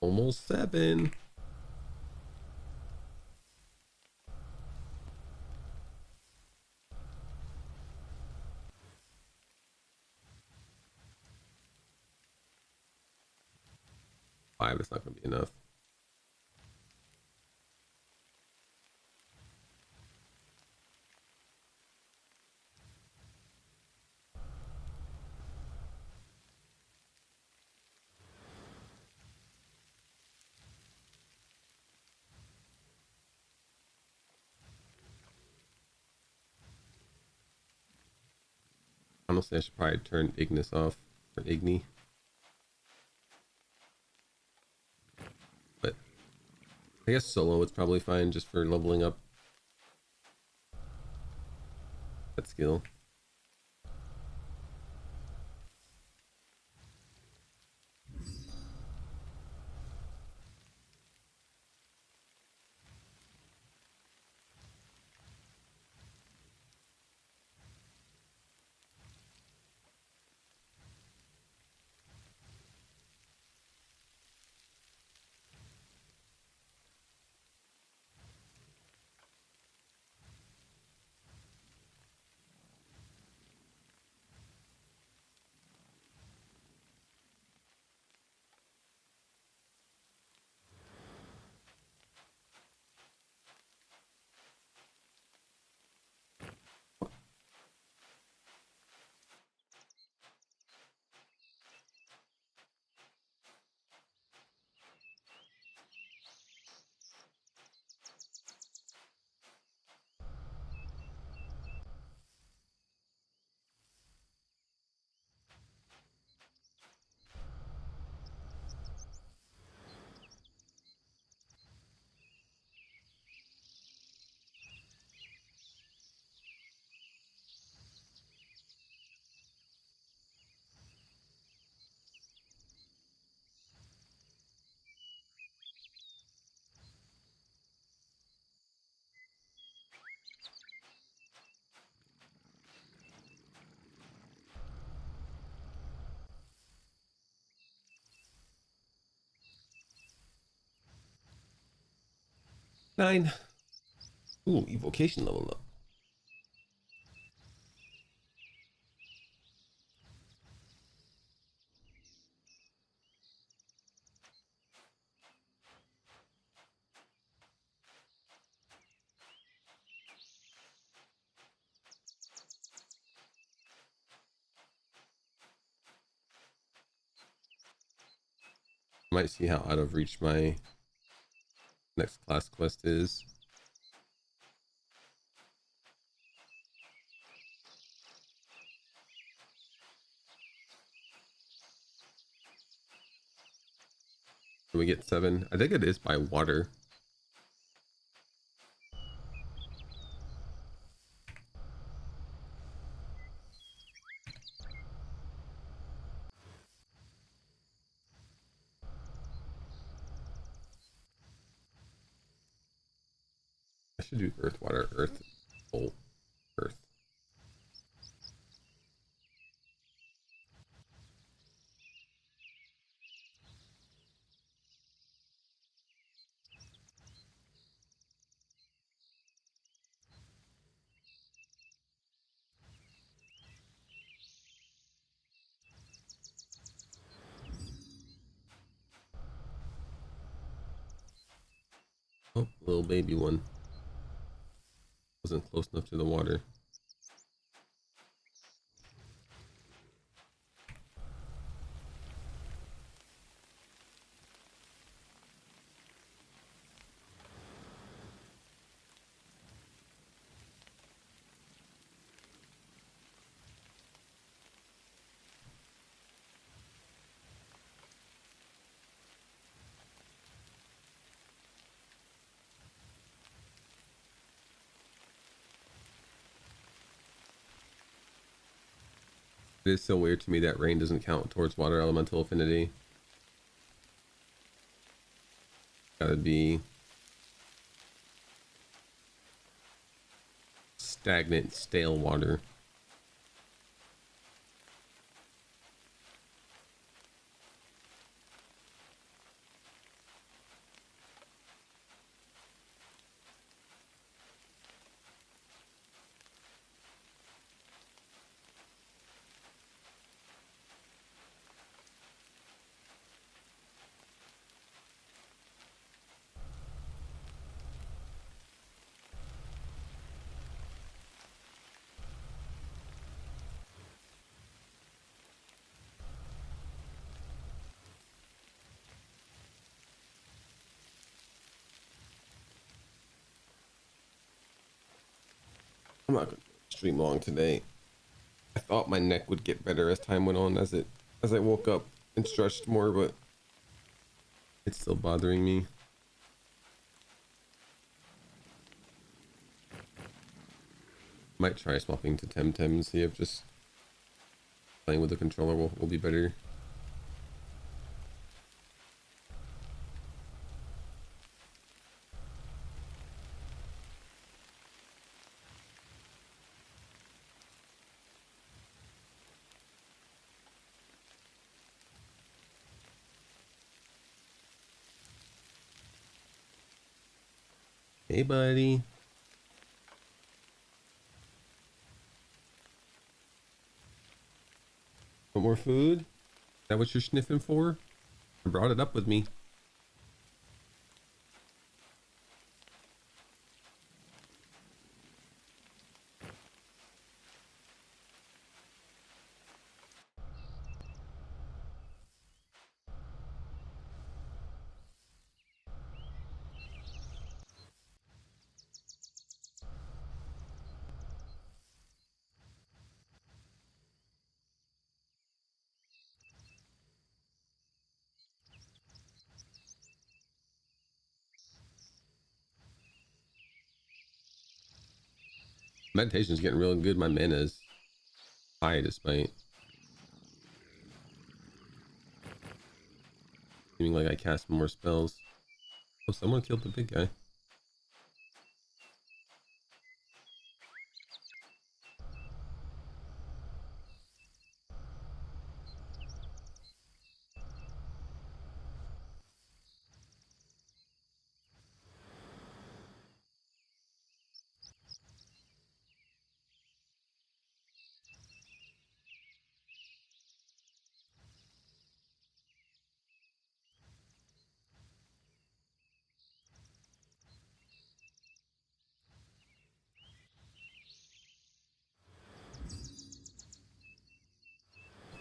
Almost 7. Five is not going to be enough. Honestly, I should probably turn Ignis off, or Igni. But I guess solo it's probably fine just for leveling up that skill. Nine. Ooh, evocation level up. Might see how out of reach my next class quest is. Can we get 7? I think it is by water. I should do earth, water, earth, bolt, earth. Oh, little baby one. Wasn't close enough to the water. It is so weird to me that rain doesn't count towards water elemental affinity. Gotta be stagnant, stale water. I'm not gonna stream long today. I thought my neck would get better as time went on, as I woke up and stretched more, but it's still bothering me. Might try swapping to Temtem and see if just playing with the controller will be better. Hey, buddy. Want more food? Is that what you're sniffing for? I brought it up with me. Meditation's getting real good. My mana is high despite seeming like I cast more spells. Oh, someone killed the big guy.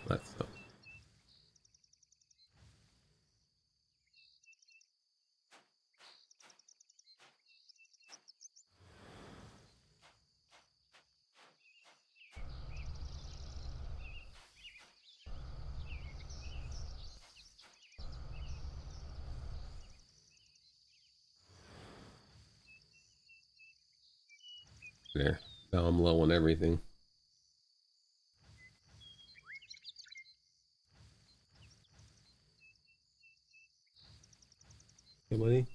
That's so. There. Now I'm low on everything. Hey, buddy.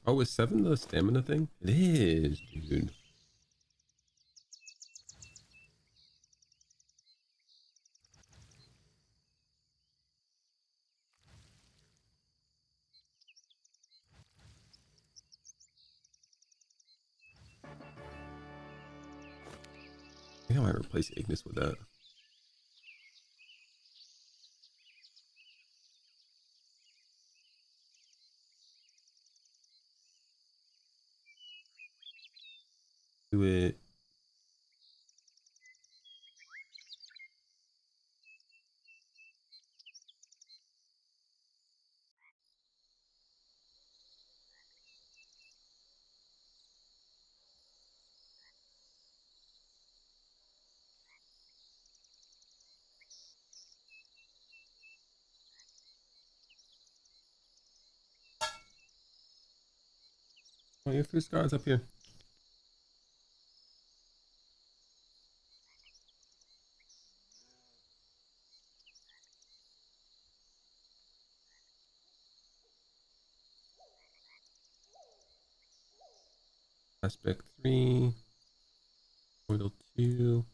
Oh, is 7 the stamina thing? It is, dude. think I might replace Ignis with that. Do it. Oh, your food scars up here. Aspect 3. Portal 2.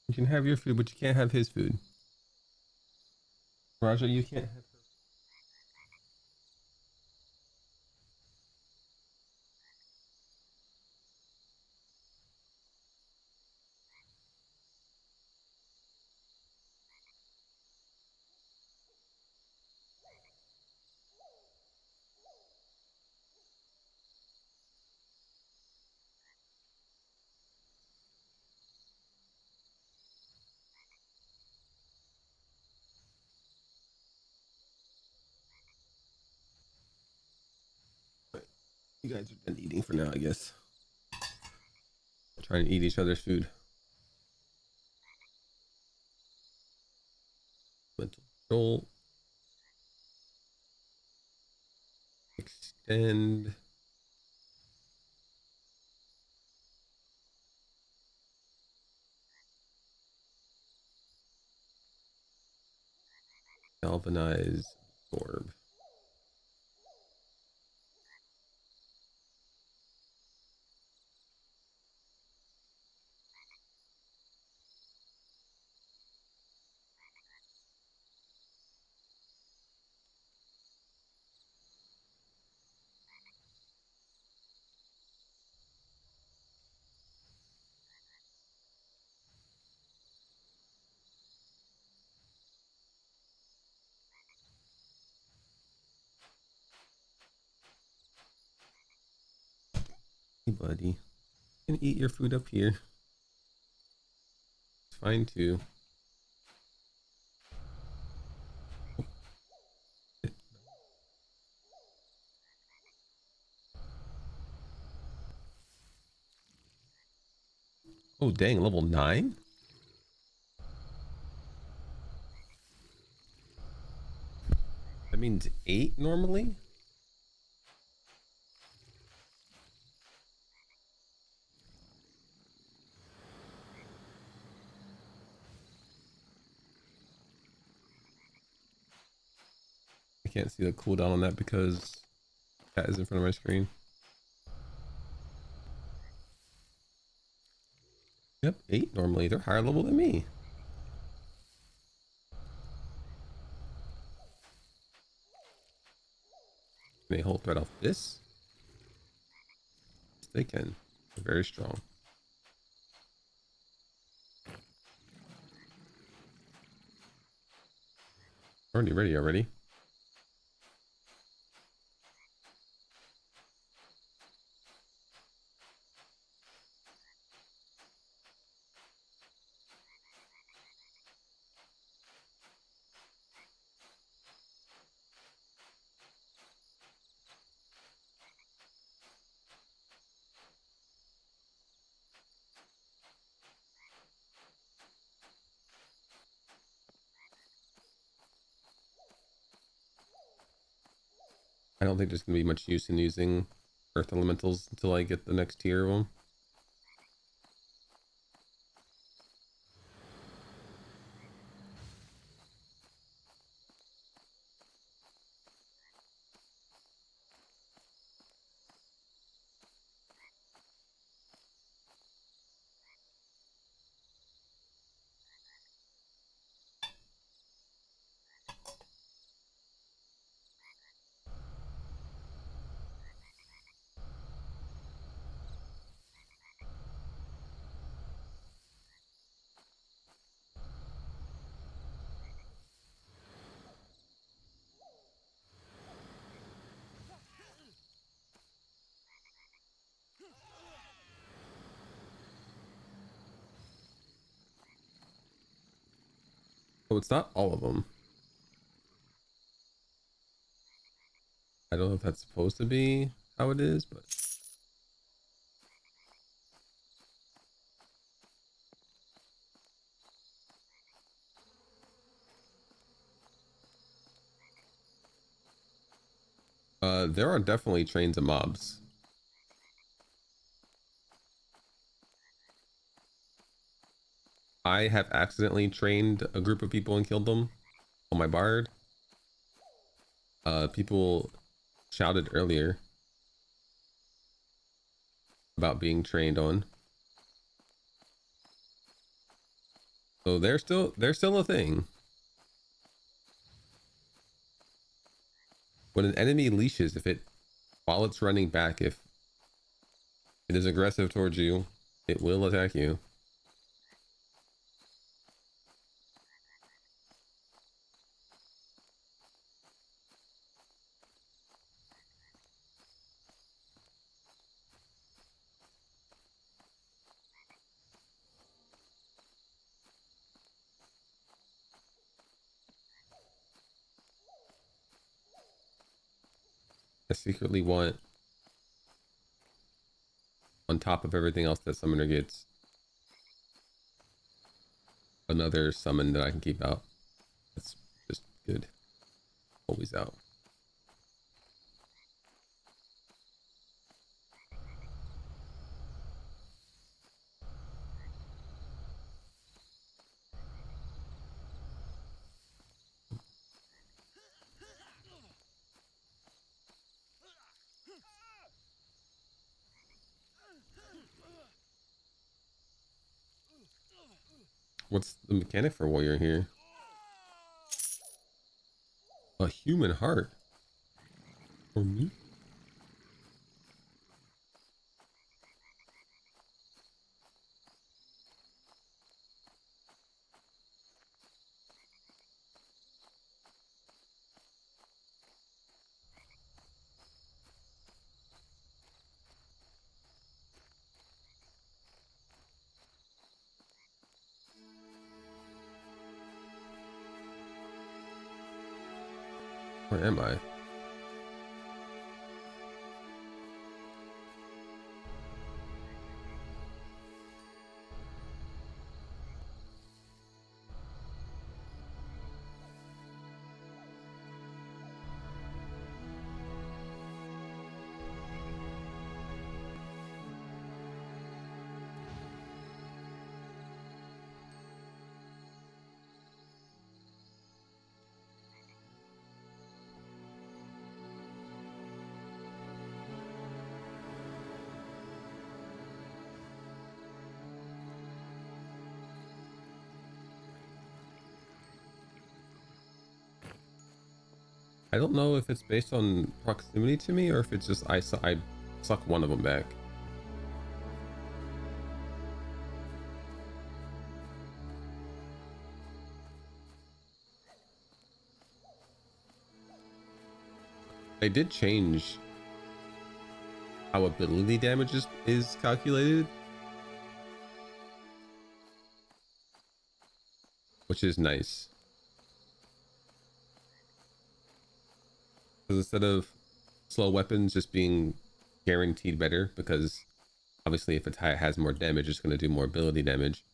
You can have your food, but you can't have his food. Raja, you can't have her. You guys are done eating for now, I guess. Trying to eat each other's food. Mental control. Extend. Galvanize. Absorb. Hey, buddy. You can eat your food up here. It's fine too. Oh, dang, level 9? That means 8 normally? I can't see the cooldown on that because that is in front of my screen. Yep, 8 normally. They're higher level than me. Can they hold threat off this? Yes, they can. They're very strong. Already ready already. I don't think there's going to be much use in using earth elementals until I get the next tier of them. Oh, it's not all of them. I don't know if that's supposed to be how it is, but there are definitely trains of mobs. I have accidentally trained a group of people and killed them on my bard. People shouted earlier about being trained on. So they're still a thing. When an enemy leashes, while it's running back, if it is aggressive towards you, it will attack you. I secretly want, on top of everything else that summoner gets, another summon that I can keep out. That's just good. Always out. What's the mechanic for warrior here? A human heart. For me? Where am I? I don't know if it's based on proximity to me or if it's just I suck one of them back. They did change how ability damage is calculated, which is nice. Because instead of slow weapons just being guaranteed better, because obviously if it has more damage, it's going to do more ability damage.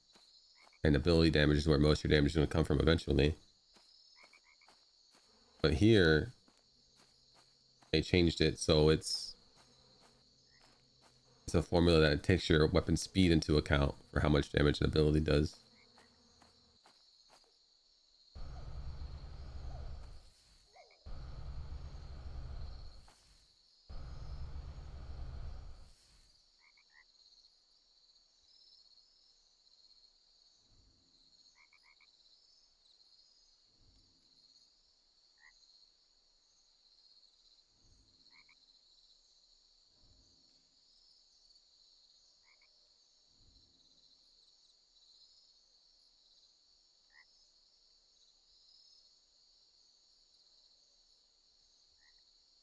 And ability damage is where most of your damage is going to come from eventually. But here, they changed it so it's a formula that takes your weapon speed into account for how much damage an ability does.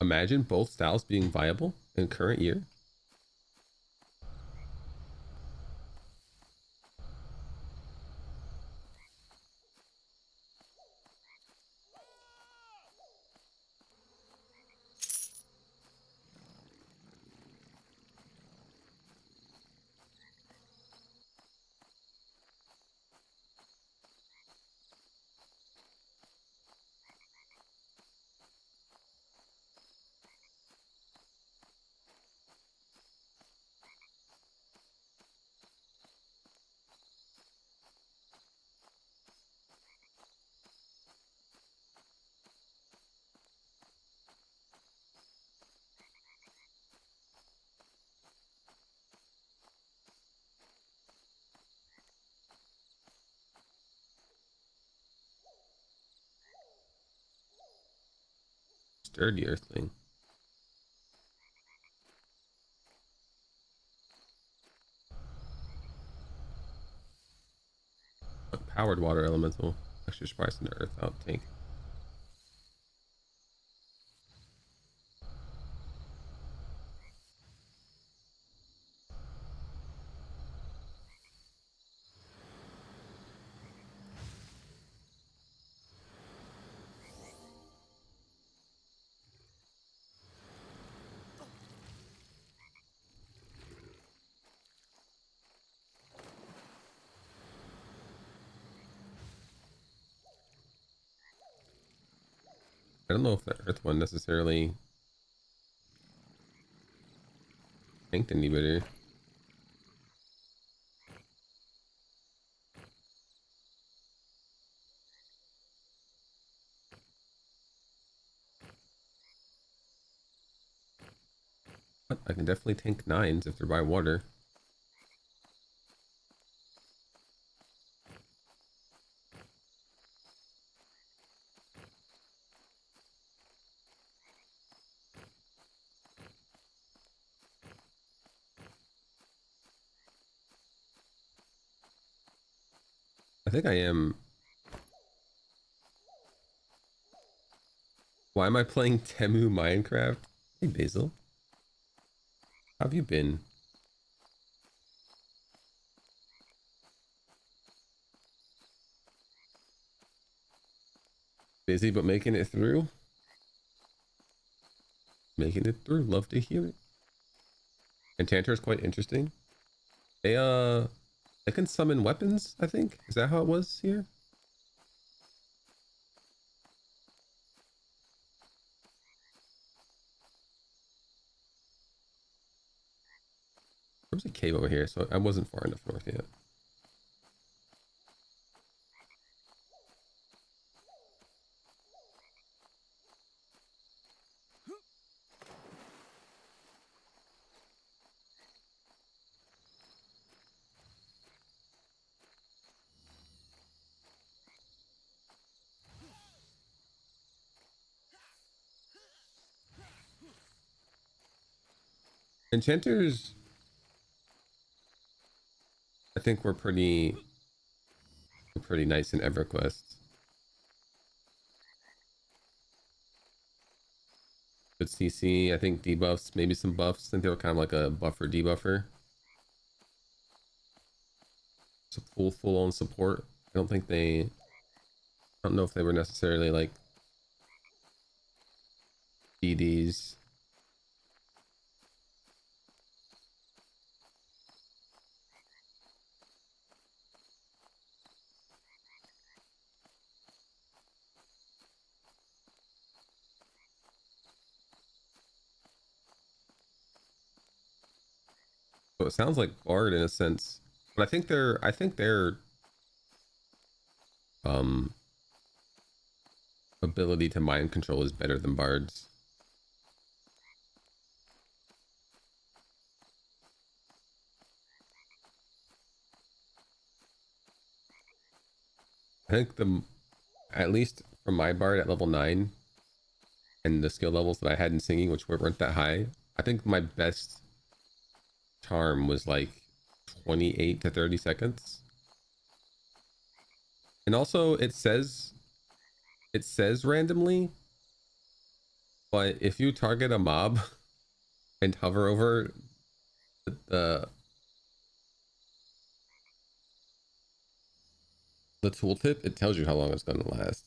Imagine both styles being viable in current year. sturdy earthling. A powered water elemental. Extra spice in the earth out tank. I don't know if the earth one necessarily tanked any better. But I can definitely tank 9s if they're by water. I think I am. Why am I playing Temu Minecraft? Hey Basil. How have you been? Busy but making it through? Making it through. Love to hear it. Enchanter is quite interesting. They can summon weapons, I think. Is that how it was here? There was a cave over here, so I wasn't far enough north yet. Enchanters, I think we're pretty nice in EverQuest. Good CC, I think debuffs, maybe some buffs. I think they were kind of like a buffer debuffer. It's a full on support. I don't know if they were necessarily like DDs. So it sounds like Bard in a sense, but I think their ability to mind control is better than Bard's. I think at least from my Bard at level 9 and the skill levels that I had in singing, which weren't that high, I think my best charm was like 28 to 30 seconds. And also it says randomly, but if you target a mob and hover over the tooltip, it tells you how long it's going to last.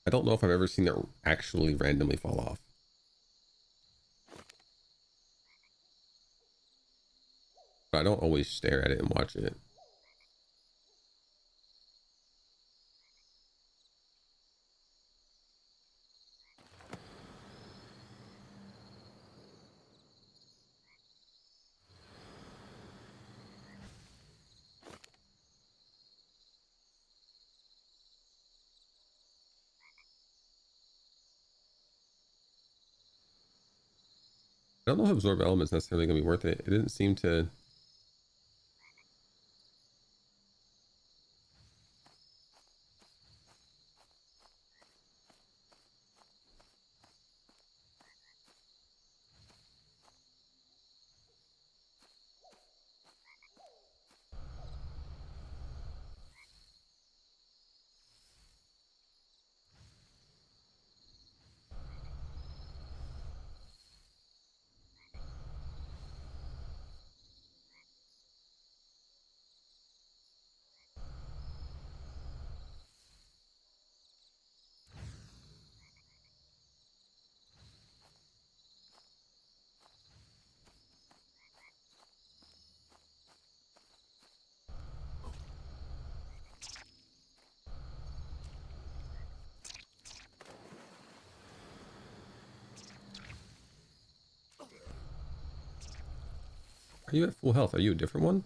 I don't know if I've ever seen it actually randomly fall off. But I don't always stare at it and watch it. I don't know if absorb elements necessarily gonna be worth it. It didn't seem to. Are you at full health? Are you a different one?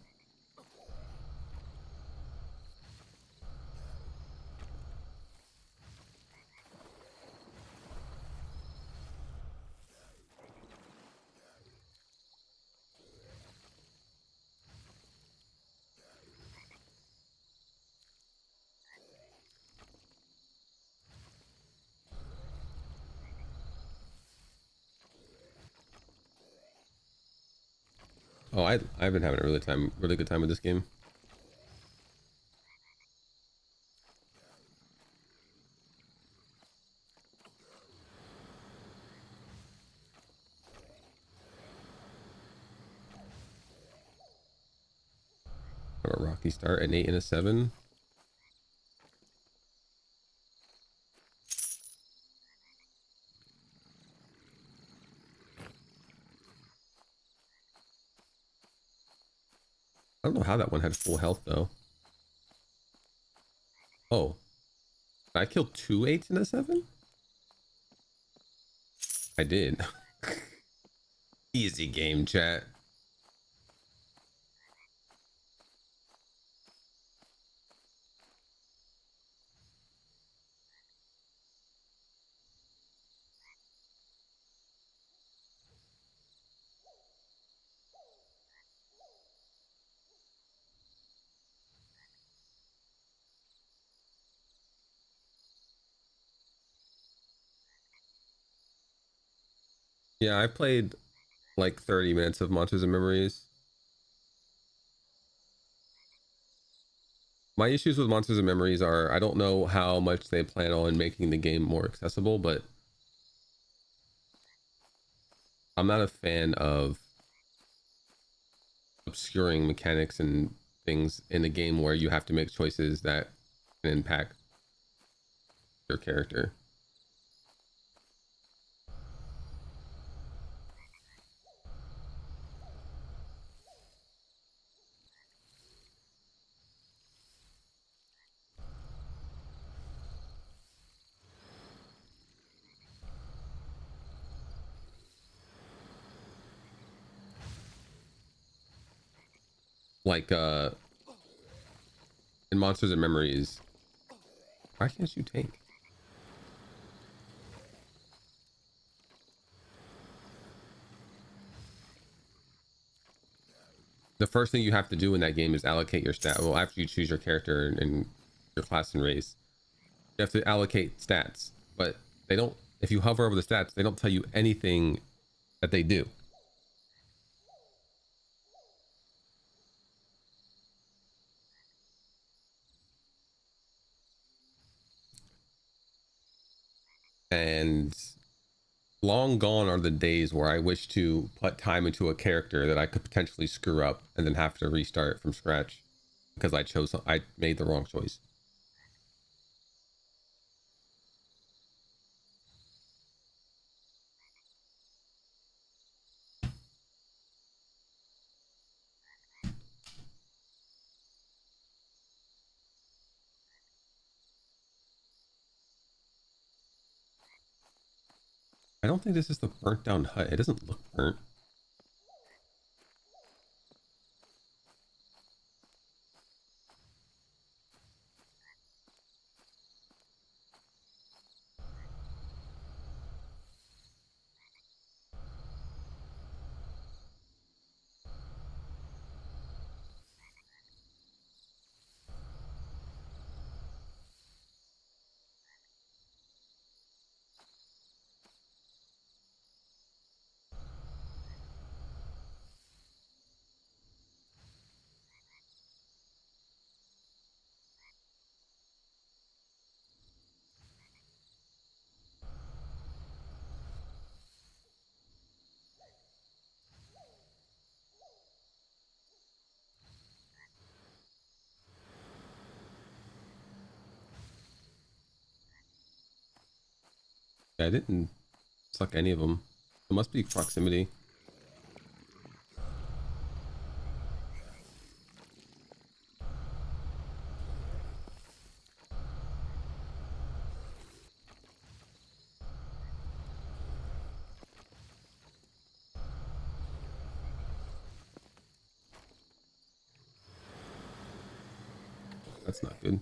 Oh, I've been having a really good time with this game. A rocky start, an 8 and a 7. I don't know how that one had full health though. Oh, I killed 2 8s and a 7? I did. Easy game, chat. Yeah, I played like 30 minutes of Monsters and Memories. My issues with Monsters and Memories are I don't know how much they plan on making the game more accessible, but I'm not a fan of obscuring mechanics and things in a game where you have to make choices that can impact your character. Like in Monsters and Memories, why can't you tank? The first thing you have to do in that game is allocate your stat. Well, after you choose your character and your class and race, you have to allocate stats. But they don't, if you hover over the stats, they don't tell you anything that they do. And long gone are the days where I wish to put time into a character that I could potentially screw up and then have to restart from scratch because I made the wrong choice. I don't think this is the burnt down hut. It doesn't look burnt. Yeah, I didn't suck any of them. It must be proximity. That's not good.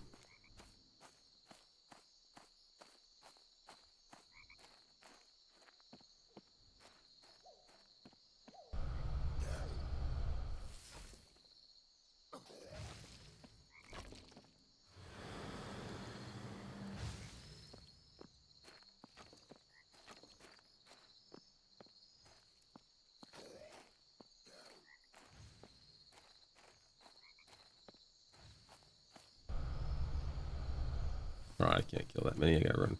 Oh, I can't kill that many. I gotta run.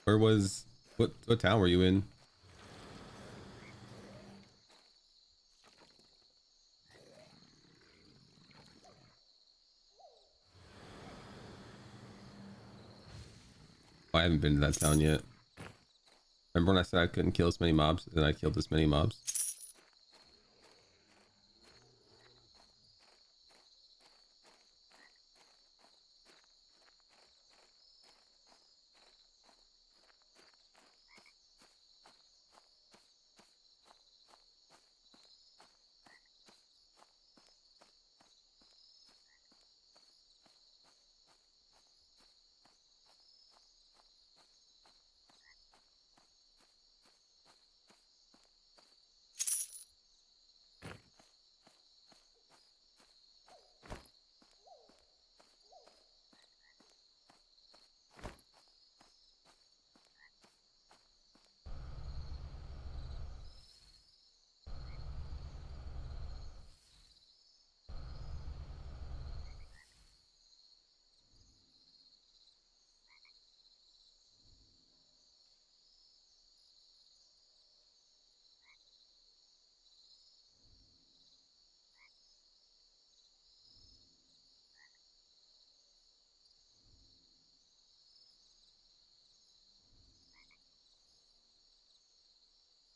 Where was what town were you in? Oh, I haven't been to that town yet. Remember when I said I couldn't kill as many mobs, and I killed as many mobs?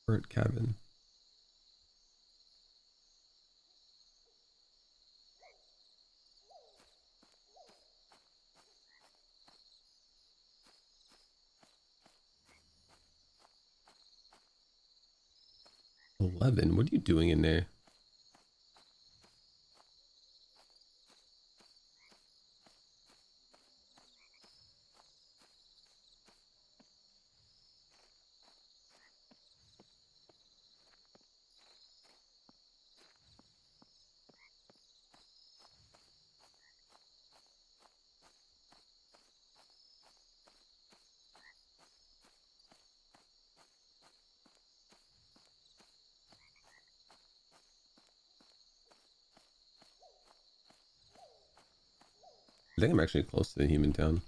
Burnt cabin. $11. What are you doing in there? I think I'm actually close to the human town.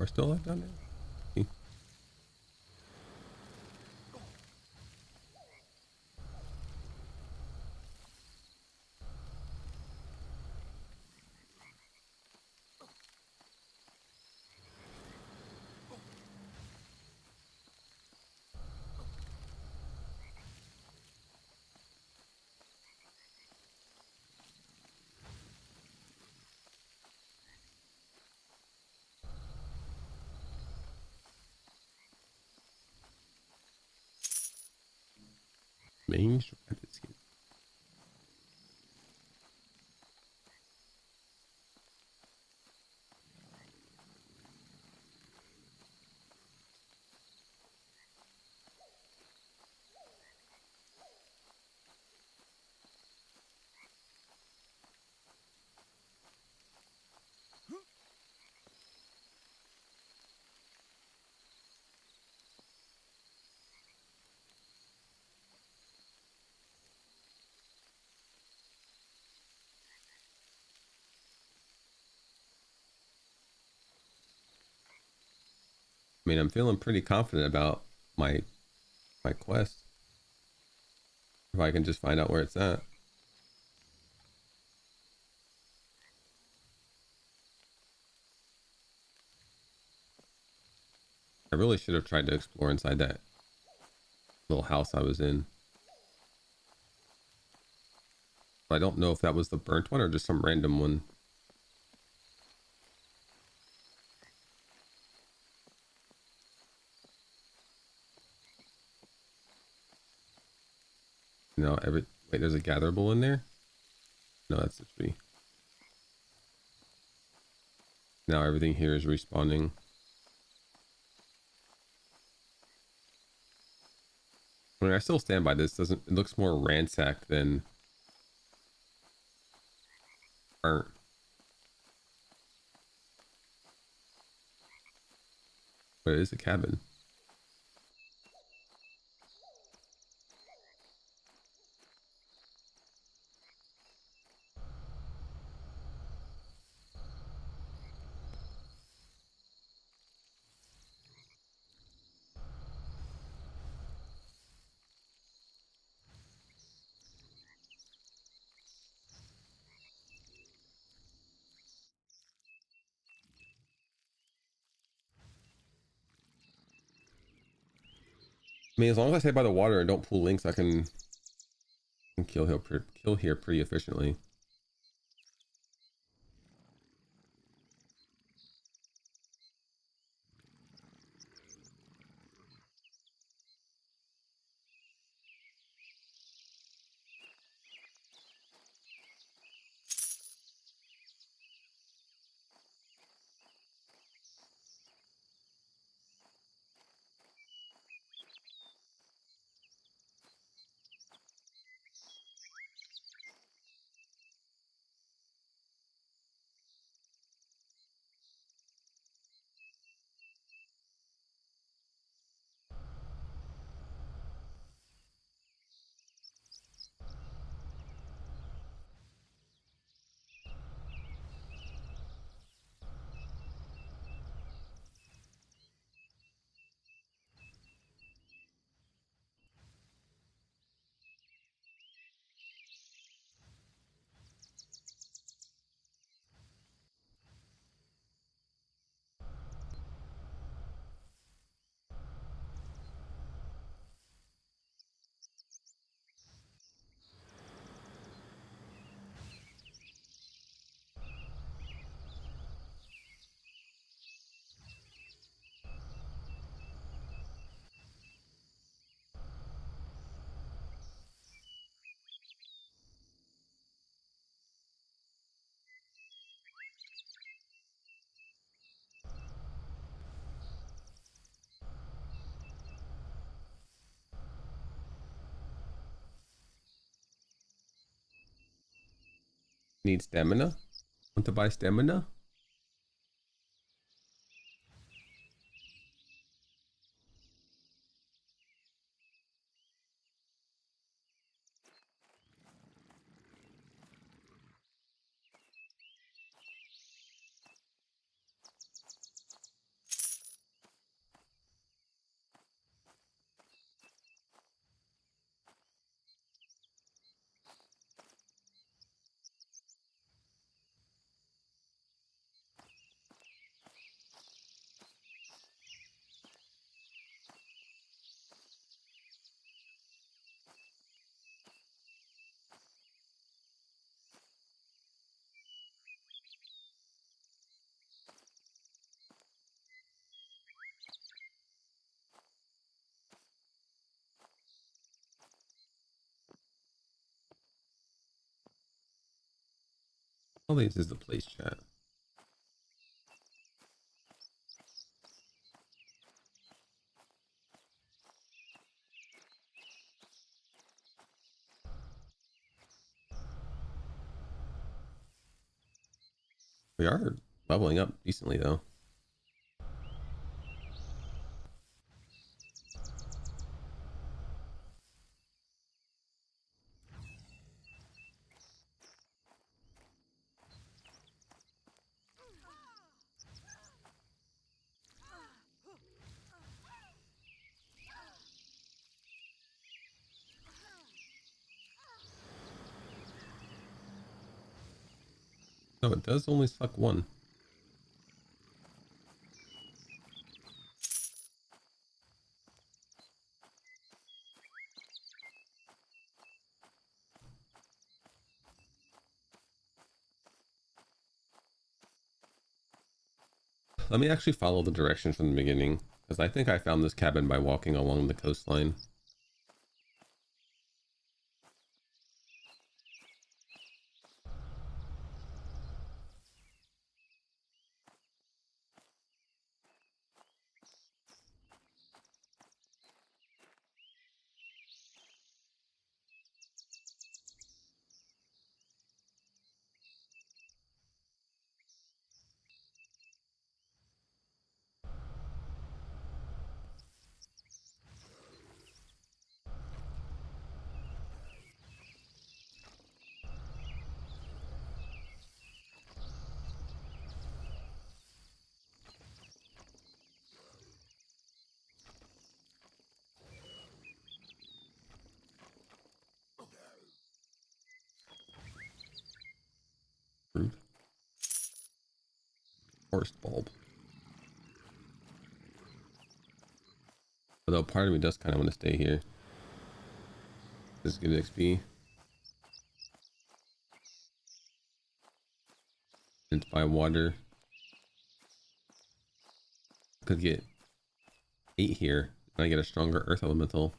We're still alive down there. See? Main strategy. I mean, I'm feeling pretty confident about my quest. If I can just find out where it's at. I really should have tried to explore inside that little house I was in. But I don't know if that was the burnt one or just some random one. No, wait, there's a gatherable in there? No, that's the tree. Now everything here is respawning. I mean, I still stand by this. It looks more ransacked than burnt. But it is a cabin. I mean, as long as I stay by the water and don't pull links, I can kill here pretty efficiently. Need stamina? Want to buy stamina? All these is the place chat. We are leveling up decently though. No, it does only suck one. Let me actually follow the directions from the beginning, because I think I found this cabin by walking along the coastline. Fruit. Forest bulb. Although part of me does kind of want to stay here. Just get XP. And buy water. Could get 8 here. And I get a stronger earth elemental.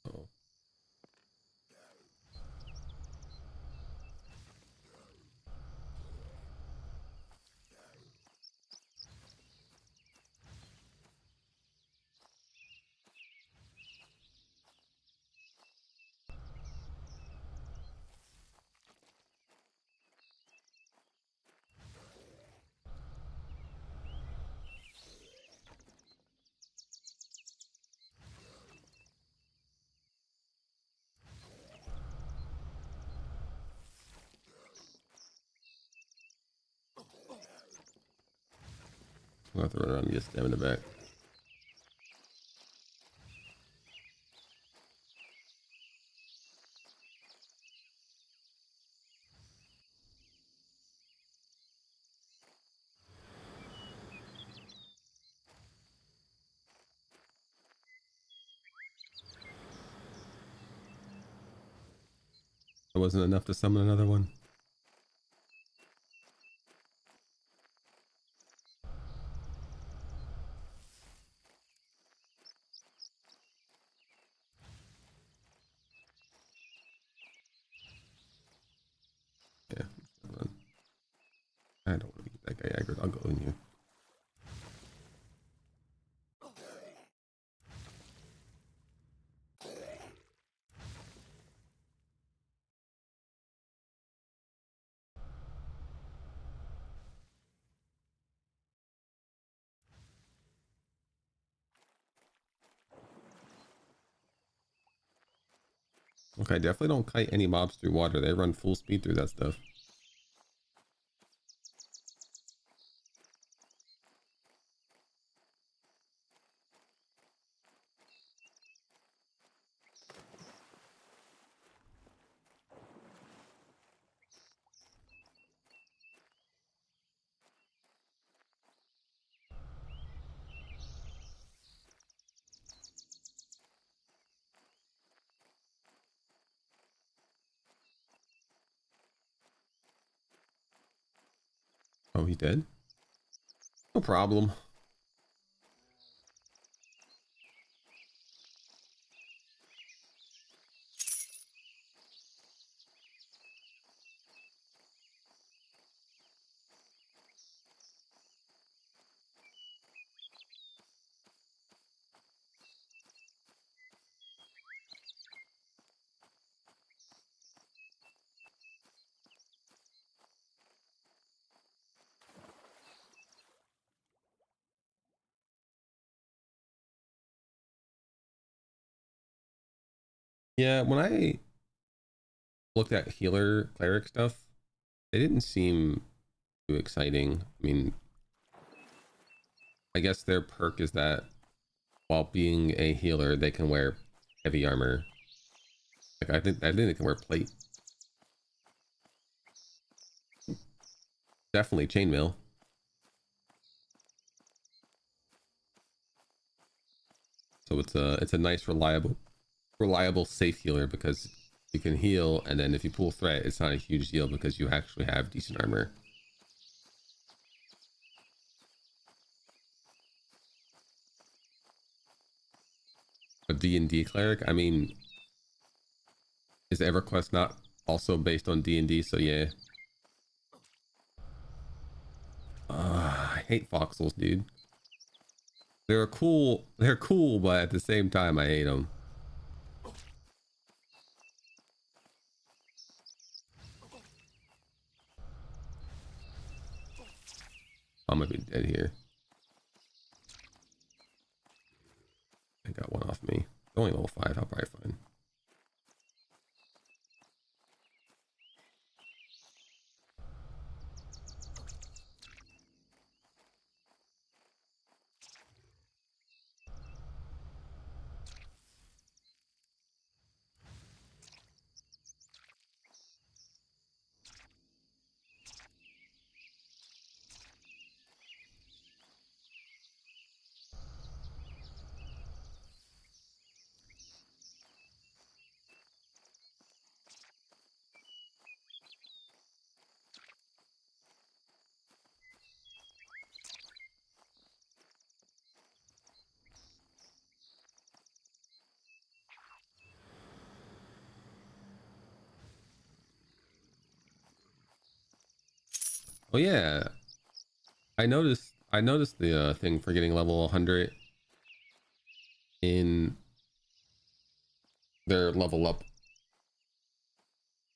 Oh. I'll have to run around and get stamina back. It wasn't enough to summon another one. Yeah, I don't want to get that guy aggroed. I'll go in here. Okay, definitely don't kite any mobs through water. They run full speed through that stuff. Oh, he did? No problem. Yeah, when I looked at healer cleric stuff, they didn't seem too exciting. I mean, I guess their perk is that while being a healer, they can wear heavy armor. Like I think they can wear plate. Definitely chainmail. So it's a nice reliable safe healer because you can heal, and then if you pull threat, it's not a huge deal because you actually have decent armor. A D&D cleric, I mean, is EverQuest not also based on D&D? So yeah. I hate voxels, dude. They're cool, but at the same time, I hate them. I'm gonna be dead here. I got one off me. Only level 5, I'll probably find. Oh yeah, I noticed the thing for getting level 100 in their level up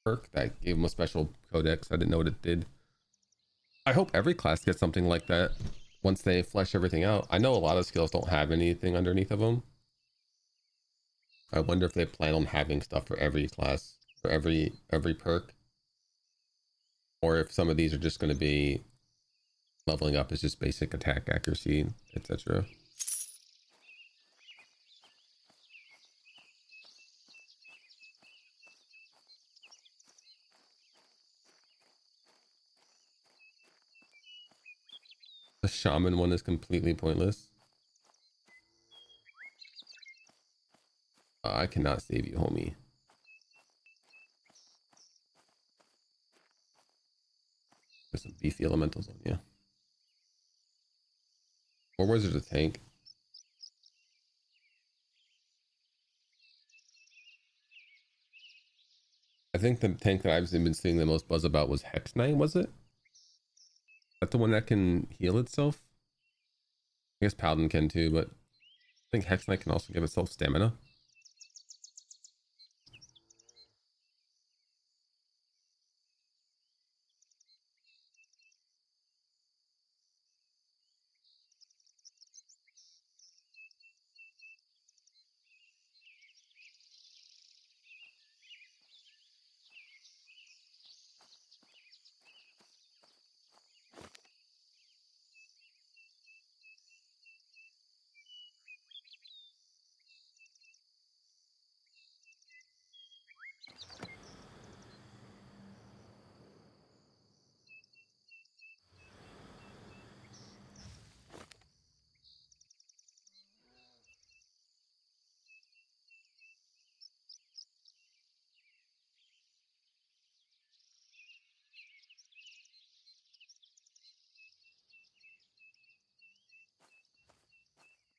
perk that gave them a special codex. I didn't know what it did. I hope every class gets something like that once they flesh everything out. I know a lot of skills don't have anything underneath of them. I wonder if they plan on having stuff for every class, for every perk, or if some of these are just going to be leveling up as just basic attack accuracy, etc. The shaman one is completely pointless. I cannot save you, homie. There's some beefy elementals on you. Or wizard's a tank. I think the tank that I've been seeing the most buzz about was Hex Knight, was it? Is that the one that can heal itself? I guess Paladin can too, but I think Hex Knight can also give itself stamina.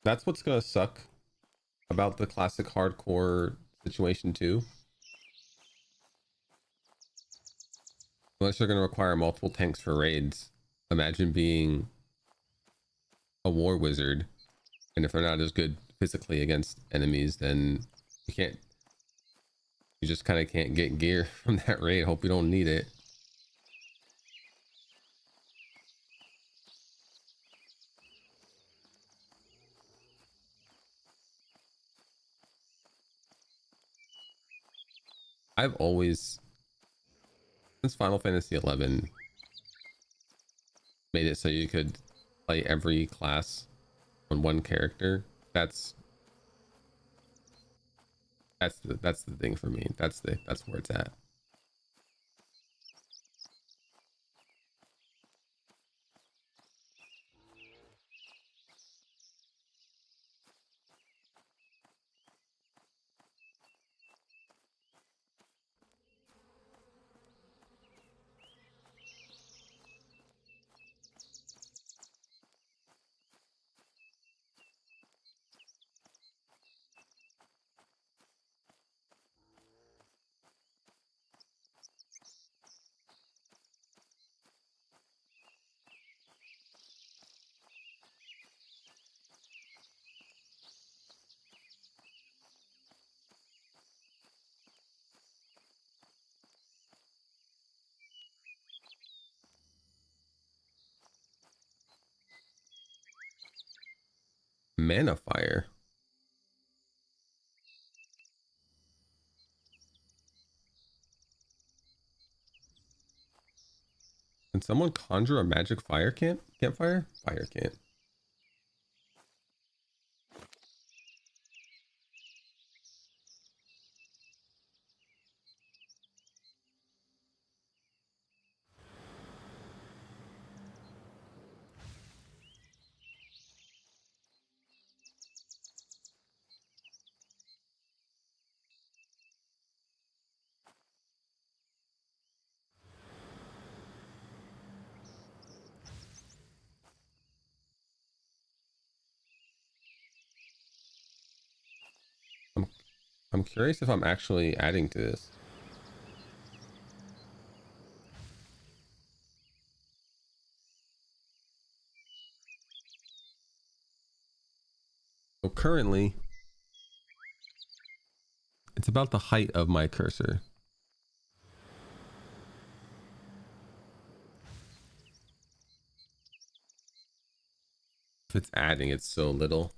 That's what's gonna suck about the classic hardcore situation too. Unless they're gonna require multiple tanks for raids. Imagine being a war wizard, and if they're not as good physically against enemies, then you just kind of can't get gear from that raid. Hope you don't need it. I've always, since Final Fantasy 11 made it so you could play every class on one character, that's the thing for me. That's where it's at. Mana fire. Can someone conjure a magic fire campfire? Fire can't. I'm curious if I'm actually adding to this. So currently, it's about the height of my cursor. If it's adding, it's so little.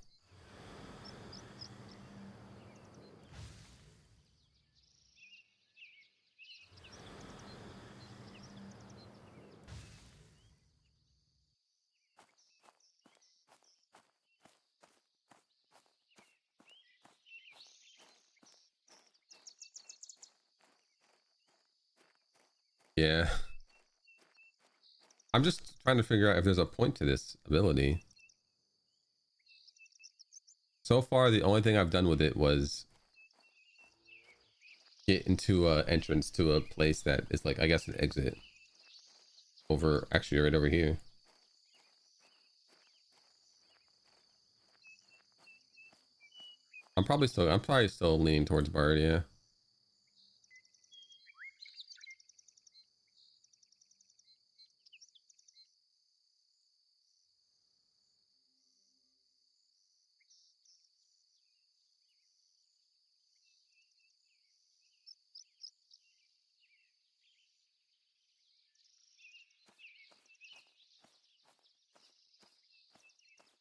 Yeah. I'm just trying to figure out if there's a point to this ability. So far, the only thing I've done with it was get into an entrance to a place that is like, I guess, an exit. Over, actually, right over here. I'm probably still leaning towards Bard, yeah.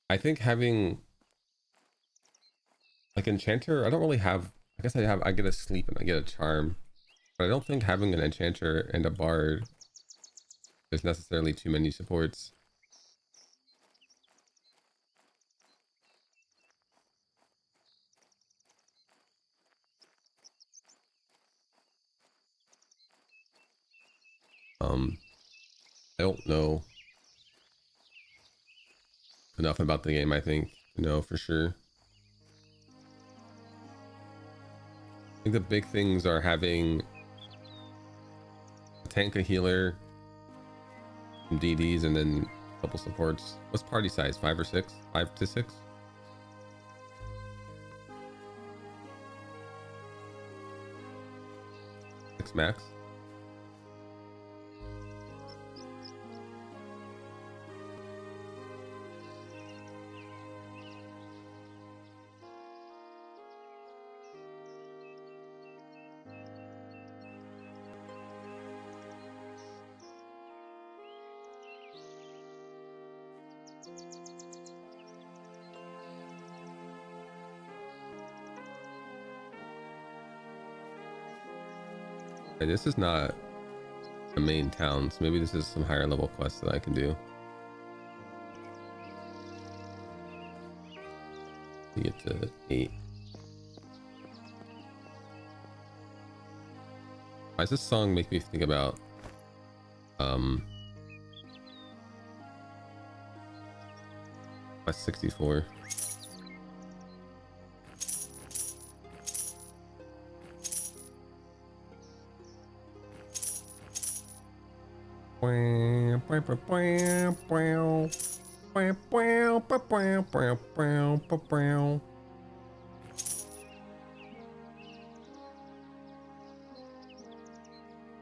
I think having like enchanter, I don't really have, I guess I get a sleep and I get a charm, but I don't think having an enchanter and a bard, there's necessarily too many supports. I don't know enough about the game, I think, to know for sure. I think the big things are having a tank, a healer, some DDs, and then a couple supports. What's party size? 5 or 6? 5 to 6? max. Okay, this is not a main town, so maybe this is some higher level quests that I can do. You get to 8. Why does this song make me think about Quest 64?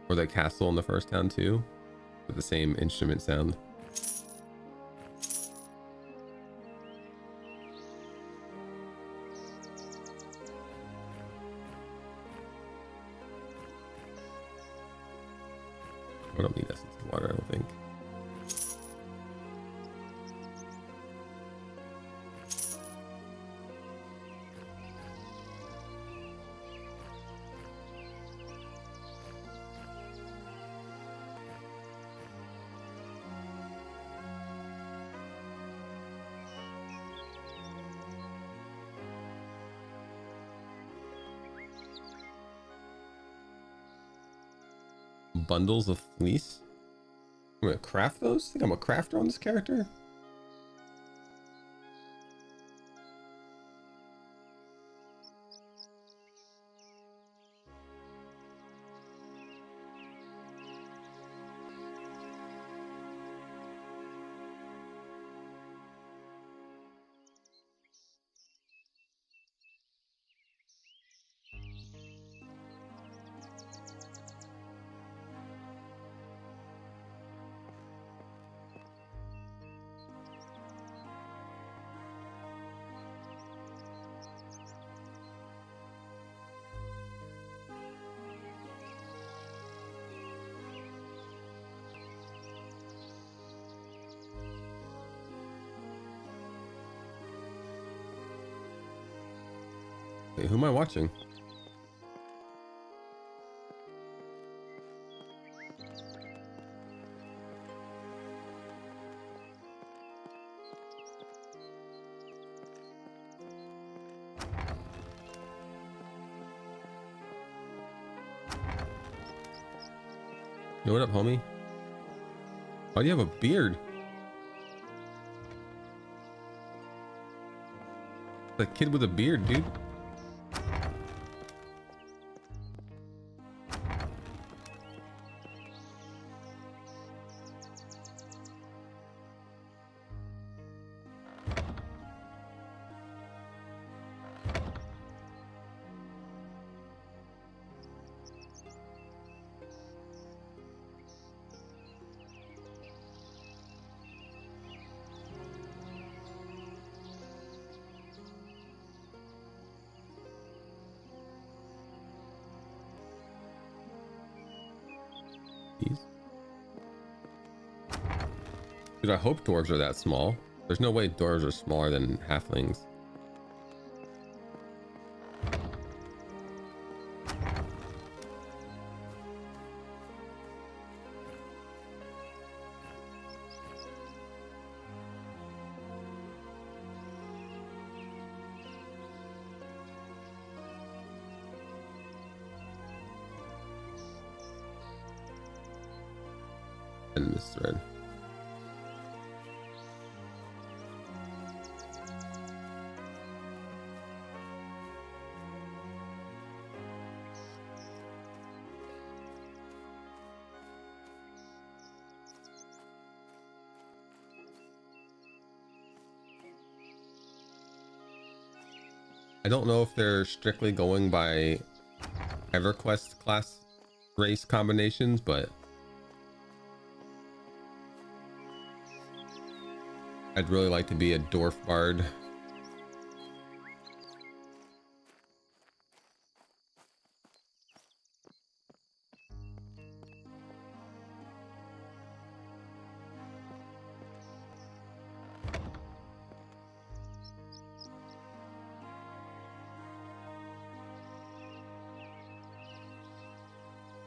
Or that castle in the first town too, with the same instrument sound. I don't need essence of water, I don't think. Bundles of fleece. I'm gonna craft those. Think I'm a crafter on this character. Wait, who am I watching? Yo, what up, homie? Why do you have a beard? The kid with a beard, dude. Dude, I hope dwarves are that small. There's no way dwarves are smaller than halflings. In this thread. I don't know if they're strictly going by EverQuest class race combinations, but I'd really like to be a dwarf bard.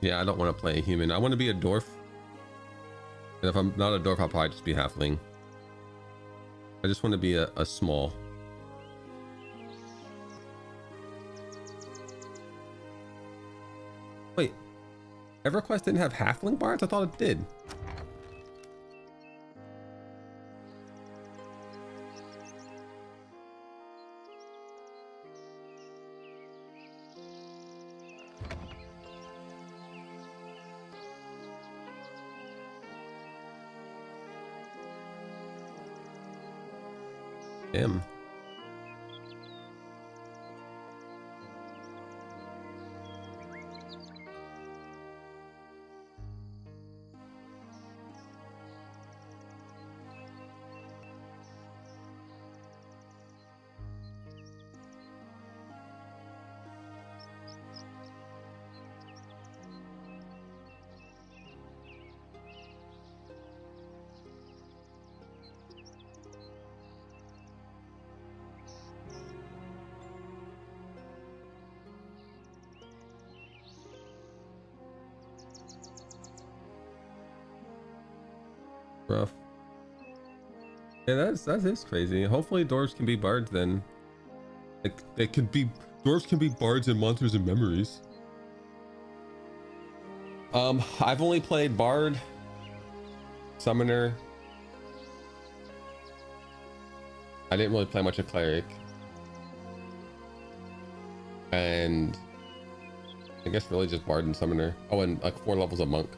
Yeah, I don't want to play a human. I want to be a dwarf. And if I'm not a dwarf, I'll probably just be halfling. I just want to be a small. Wait, EverQuest didn't have halfling bards? I thought it did. Damn. Rough. Yeah, that is crazy. Hopefully dwarves can be bards then. Like they could be dwarves can be bards and monsters and memories. I've only played bard, summoner. I didn't really play much of cleric. And I guess really just bard and summoner. Oh, and like 4 levels of monk.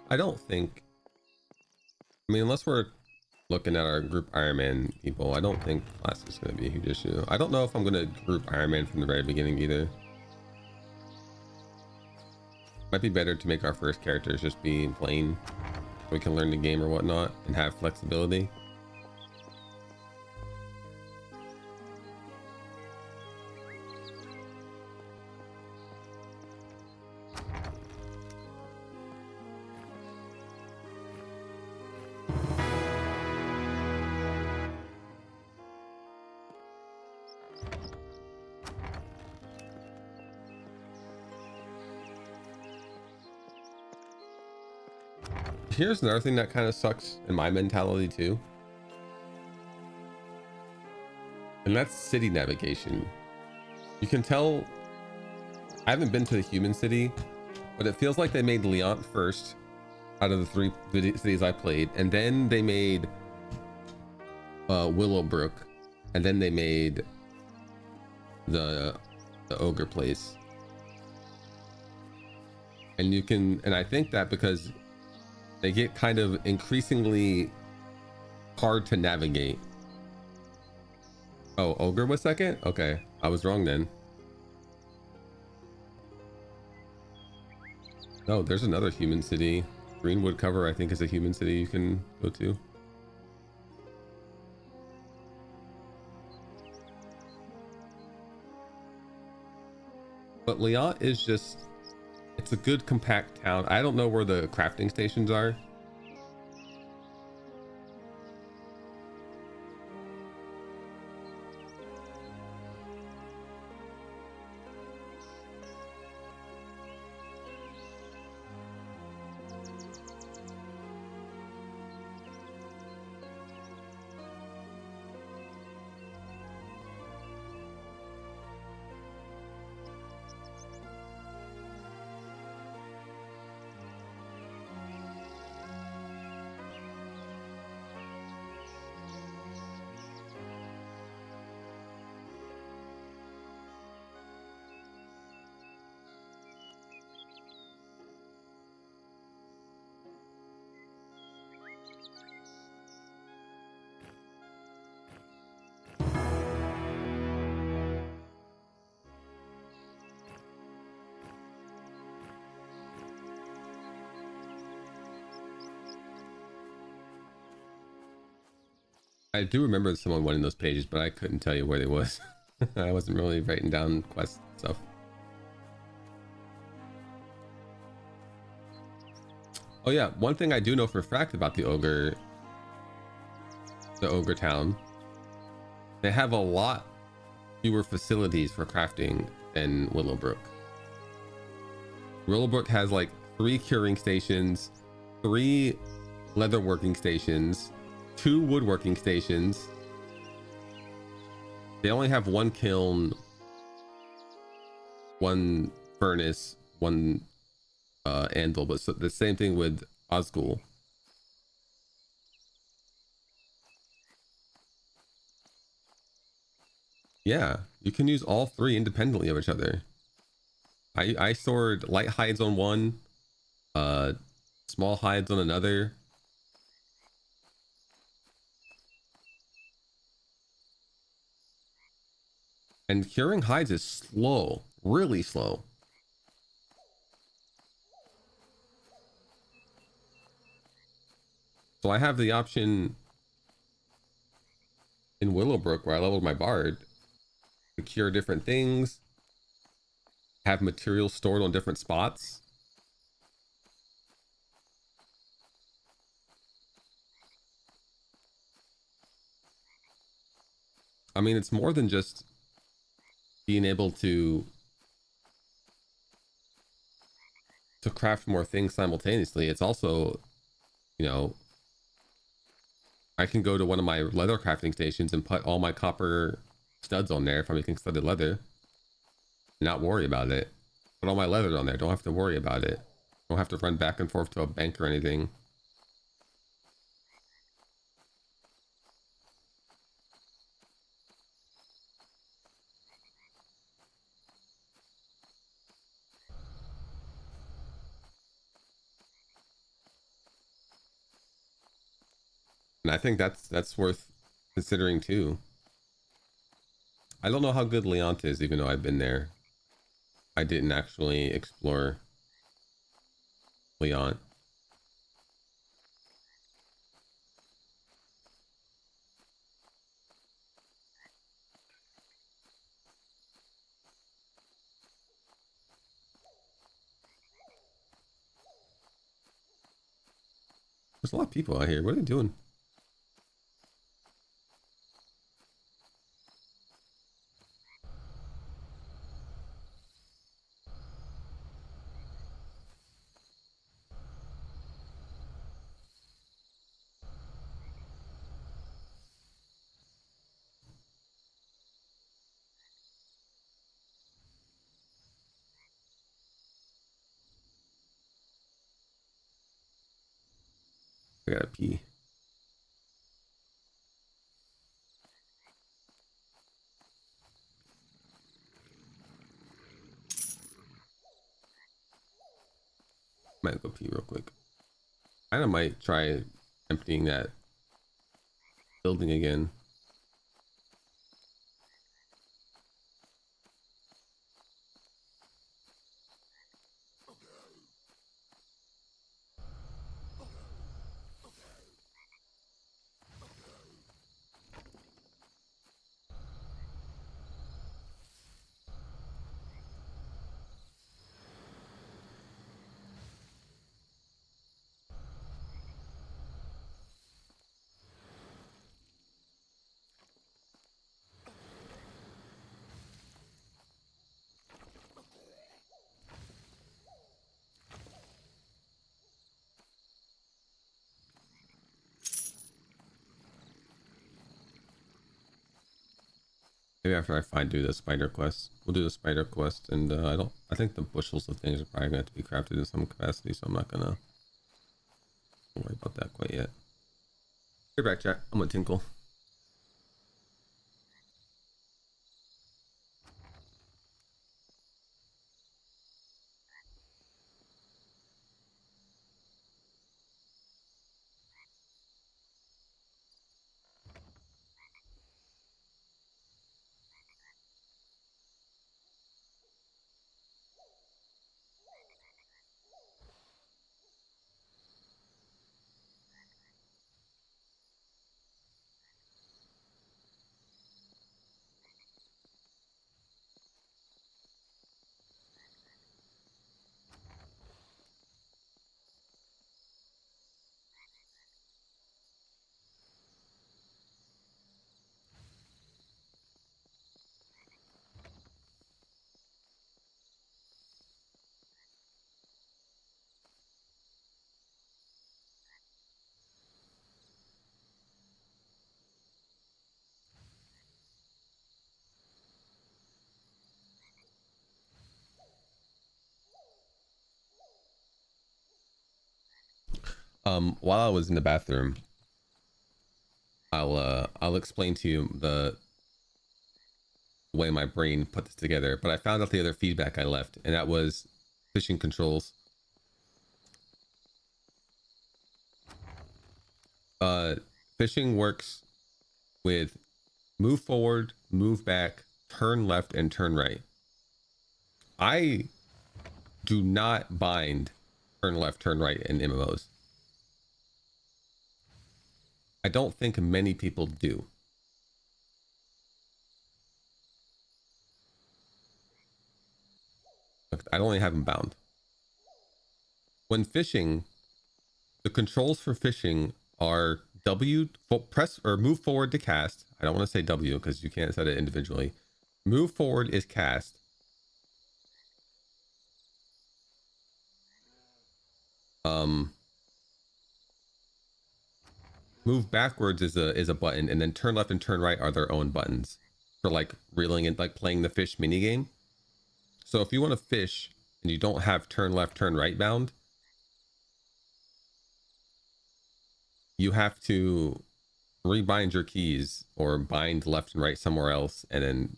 I don't think, I mean, unless we're looking at our group Iron Man people, I don't think class is going to be a huge issue. I don't know if I'm going to group Iron Man from the very beginning either. Might be better to make our first characters just be plain so we can learn the game or whatnot and have flexibility. Here's another thing that kind of sucks in my mentality too, and that's city navigation. You can tell I haven't been to the human city, but it feels like they made Leon first out of the 3 cities I played, and then they made Willowbrook, and then they made the ogre place. And you can, and I think that because they get kind of increasingly hard to navigate. Oh, ogre was second? Okay, I was wrong then. No, there's another human city. Greenwood Cover, I think, is a human city you can go to. But Leon is just, it's a good compact town. I don't know where the crafting stations are. I do remember someone winning those pages, but I couldn't tell you where they was. I wasn't really writing down quest stuff. Oh yeah, one thing I do know for a fact about the ogre town, they have a lot fewer facilities for crafting than Willowbrook. Willowbrook has like 3 curing stations, 3 leather working stations, 2 woodworking stations. They only have 1 kiln, 1 furnace, 1 anvil, but the same thing with Osgul. Yeah, you can use all 3 independently of each other. I stored light hides on one, small hides on another. And curing hides is slow, really slow. So I have the option in Willowbrook where I leveled my bard to cure different things, have materials stored on different spots. I mean, it's more than just being able to craft more things simultaneously. It's also, you know, I can go to one of my leather crafting stations and put all my copper studs on there if I'm making studded leather. Not worry about it. Put all my leather on there. Don't have to worry about it. Don't have to run back and forth to a bank or anything. And I think that's worth considering too. I don't know how good Leont is, even though I've been there. I didn't actually explore Leont. There's a lot of people out here. What are they doing? I gotta pee. Might go pee real quick. I might try emptying that building again. Maybe after do the spider quest. We'll do the spider quest, and I think the bushels of things are probably gonna have to be crafted in some capacity, so I'm not gonna worry about that quite yet. Be back, chat. I'm gonna tinkle. While I was in the bathroom, I'll explain to you the way my brain put this together, but I found out the other feedback I left, and that was fishing controls. Fishing works with move forward, move back, turn left, and turn right. I do not bind turn left, turn right in MMOs. I don't think many people do. I only have them bound. When fishing, the controls for fishing are W, press or move forward to cast. I don't want to say W because you can't set it individually. Move forward is cast. Move backwards is a button, and then turn left and turn right are their own buttons for like reeling and like playing the fish mini game. So if you want to fish and you don't have turn left, turn right bound, you have to rebind your keys or bind left and right somewhere else, and then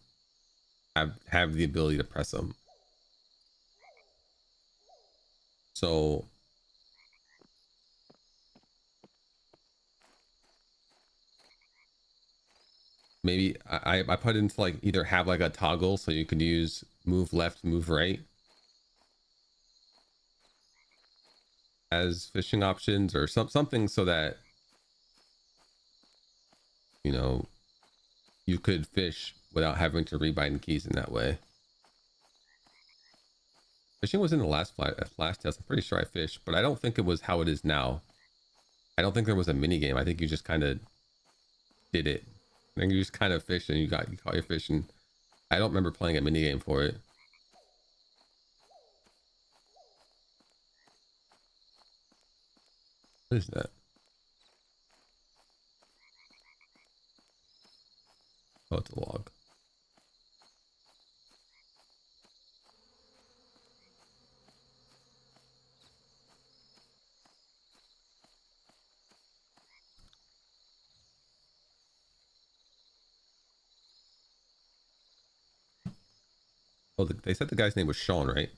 have the ability to press them. So maybe I put into like either have like a toggle so you could use move left, move right as fishing options, or something so that, you know, you could fish without having to rebind keys in that way. Fishing was in the last test. I'm pretty sure I fished, but I don't think it was how it is now. I don't think there was a mini game. I think you just kind of did it. I think you just kind of fished and you caught your fish, and I don't remember playing a mini game for it. What is that? Oh, it's a log. Oh, they said the guy's name was Sean, right?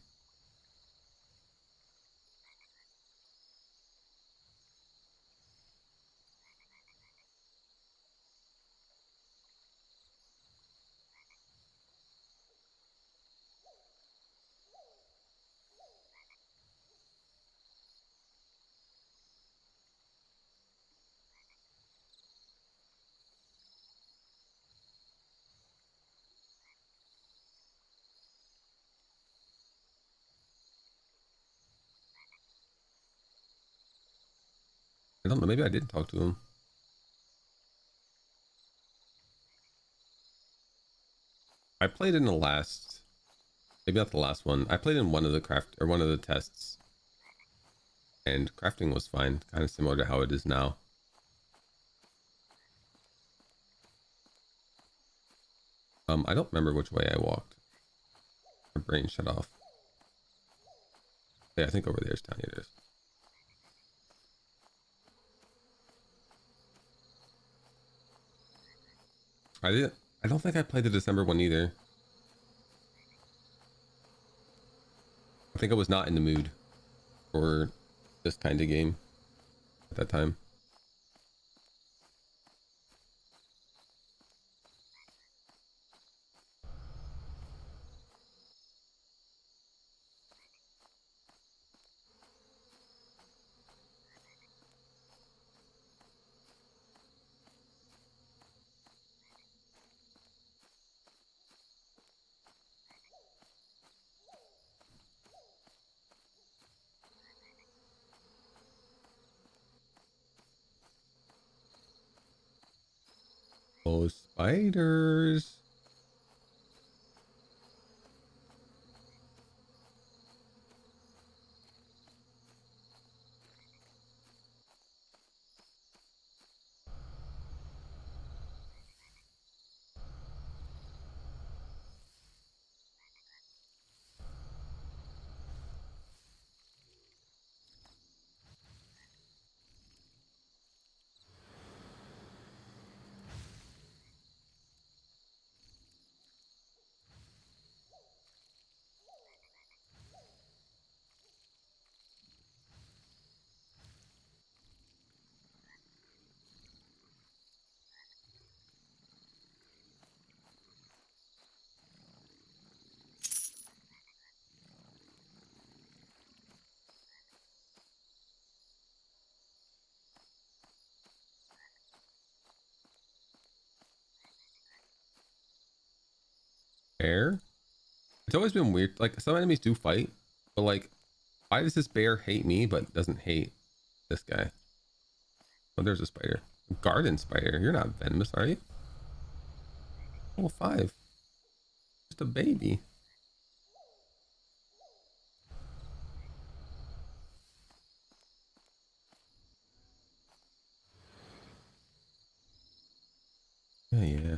I don't know. Maybe I didn't talk to him. I played in the last, maybe not the last one. I played in one of the tests, and crafting was fine, kind of similar to how it is now. I don't remember which way I walked. My brain shut off. Yeah, I think over there's town. It is. I don't think I played the December one either. I think I was not in the mood for this kind of game at that time. Oh, spiders. bear. It's always been weird. Like, some enemies do fight, but like, why does this bear hate me but doesn't hate this guy? Oh, there's a spider. Garden spider. You're not venomous, are you? Level 5. Just a baby. Yeah.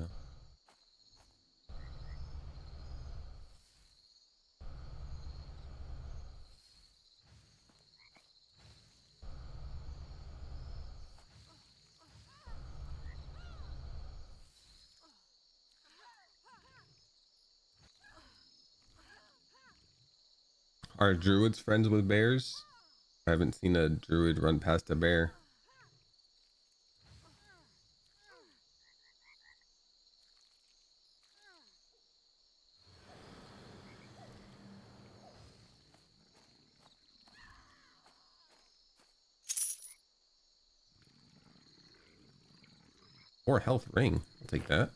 Are druids friends with bears? I haven't seen a druid run past a bear. Or health ring. I'll take that.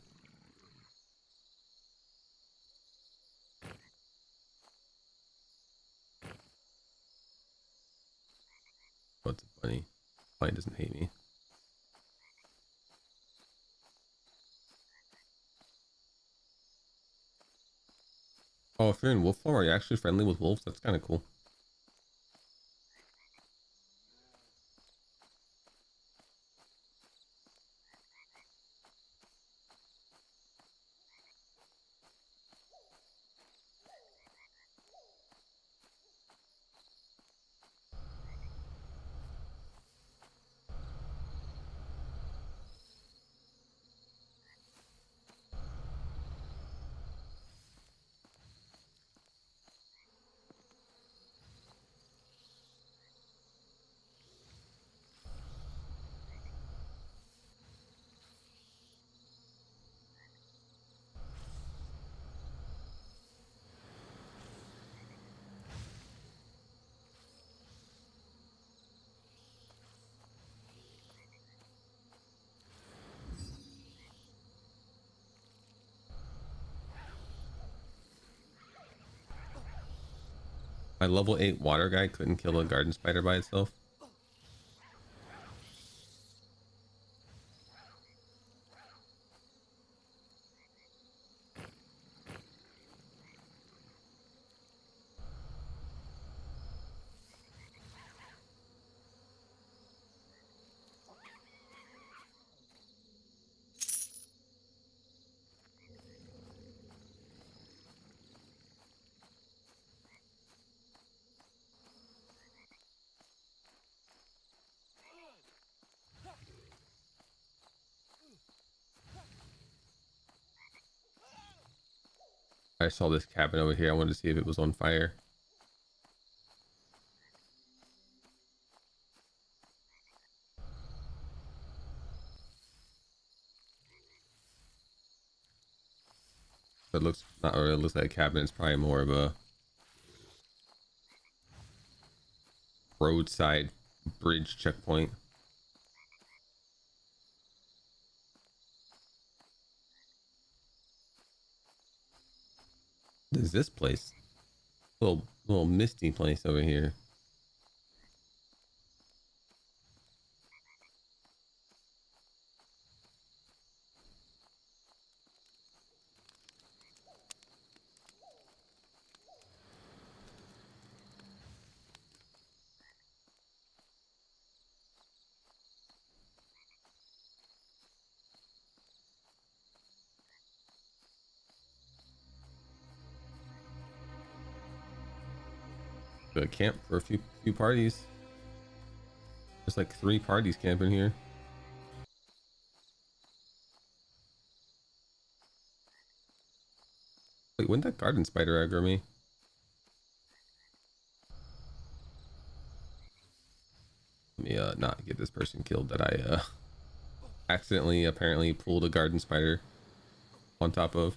What's funny? Probably doesn't hate me. Oh, if you're in wolf form, are you actually friendly with wolves? That's kind of cool. My level 8 water guy couldn't kill a garden spider by itself. I saw this cabin over here. I wanted to see if it was on fire. But it looks not, or it looks like a cabin. It's probably more of a roadside bridge checkpoint. What is this place? Little misty place over here. The camp for a few parties. There's like 3 parties camping here. Wait, wouldn't that garden spider aggro me? Let me not get this person killed that I accidentally apparently pulled a garden spider on top of.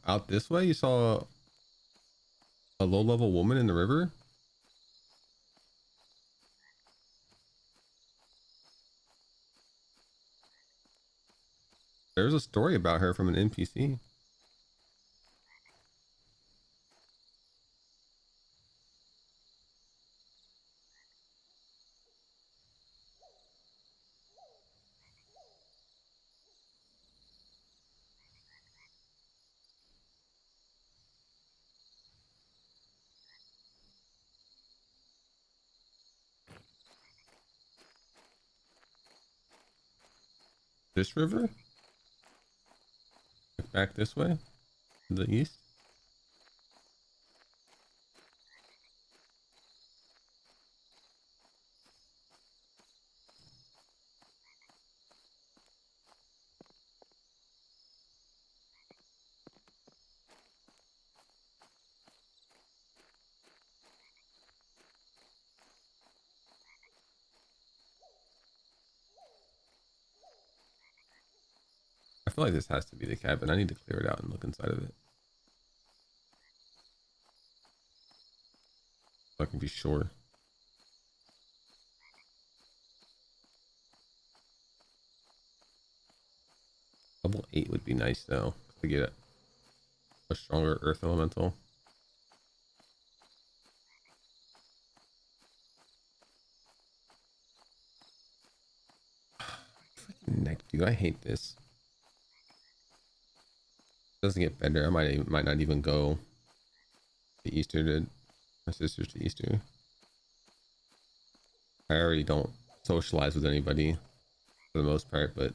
out this way, you saw a low-level woman in the river? There's a story about her from an NPC. This river? Back this way? To the east? I feel like this has to be the cabin. I need to clear it out and look inside of it, so I can be sure. Level 8 would be nice though, to get a stronger earth elemental. Freaking neck, dude, I hate this. Doesn't get better. I might not even go to Easter to my sister's to Easter. I already don't socialize with anybody for the most part, but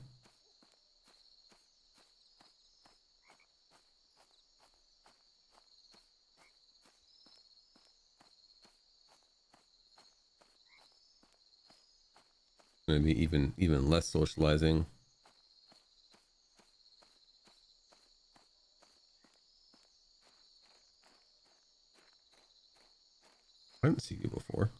maybe even less socializing. I didn't see you before.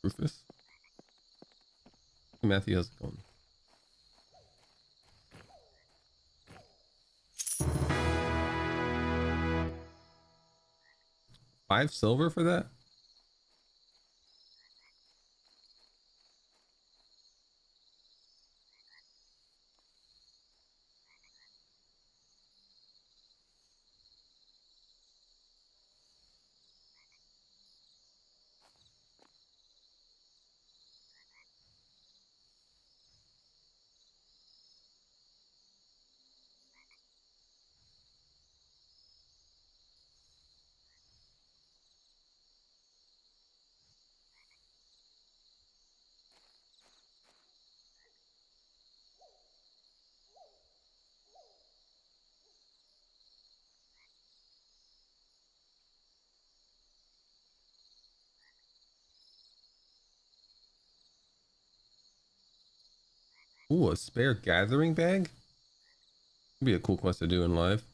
Rufus. Hey, Matthew, how's it going? $5 silver for that? Ooh, a spare gathering bag? Would be a cool quest to do in live.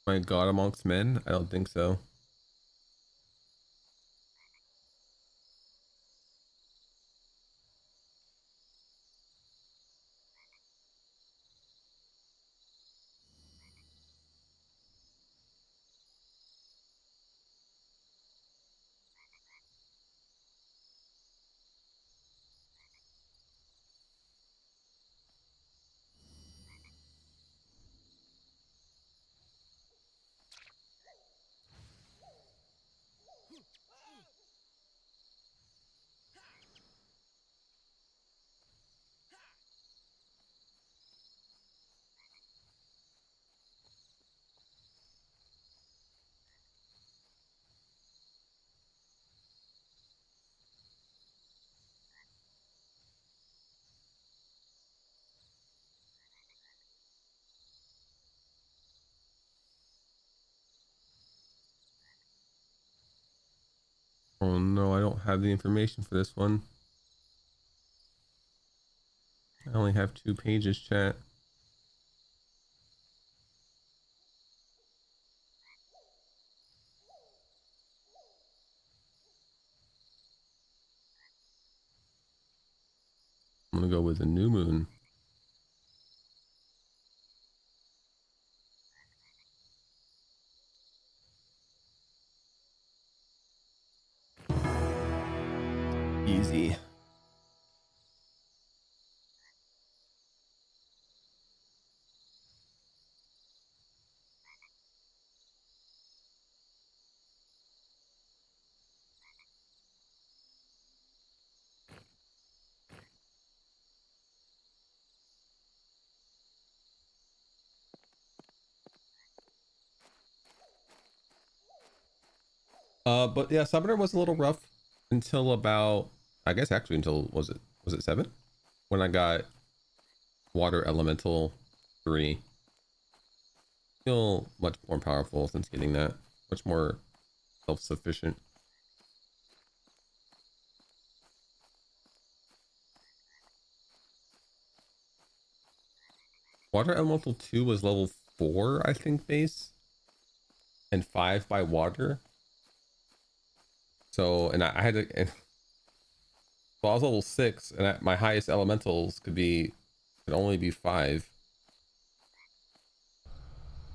My God amongst men? I don't think so. Oh no, I don't have the information for this one. I only have 2 pages, chat. I'm gonna go with the new moon. Easy. But yeah, Summoner was a little rough until about, I guess actually until, was it 7? When I got Water Elemental 3. Feel much more powerful since getting that. Much more self-sufficient. Water Elemental 2 was level 4, I think, base. And 5 by water. So, and I had to... And, so I was level 6, and my highest elementals could only be 5.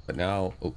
But now... Oh.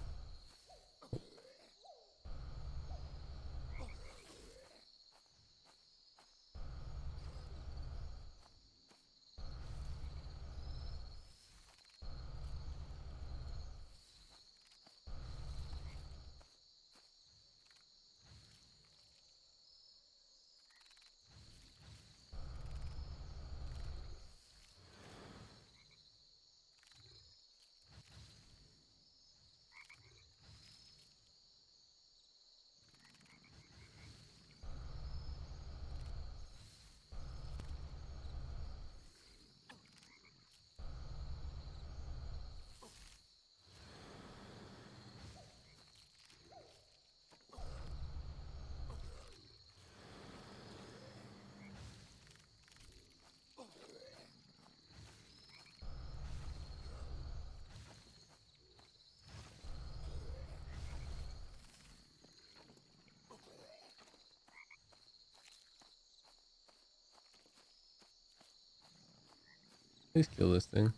Please kill this thing.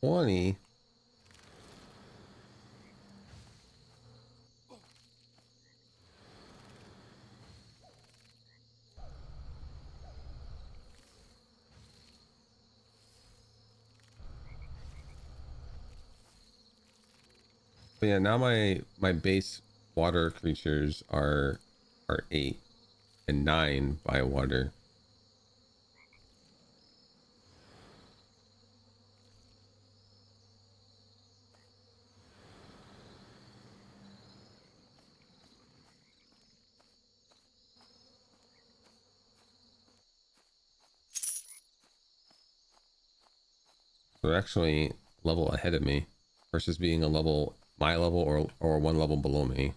$20. But yeah, now my base water creatures are 8 and 9 by water. So they're actually level ahead of me versus being a level, my level, or 1 level below me.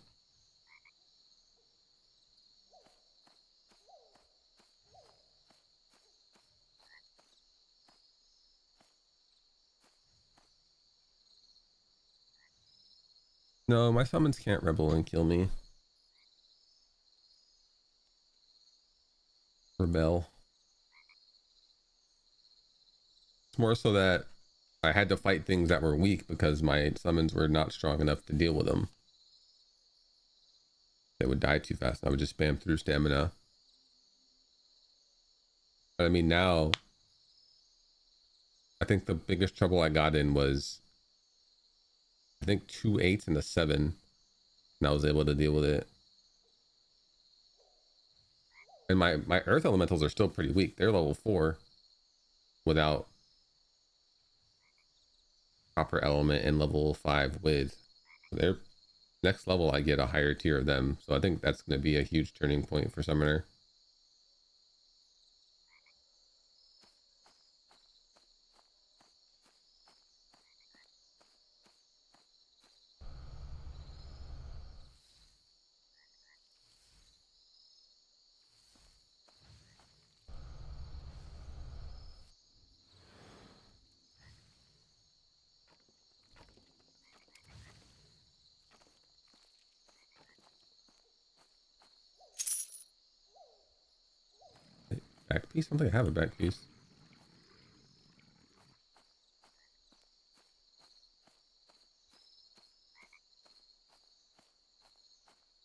No, my summons can't rebel and kill me. Rebel. It's more so that I had to fight things that were weak because my summons were not strong enough to deal with them. They would die too fast. I would just spam through stamina. But I mean, now I think the biggest trouble I got in was I think 2 8s and a 7, and I was able to deal with it. And my earth elementals are still pretty weak. They're level 4 without copper element, and level 5 with. Their next level I get a higher tier of them, so I think that's going to be a huge turning point for Summoner. Back piece? I don't think I have a back piece.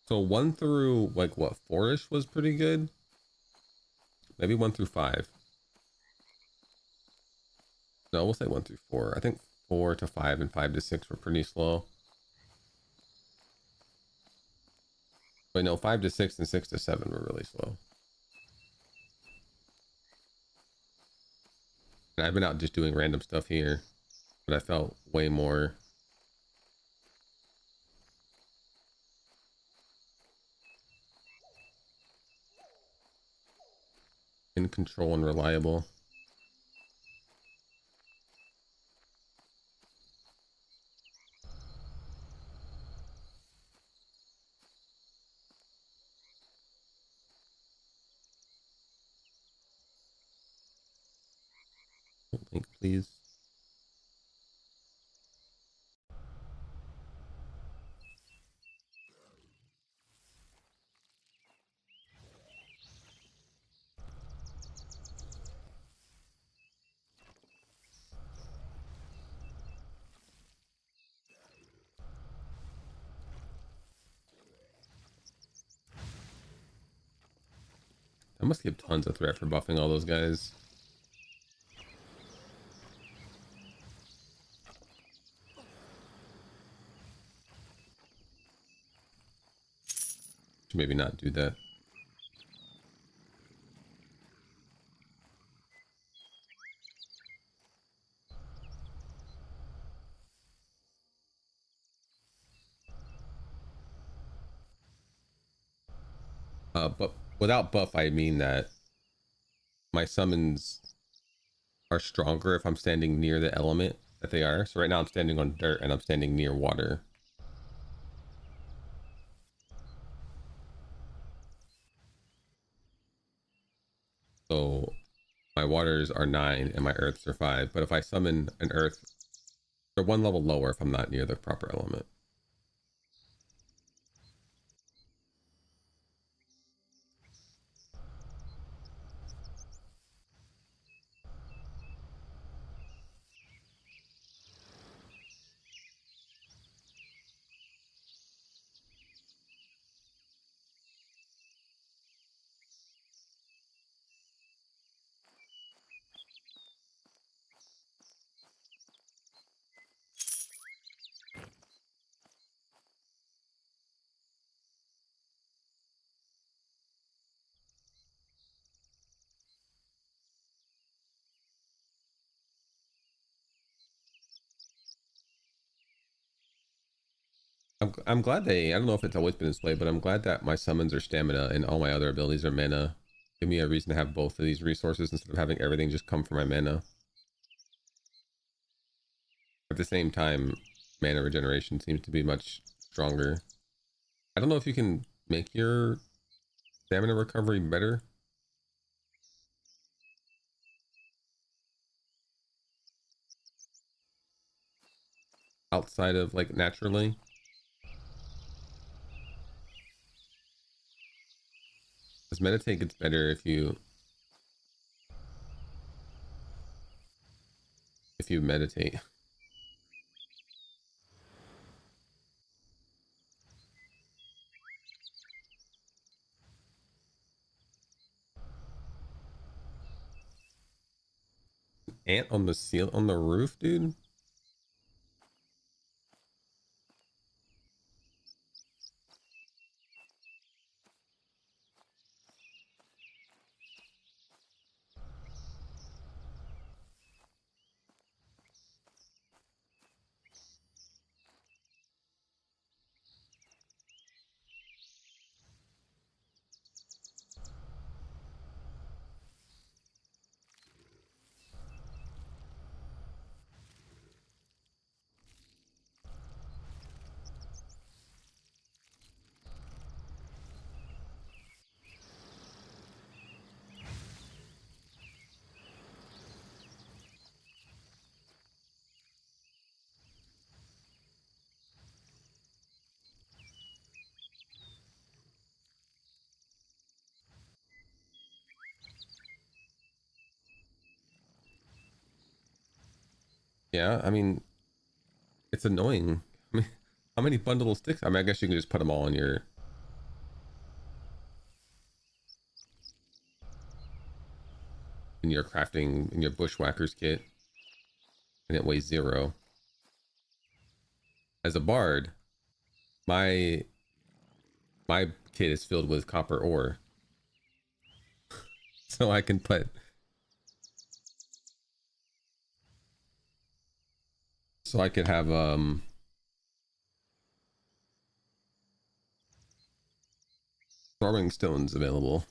So 1 through like what, 4ish was pretty good. Maybe 1 through 5. No, we'll say 1 through 4. I think 4 to 5 and 5 to 6 were pretty slow. Wait, no, 5 to 6 and 6 to 7 were really slow. And I've been out just doing random stuff here, but I felt way more in control and reliable. Link, please. I must give tons of threat for buffing all those guys. Should maybe not do that. But without buff, I mean that my summons are stronger if I'm standing near the element that they are. So right now I'm standing on dirt and I'm standing near water. So my waters are 9 and my earths are 5. But if I summon an earth, they're 1 level lower if I'm not near the proper element. I'm glad I don't know if it's always been this way, but I'm glad that my summons are stamina and all my other abilities are mana. Give me a reason to have both of these resources instead of having everything just come from my mana. At the same time, mana regeneration seems to be much stronger. I don't know if you can make your stamina recovery better outside of like naturally. Because meditate gets better if you meditate. Ant on the roof, dude. Yeah, I mean, it's annoying. I mean, how many bundle of sticks? I mean, I guess you can just put them all in your crafting, in your bushwhackers kit, and it weighs 0. As a bard, my kit is filled with copper ore, so I can put. So I could have throwing stones available.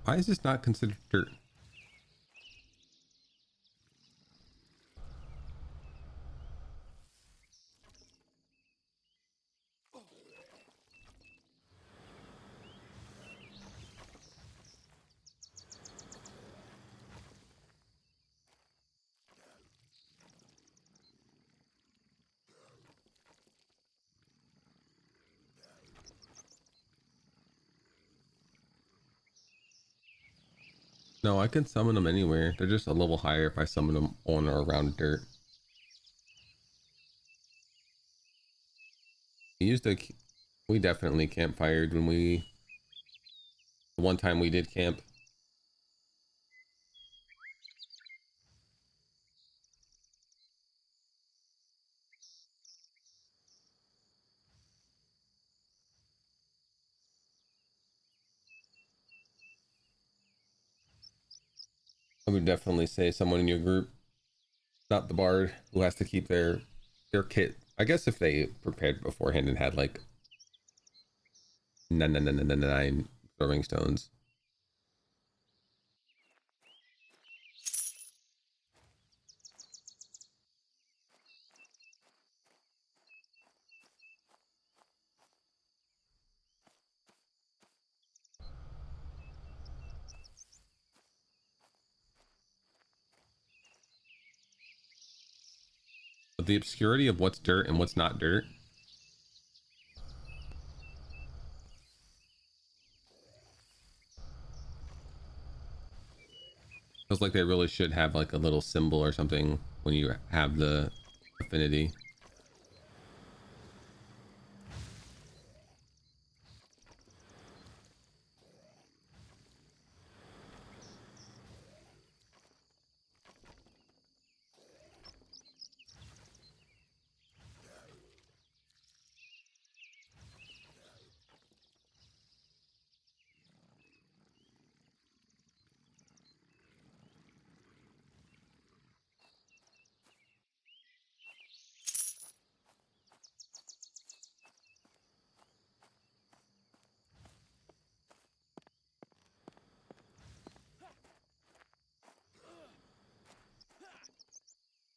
Why is this not considered dirt? No, I can summon them anywhere. They're just a level higher if I summon them on or around dirt. We definitely campfired when the one time we did camp. I would definitely say someone in your group, not the bard, who has to keep their kit. I guess if they prepared beforehand and had like 9 throwing stones. But the obscurity of what's dirt and what's not dirt. Feels like they really should have like a little symbol or something when you have the affinity.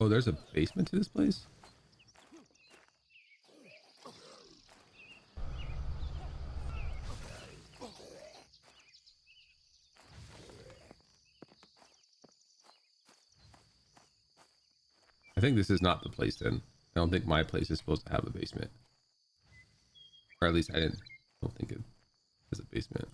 Oh, there's a basement to this place? I think this is not the place then. I don't think my place is supposed to have a basement. Or at least I don't think it has a basement.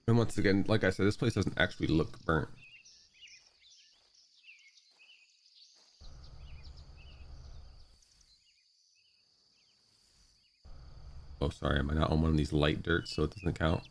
And once again, like I said, this place doesn't actually look burnt. Oh, sorry, am I not on one of these light dirts, so it doesn't count?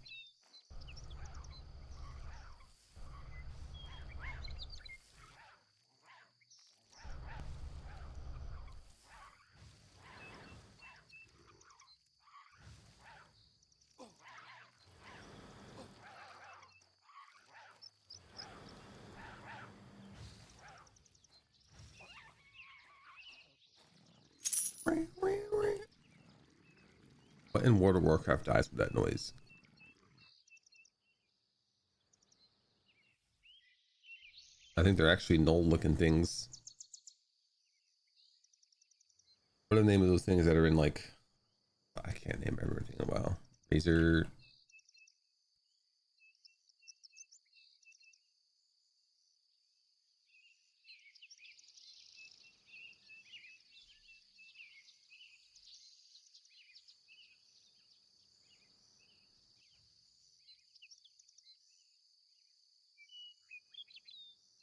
What in World of Warcraft dies with that noise? I think they're actually null looking things. What are the name of those things that are in, like, I can't name everything in a while. Razor.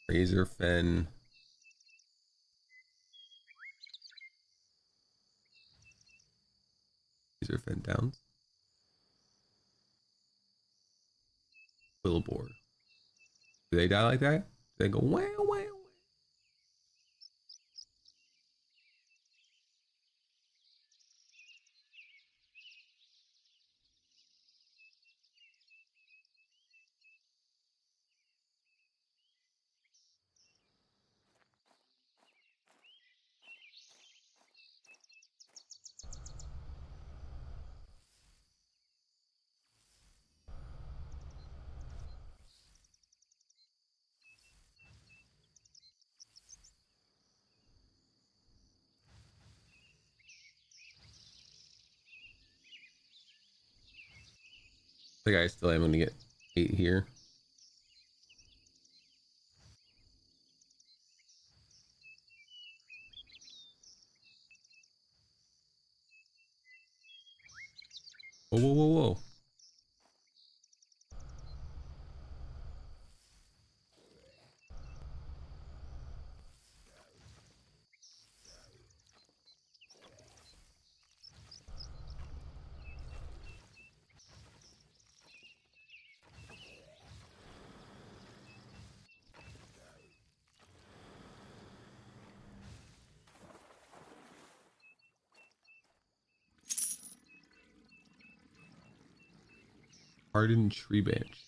Razor Fen. Razor Fen Downs. Willowboar. Do they die like that? Do they go wow wow? I think I still am gonna get 8 here. Whoa, whoa, whoa, whoa. Hardened tree branch.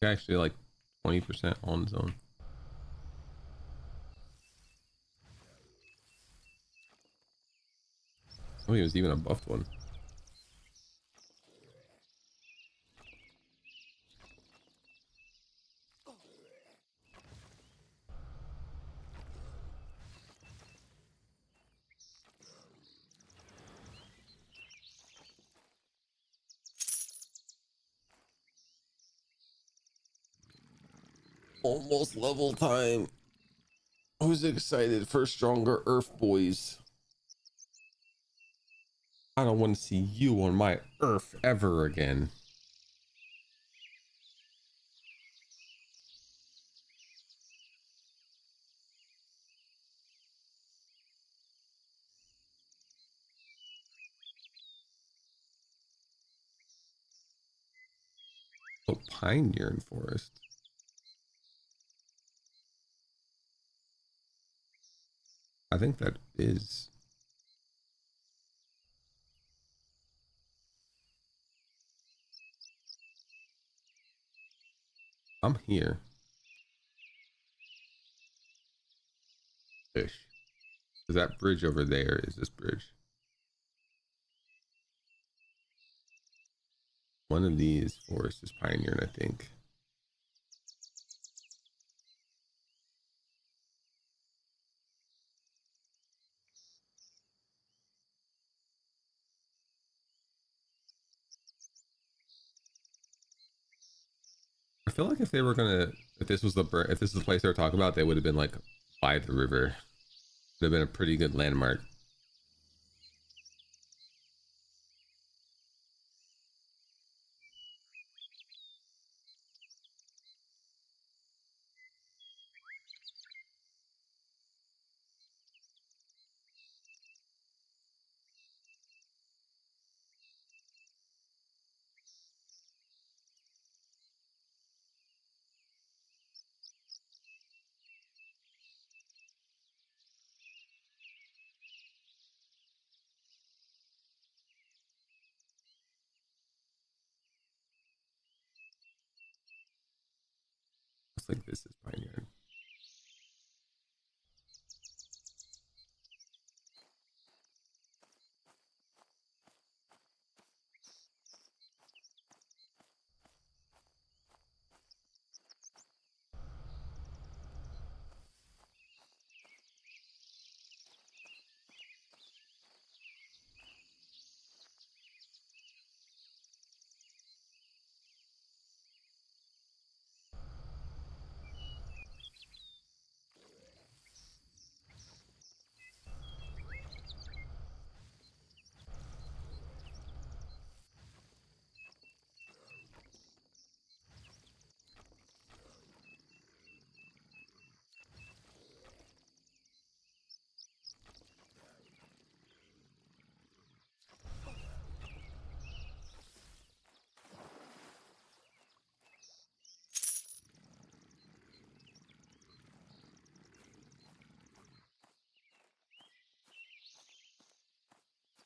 Actually, like 20% on zone. Oh, he was even a buffed one. Almost level time. Who's excited for stronger Earth boys? I don't want to see you on my Earth ever again. Oh, Pioneer Forest. I think that is. I'm here. Fish. Is that bridge over there? Is this bridge? One of these forests is Pioneer, I think. I feel like if they were gonna, if this was the place they were talking about, they would have been like by the river. Would have been a pretty good landmark. Looks like this is Pioneer.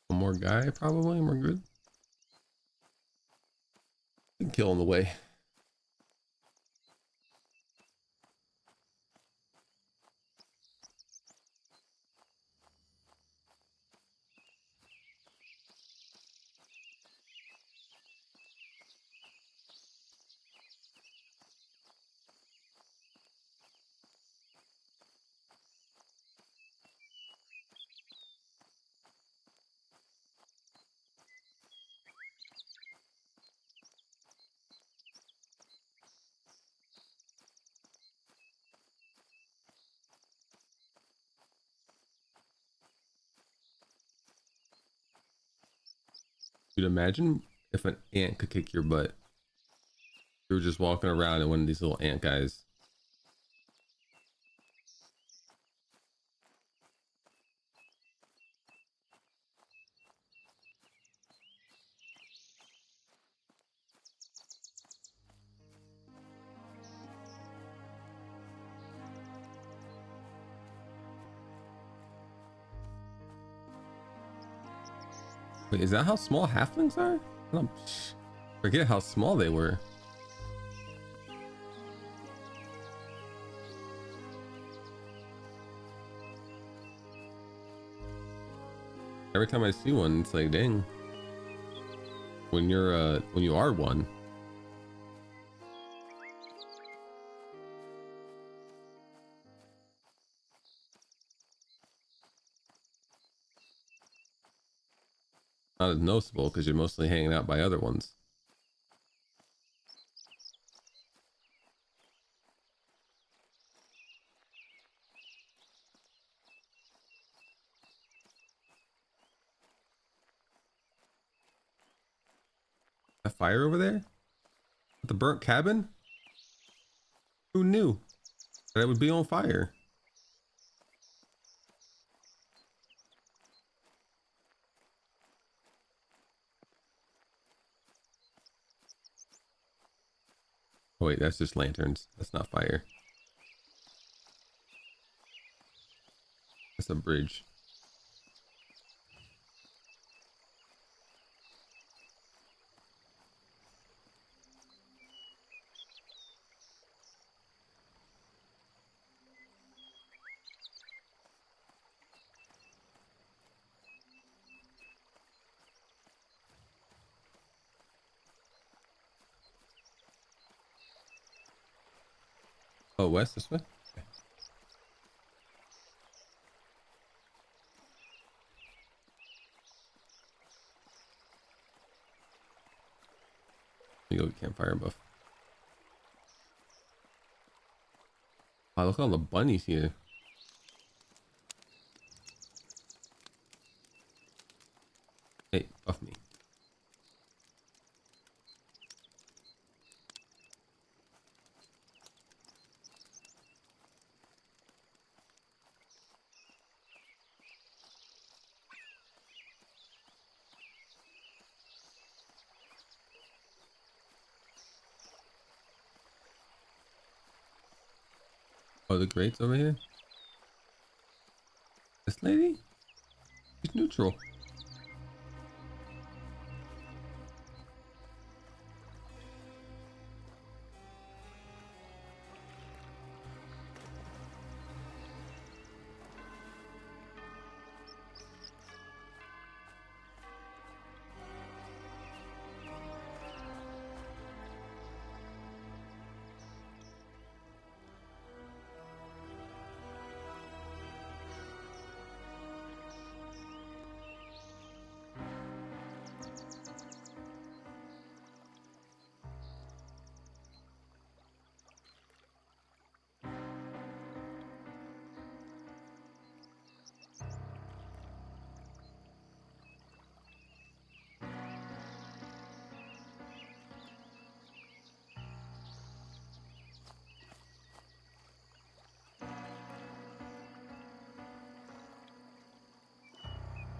One more guy, probably. We're good. Kill in the way. Dude, imagine if an ant could kick your butt. You were just walking around and one of these little ant guys. Wait, is that how small halflings are? I don't forget how small they were. Every time I see one, it's like, dang. When you are one. Not as noticeable because you're mostly hanging out by other ones. fire over there? At the burnt cabin? Who knew that it would be on fire? Oh wait, that's just lanterns. That's not fire. That's a bridge. Oh, west this way? Okay. You go campfire buff. Wow, look at all the bunnies here. Hey, buff me. Oh, the grates over here? This lady? She's neutral.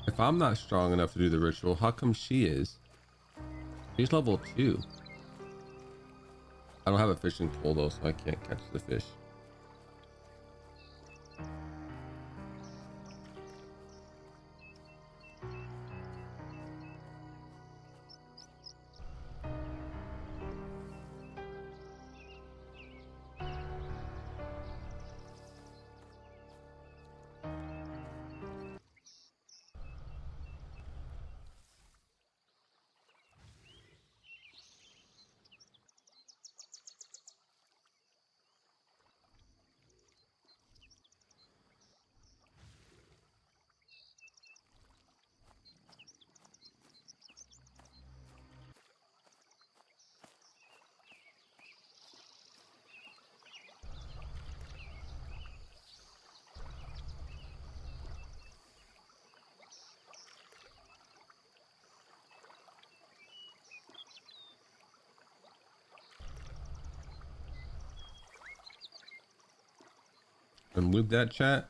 If I'm not strong enough to do the ritual, how come she is? She's level 2. I don't have a fishing pole though, so I can't catch the fish. And loop that chat.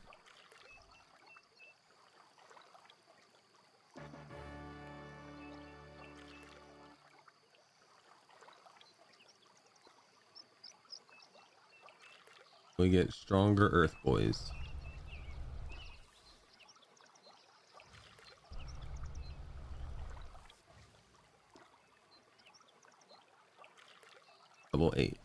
We get stronger Earth boys. Level 8.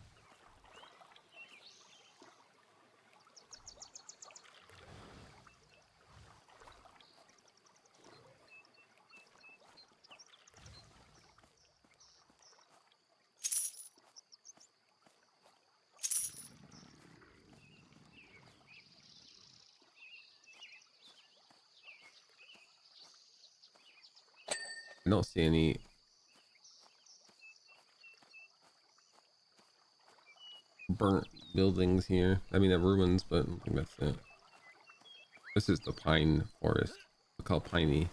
I don't see any burnt buildings here. I mean, the ruins, but I think that's it. This is the pine forest. Look how piney.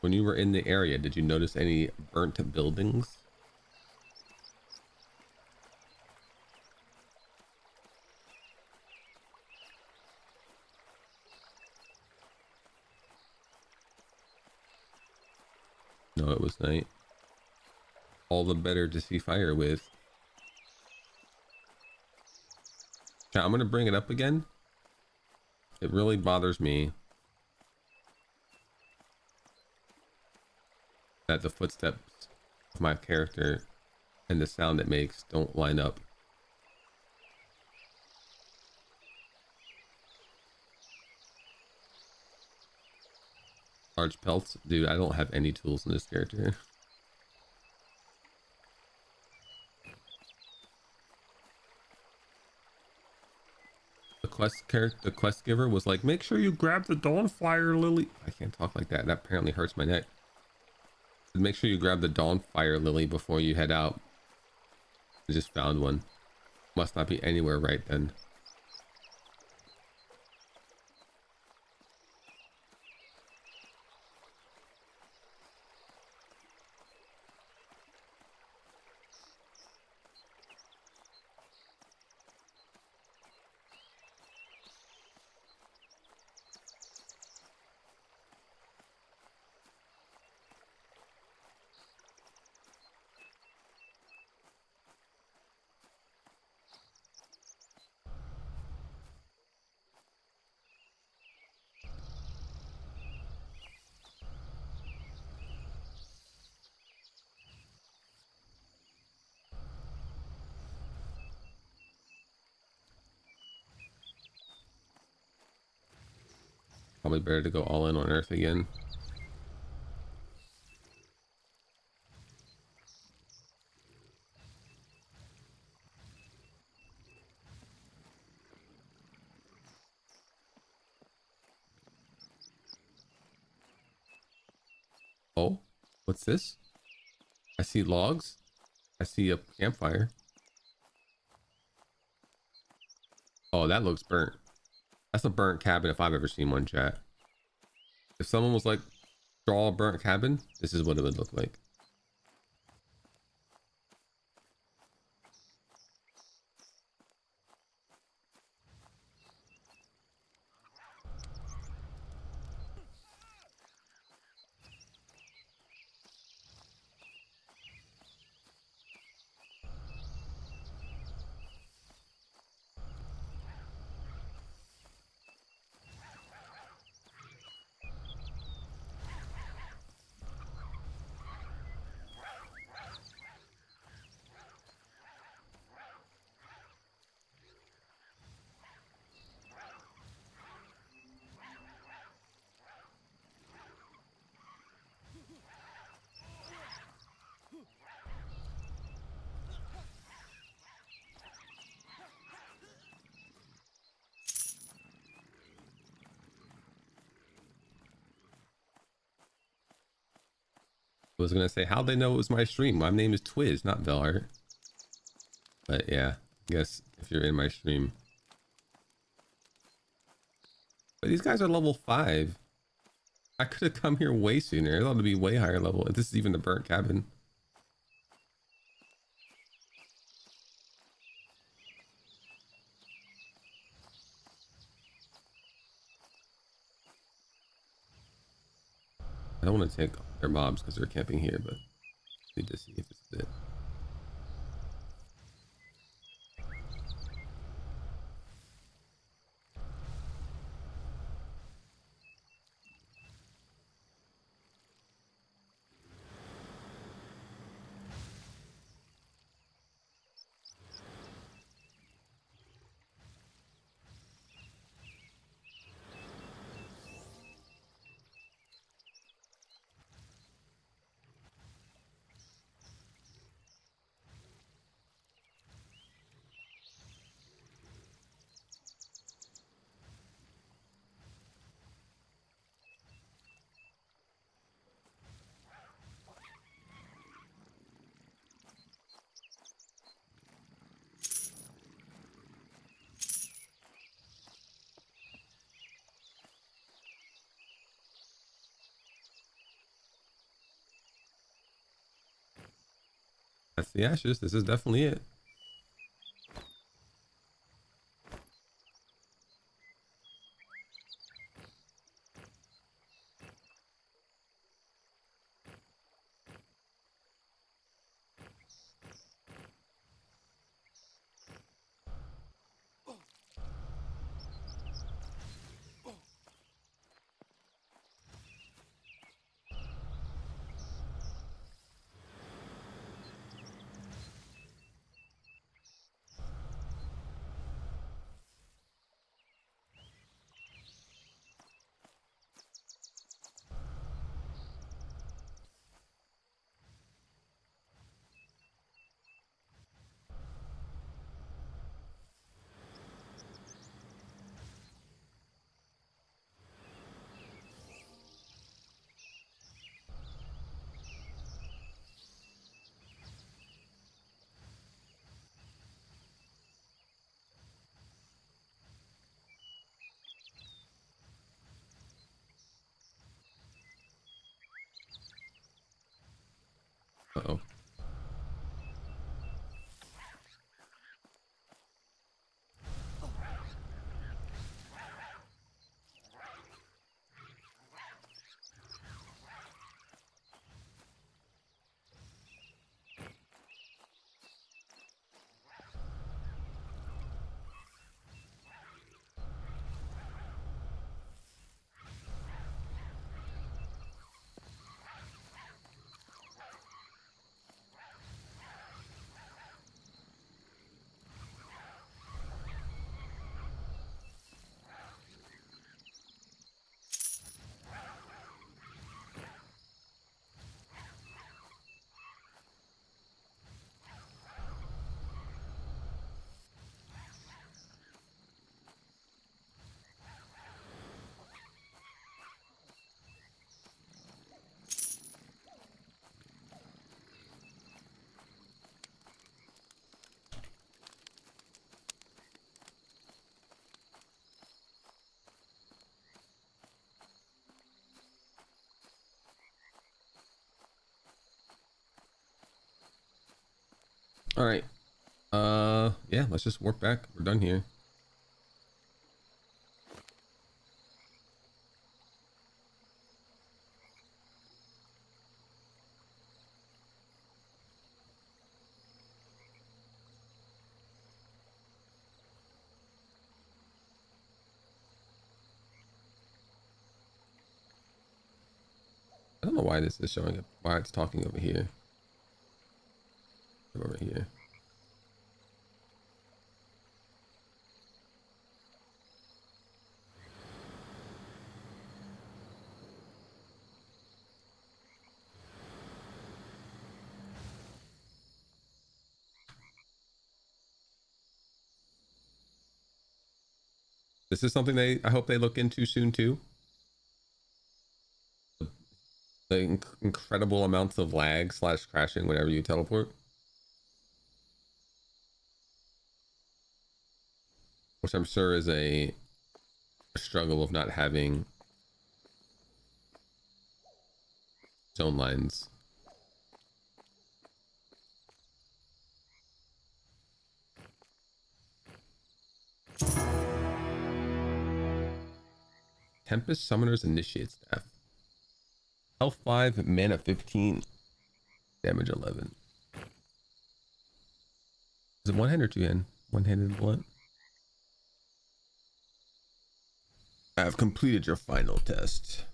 When you were in the area, did you notice any burnt buildings? No, it was night. All the better to see fire with. Chat, I'm gonna bring it up again. It really bothers me that the footsteps of my character and the sound it makes don't line up. Large pelts? Dude, I don't have any tools in this character. The quest giver was like, make sure you grab the Dawnfire Lily. I can't talk like that. That apparently hurts my neck. Make sure you grab the Dawnfire Lily before you head out. I just found one. Must not be anywhere right then. Probably better to go all in on Earth again. Oh, what's this? I see logs. I see a campfire. Oh, that looks burnt. That's a burnt cabin if I've ever seen one, chat. If someone was like, draw a burnt cabin, this is what it would look like. I was gonna say, how'd they know it was my stream? My name is Twiz, not Velhart. But yeah, I guess if you're in my stream. But these guys are level 5. I could have come here way sooner. I thought it'd be way higher level. If this is even the burnt cabin. I don't want to take their mobs because they're camping here, but need to see if it's it. That's the ashes. This is definitely it. Uh-oh. All right. Yeah, let's just warp back. We're done here. I don't know why this is showing up, why it's talking over here. Over here. This is something I hope they look into soon too. The incredible amounts of lag / crashing whenever you teleport. Which I'm sure is a struggle of not having zone lines. Tempest Summoner's Initiate Staff. Health 5, mana 15, damage 11. Is it one hand or two hand? One-handed blunt. I have completed your final test.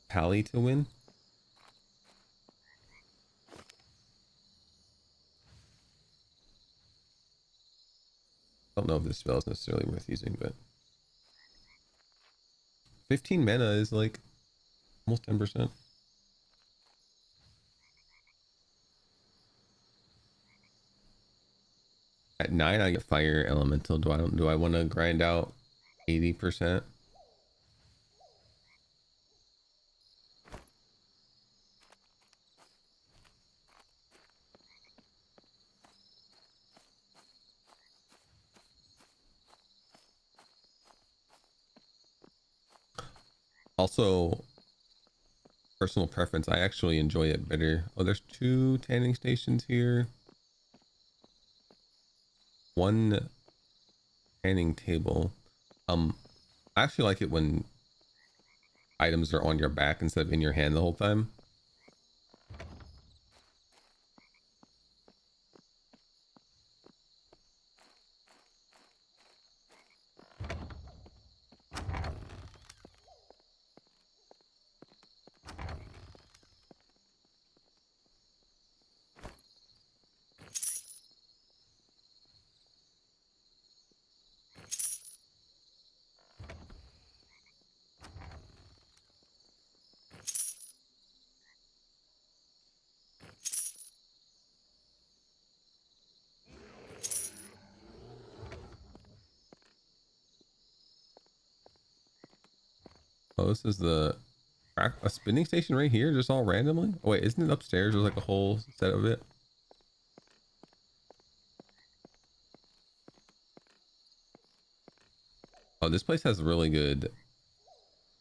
Pally to win. I don't know if this spell is necessarily worth using, but 15 mana is like almost 10%. At 9 I get fire elemental. Do I want to grind out 80%? Also, personal preference, I actually enjoy it better. Oh, there's 2 tanning stations here. 1 tanning table. I actually like it when items are on your back instead of in your hand the whole time. Oh, this is a spinning station right here, just all randomly. Oh wait, isn't it upstairs? There's like a whole set of it. Oh, this place has really good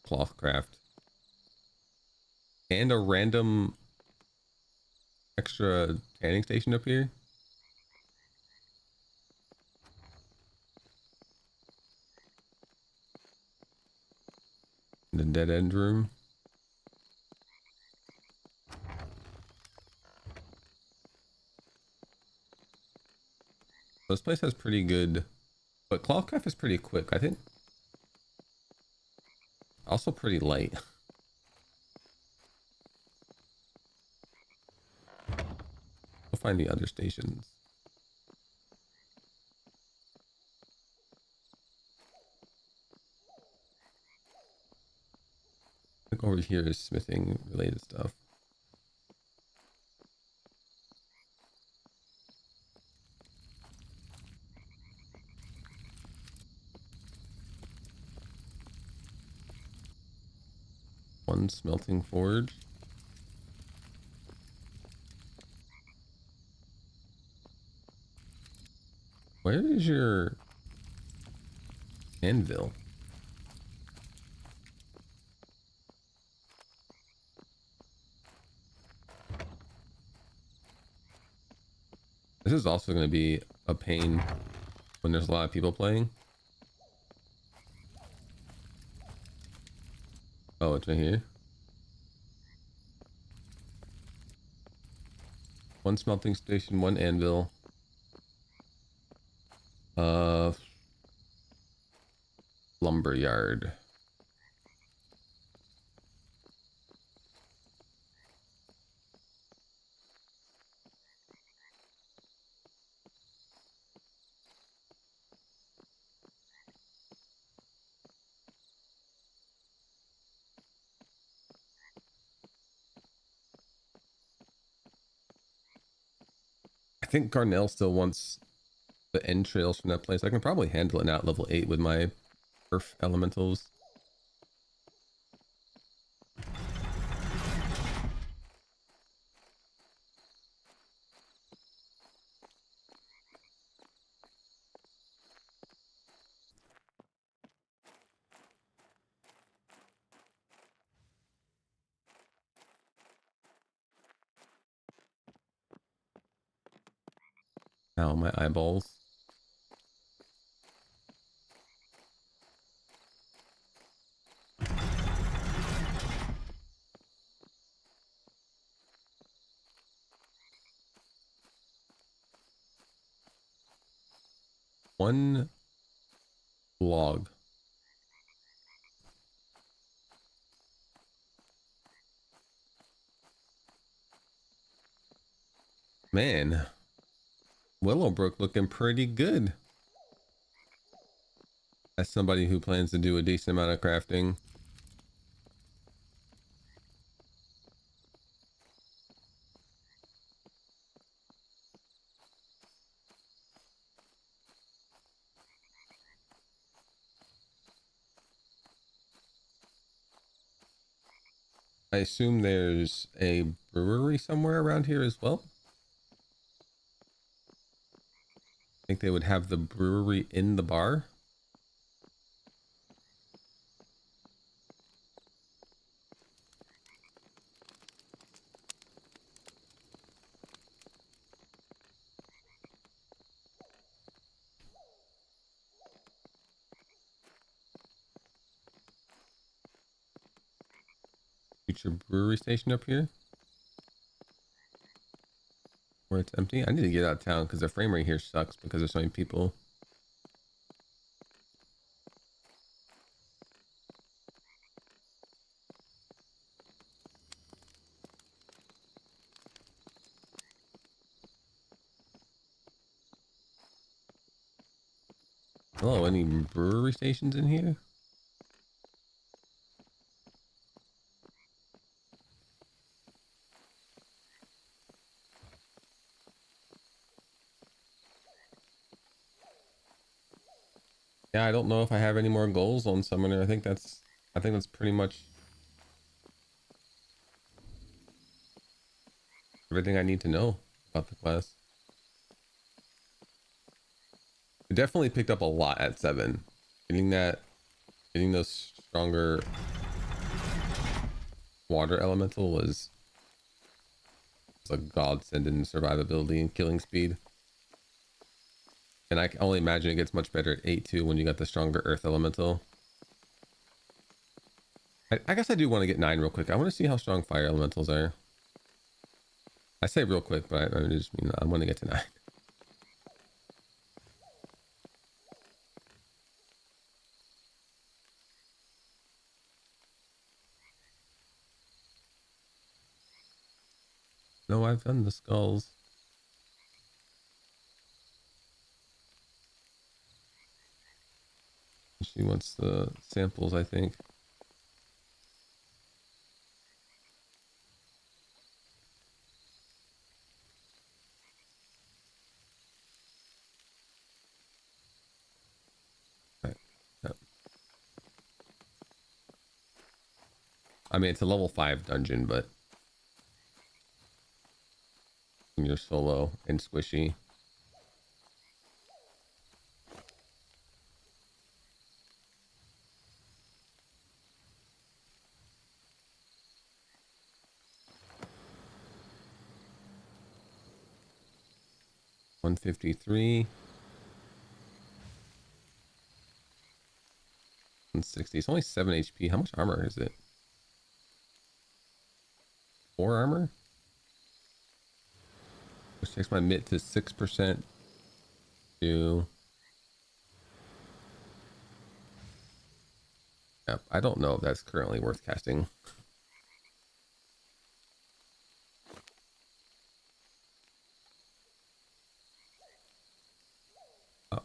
cloth craft and a random extra tanning station up here. The dead end room. This place has pretty good, but cloth craft is pretty quick, I think. Also pretty light. We'll find the other stations. I think over here is smithing related stuff. One smelting forge. Where is your anvil? This is also going to be a pain when there's a lot of people playing. Oh, it's right here. One smelting station, one anvil. Lumber yard. I think Garnell still wants the entrails from that place. I can probably handle it now at level 8 with my earth elementals. Ow, my eyeballs. One log. Man, Willowbrook looking pretty good. As somebody who plans to do a decent amount of crafting. I assume there's a brewery somewhere around here as well. I think they would have the brewery in the bar. Future brewery station up here. Where it's empty. I need to get out of town because the frame rate here sucks because there's so many people. Hello, any brewery stations in here? Yeah, I don't know if I have any more goals on Summoner. I think that's pretty much everything I need to know about the class. It definitely picked up a lot at 7. Getting those stronger water elemental was a godsend in survivability and killing speed. And I can only imagine it gets much better at 8 too when you got the stronger earth elemental. I guess I do want to get 9 real quick. I want to see how strong fire elementals are. I say real quick, but I just mean I want to get to 9. No, I've done the skulls. She wants the samples, I think. Right. Yep. I mean, it's a level 5 dungeon, but you're solo and squishy. $153. 160. It's only 7 HP. How much armor is it? 4 armor? Which takes my mitt to 6% to... Yep, I don't know if that's currently worth casting. Oh.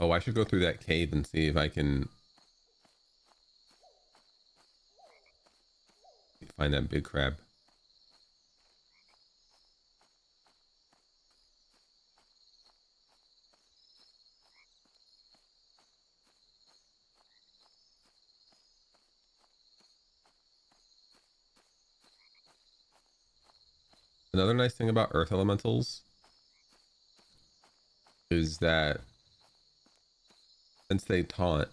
Oh, I should go through that cave and see if I can find that big crab. Another nice thing about earth elementals is that since they taunt,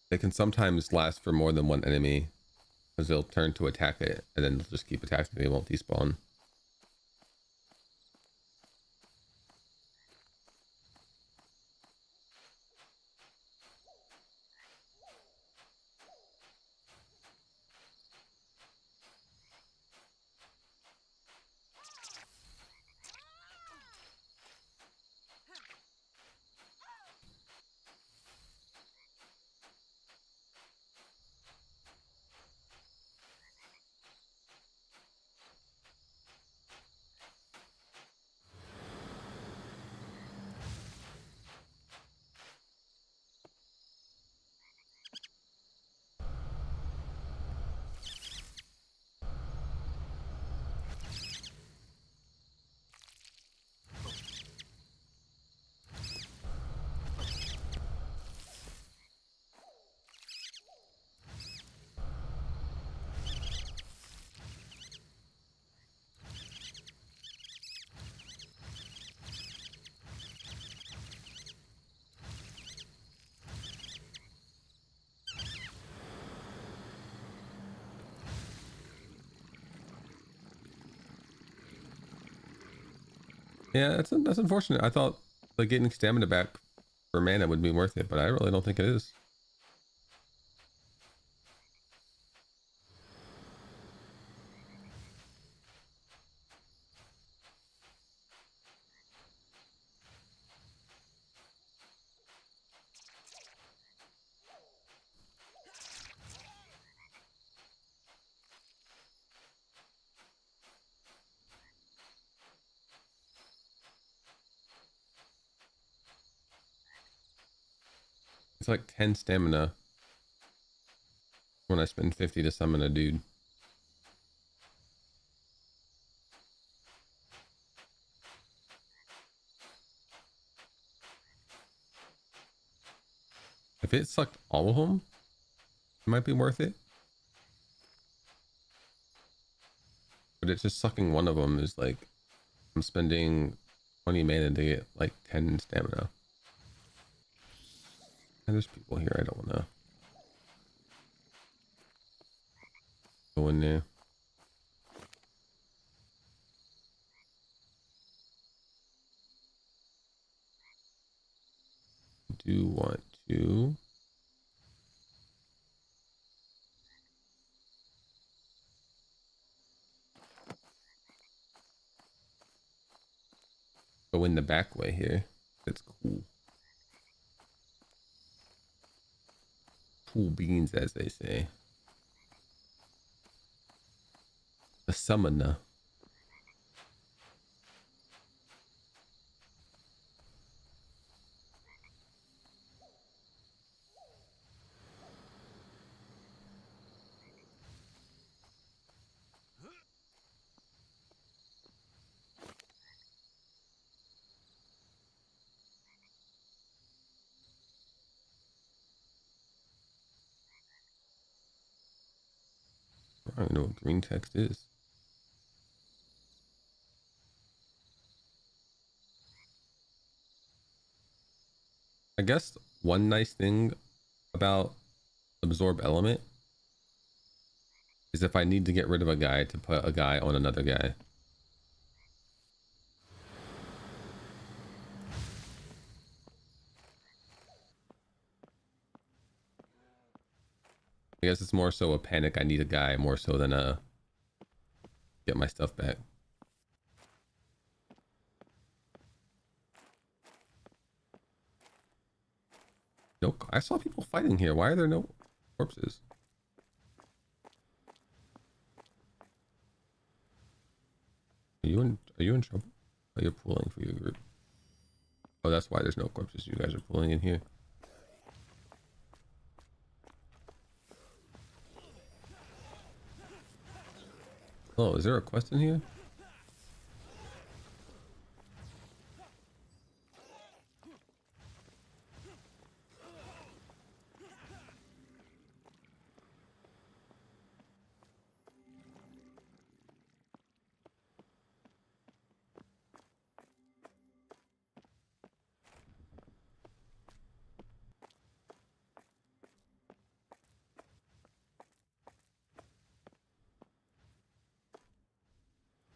they can sometimes last for more than one enemy because they'll turn to attack it and then they'll just keep attacking. They won't despawn. Yeah, that's unfortunate. I thought like getting stamina back for mana would be worth it, but I really don't think it is. It's like 10 stamina when I spend 50 to summon a dude. If it sucked all of them, it might be worth it. But it's just sucking one of them is like, I'm spending 20 mana to get like 10 stamina. And there's people here I don't want to go in there. Do want to go in the back way here. That's cool. Cool beans, as they say. The summoner. I don't know what green text is. I guess one nice thing about absorb element is if I need to get rid of a guy to put a guy on another guy. I guess it's more so a panic. I need a guy more so than a get my stuff back. No, I saw people fighting here. Why are there no corpses? Are you in trouble? Oh, you're pulling for your group. Oh, that's why there's no corpses. You guys are pulling in here. Oh, is there a quest in here?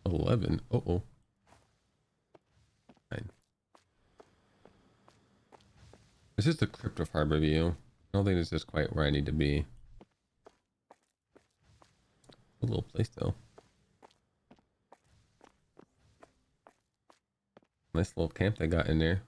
$11. Oh. Fine. This is the Crypt of Harbor View. I don't think this is quite where I need to be. A little place though. Nice little camp they got in there.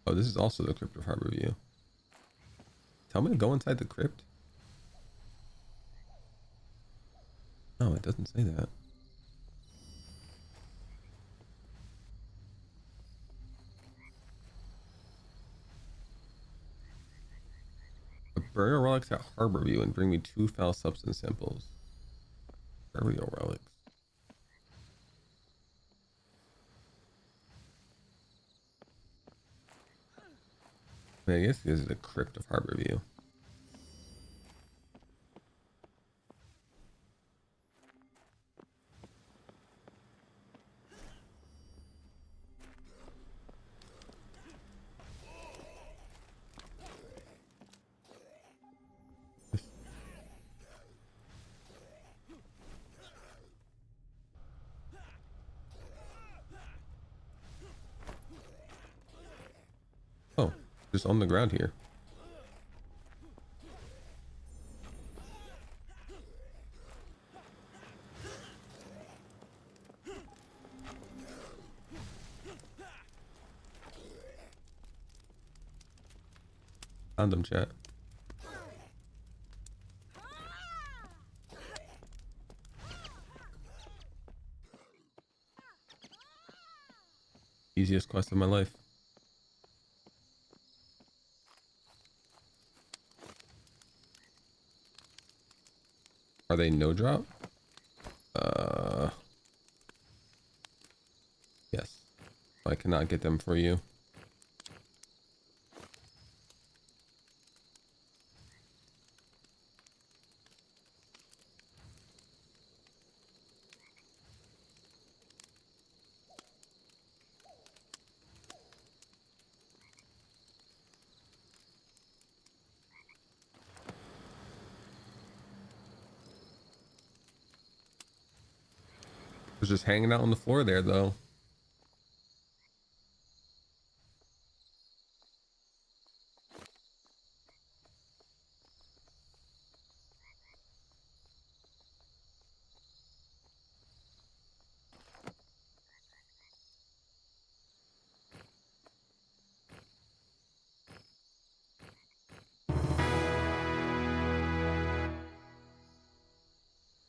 Oh, this is also the Crypt of Harbor View. Tell me to go inside the crypt. No, it doesn't say that. Burial relics at Harbor View and bring me 2 foul substance samples. Burial relics. I guess this is the crypt of Harborview. Oh, just on the ground here. Found them, chat. Easiest quest of my life. Are they no drop? Yes. I cannot get them for you. Was just hanging out on the floor there though.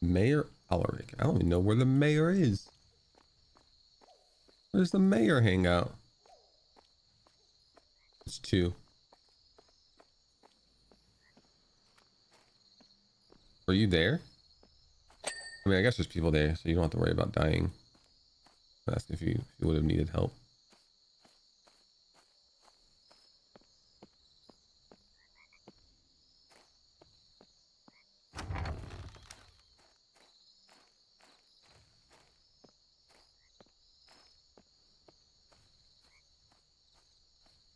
Mayor Alaric. I don't even know where the mayor is. Where's the mayor hang out? It's 2. Are you there? I mean, I guess there's people there, so you don't have to worry about dying. Ask if you would have needed help.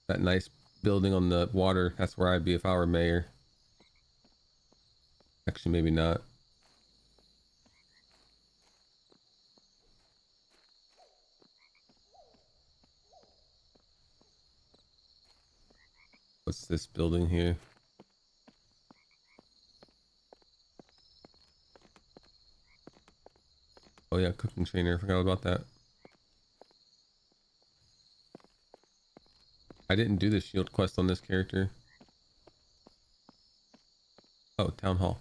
That nice building on the water, that's where I'd be if I were mayor. Actually, maybe not. What's this building here? Oh yeah, cooking trainer. I forgot about that. I didn't do the shield quest on this character. Oh, town hall.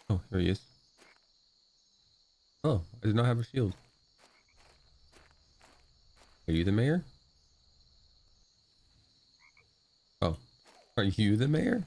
Oh, here he is. Oh, I did not have a shield. Are you the mayor? Oh, are you the mayor?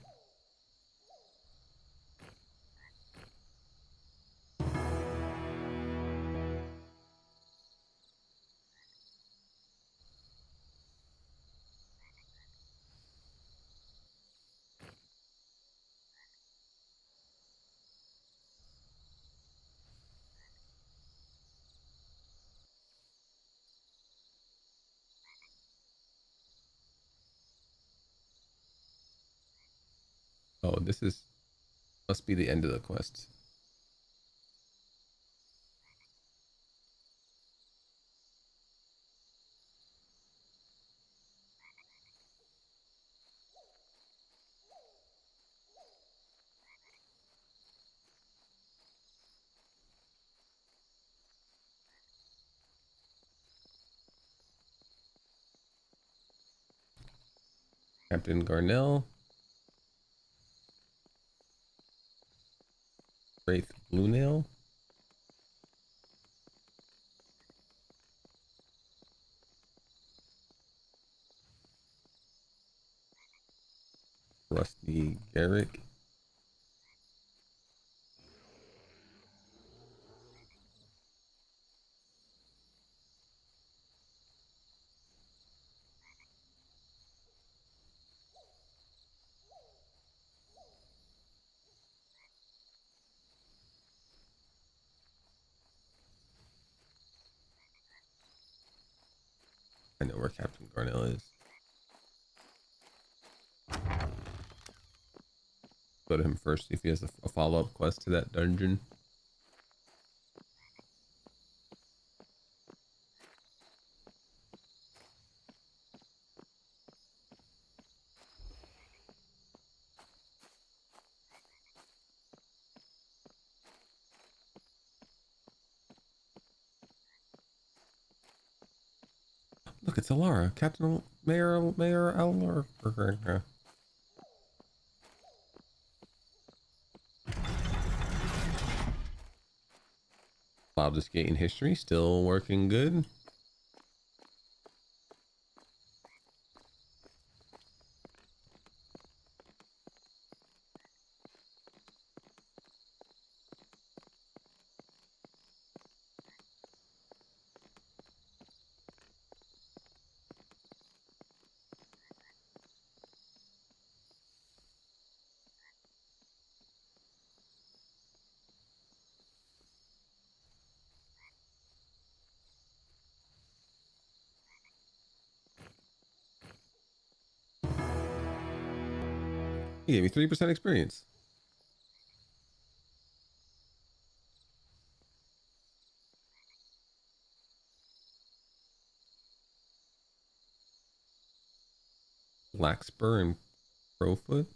Oh, this is must be the end of the quest. Captain Garnell. Wraith Blue Nail. Rusty Garrick. I know where Captain Garnell is. Go to him first, see if he has a follow-up quest to that dungeon. Look, it's Alara, Captain Mayor Alara. Baldur's Gate in history, still working good. He gave me 3% experience. Blackspur and Crowfoot.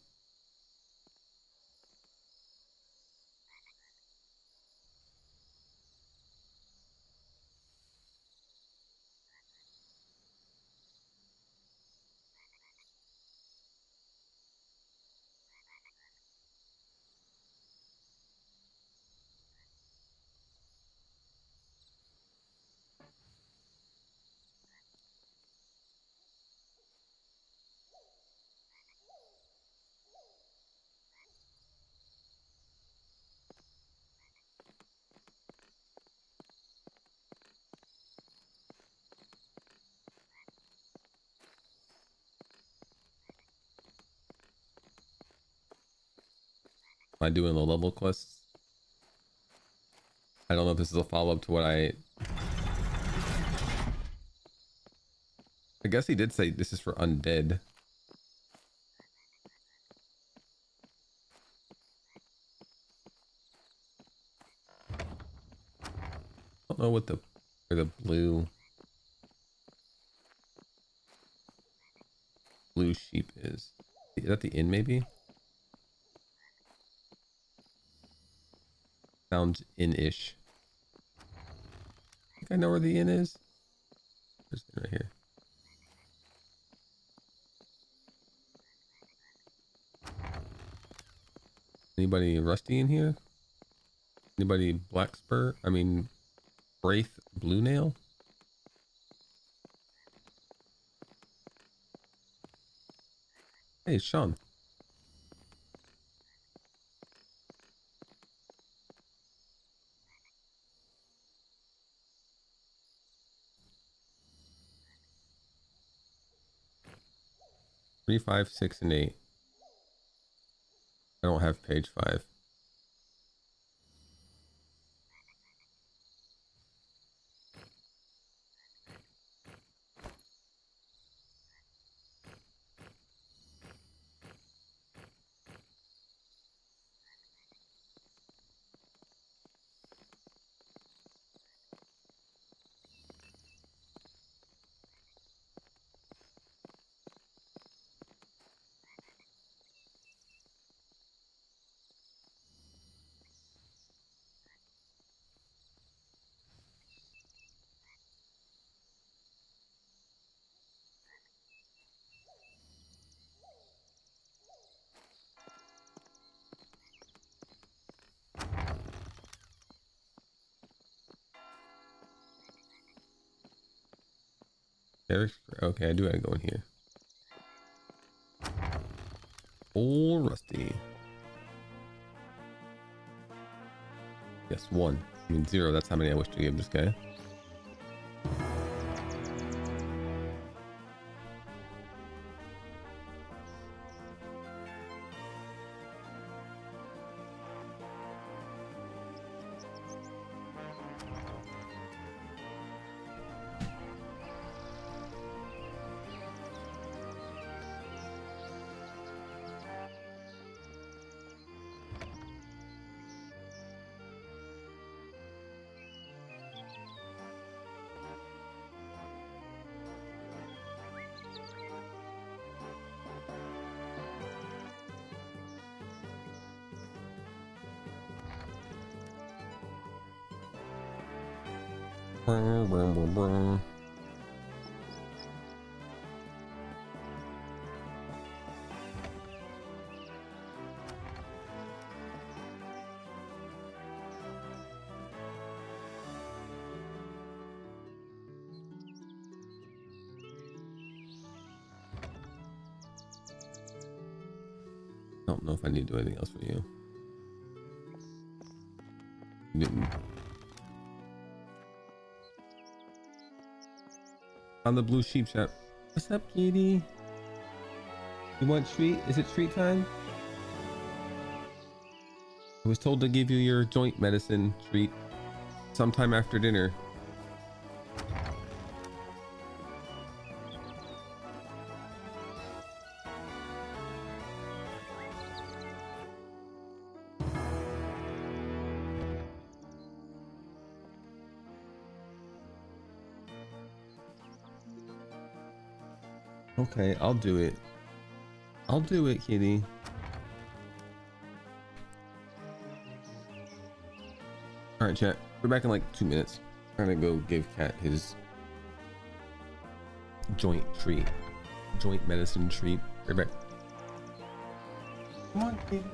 Am I doing the level quests? I don't know if this is a follow-up to what I guess he did say this is for undead. I don't know what where the blue sheep is. Is that the inn maybe? Sounds inn-ish. I think I know where the inn is. There's the inn right here. Anybody rusty in here? Anybody Blackspur? I mean, Wraith Blue Nail? Hey, Sean. Three, 5, 6, and 8. I don't have page 5. Okay, I do gotta go in here. Old Rusty. Yes, 1. I mean 0. That's how many I wish to give this guy. Brr, brr, brr, brr. I don't know if I need to do anything else for you. You didn't. On the blue sheep shop. What's up, kitty? You want treat? Is it treat time? I was told to give you your joint medicine treat sometime after dinner. Okay, I'll do it. I'll do it, kitty. All right, chat. We're back in like 2 minutes. I'm gonna go give Cat his joint treat, joint medicine treat. Right back. Come on, kitty.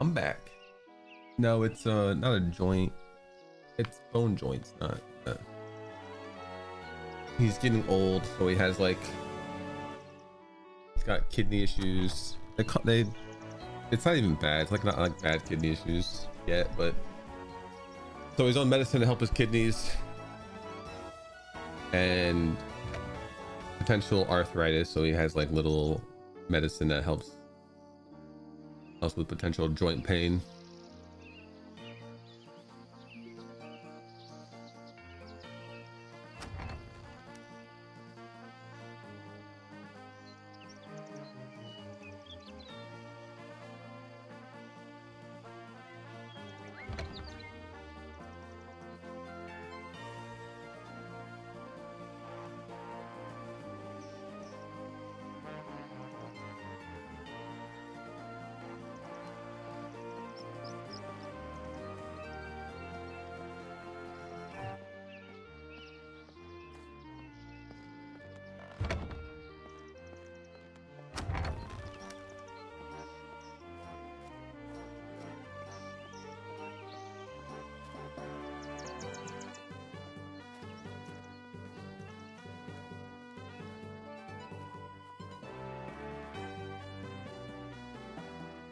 I'm back. No, it's not a joint. It's bone joints, not. He's getting old, so he has like. He's got kidney issues. It's not even bad. It's like not like bad kidney issues yet, but. So he's on medicine to help his kidneys. And potential arthritis, so he has like little medicine that helps with potential joint pain.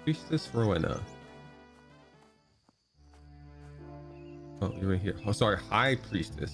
Priestess Rowena. Oh, you're right here. Oh, sorry, High Priestess.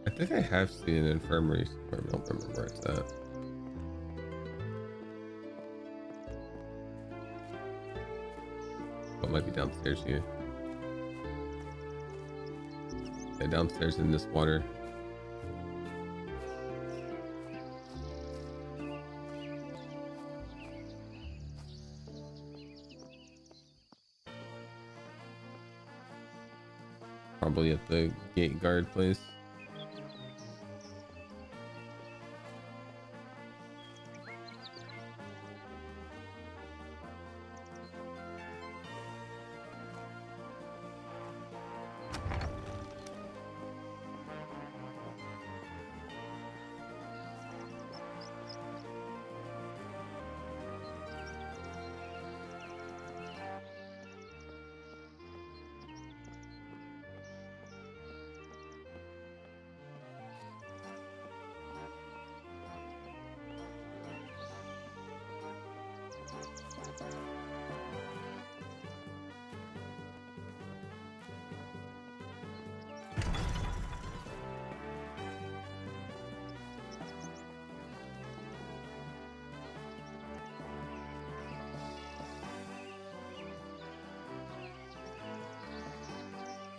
I think I have seen an infirmary somewhere, but I don't remember where it's at. Oh, it might be downstairs here. Okay, downstairs in this water. Probably at the gate guard place.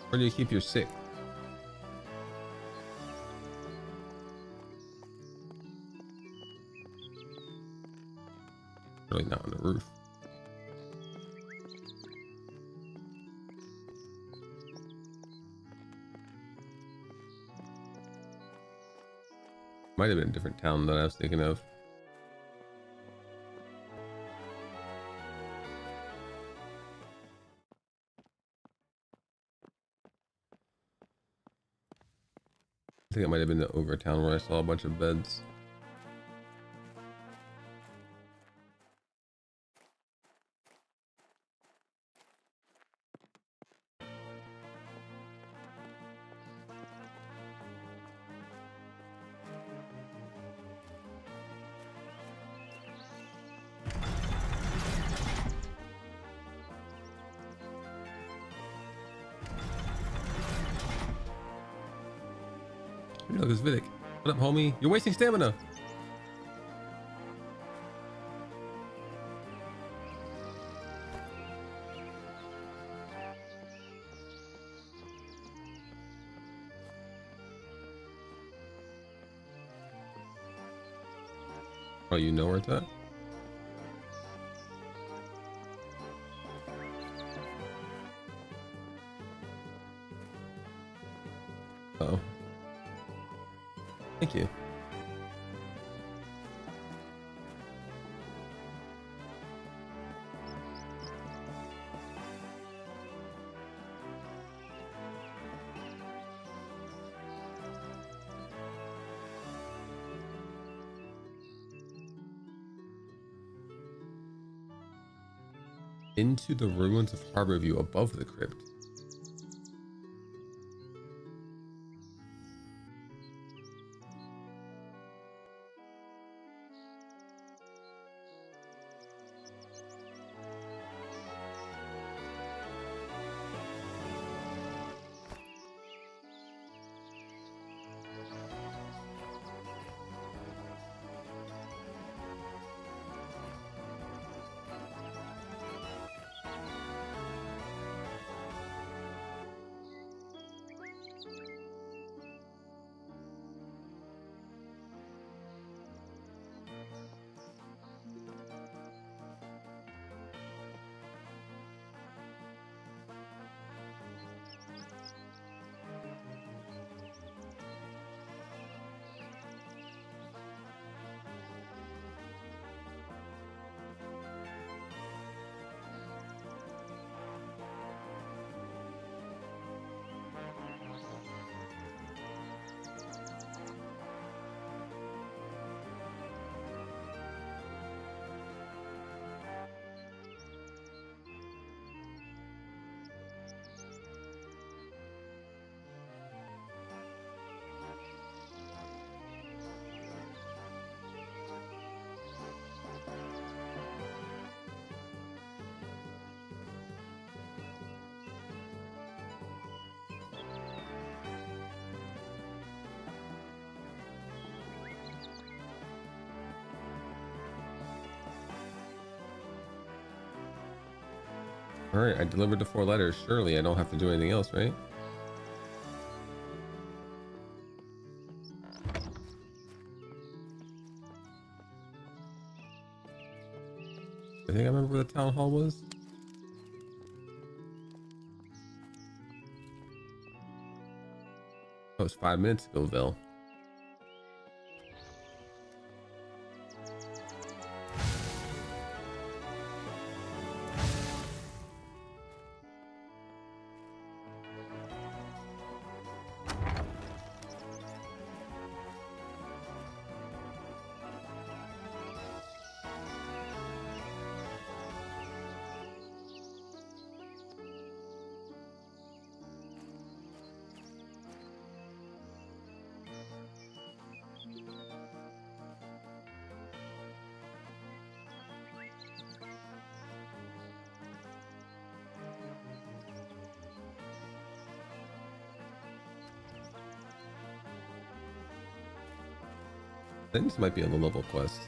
Where do you keep your sick? Really not on the roof. Might have been a different town that I was thinking of. I think it might have been the Ogre town where I saw a bunch of beds. Look, it's Vidic. What up, homie? You're wasting stamina. Oh, you know where it's at? Uh-oh. Thank you. Into the ruins of Harborview above the crypt. All right, I delivered the 4 letters. Surely I don't have to do anything else, right? I think I remember where the town hall was. That was 5 minutes ago, Bill. I think this might be a low level quest.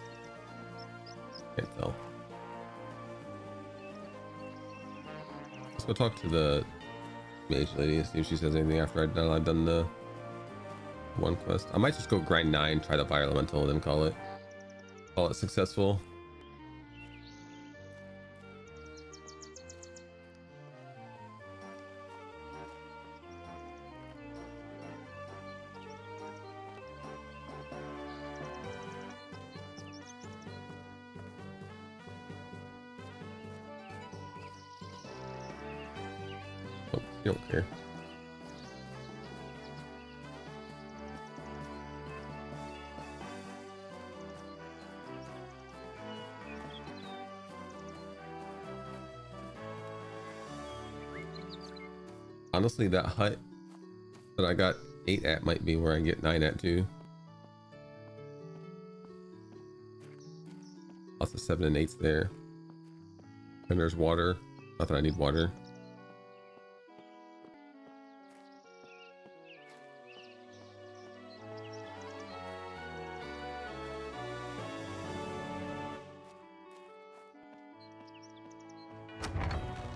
Can't tell. Let's go talk to the mage lady and see if she says anything after I've done the one quest. I might just go grind 9, try the fire elemental, and then call it successful. You don't care. Honestly, that hut that I got 8 at might be where I get 9 at too. Lots of 7 and 8s there. And there's water. Not that I need water.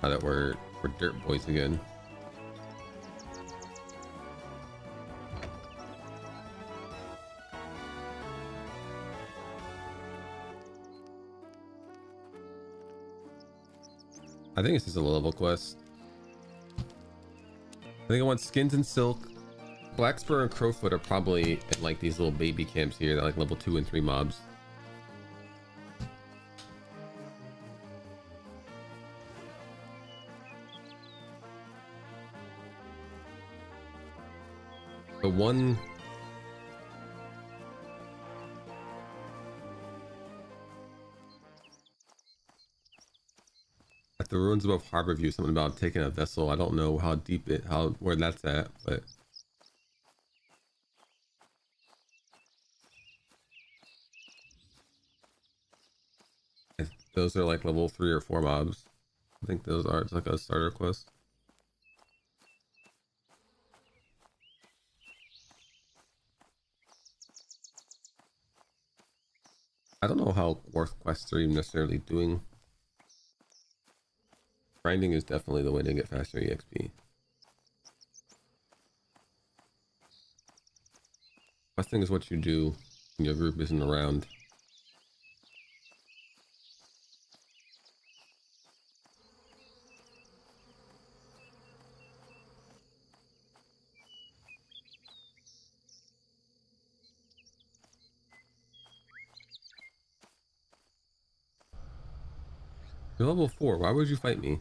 Now that we're dirt boys again. I think this is a level quest. I think I want skins and silk. Blackspur and Crowfoot are probably in like these little baby camps here. They're like level 2 and 3 mobs. The one at the ruins above Harborview, something about taking a vessel. I don't know how deep where that's at, but those are like level 3 or 4 mobs. I think those are, it's like a starter quest. I don't know how worth quests are even necessarily doing. Grinding is definitely the way to get faster EXP. Questing is what you do when your group isn't around. You're level 4, why would you fight me?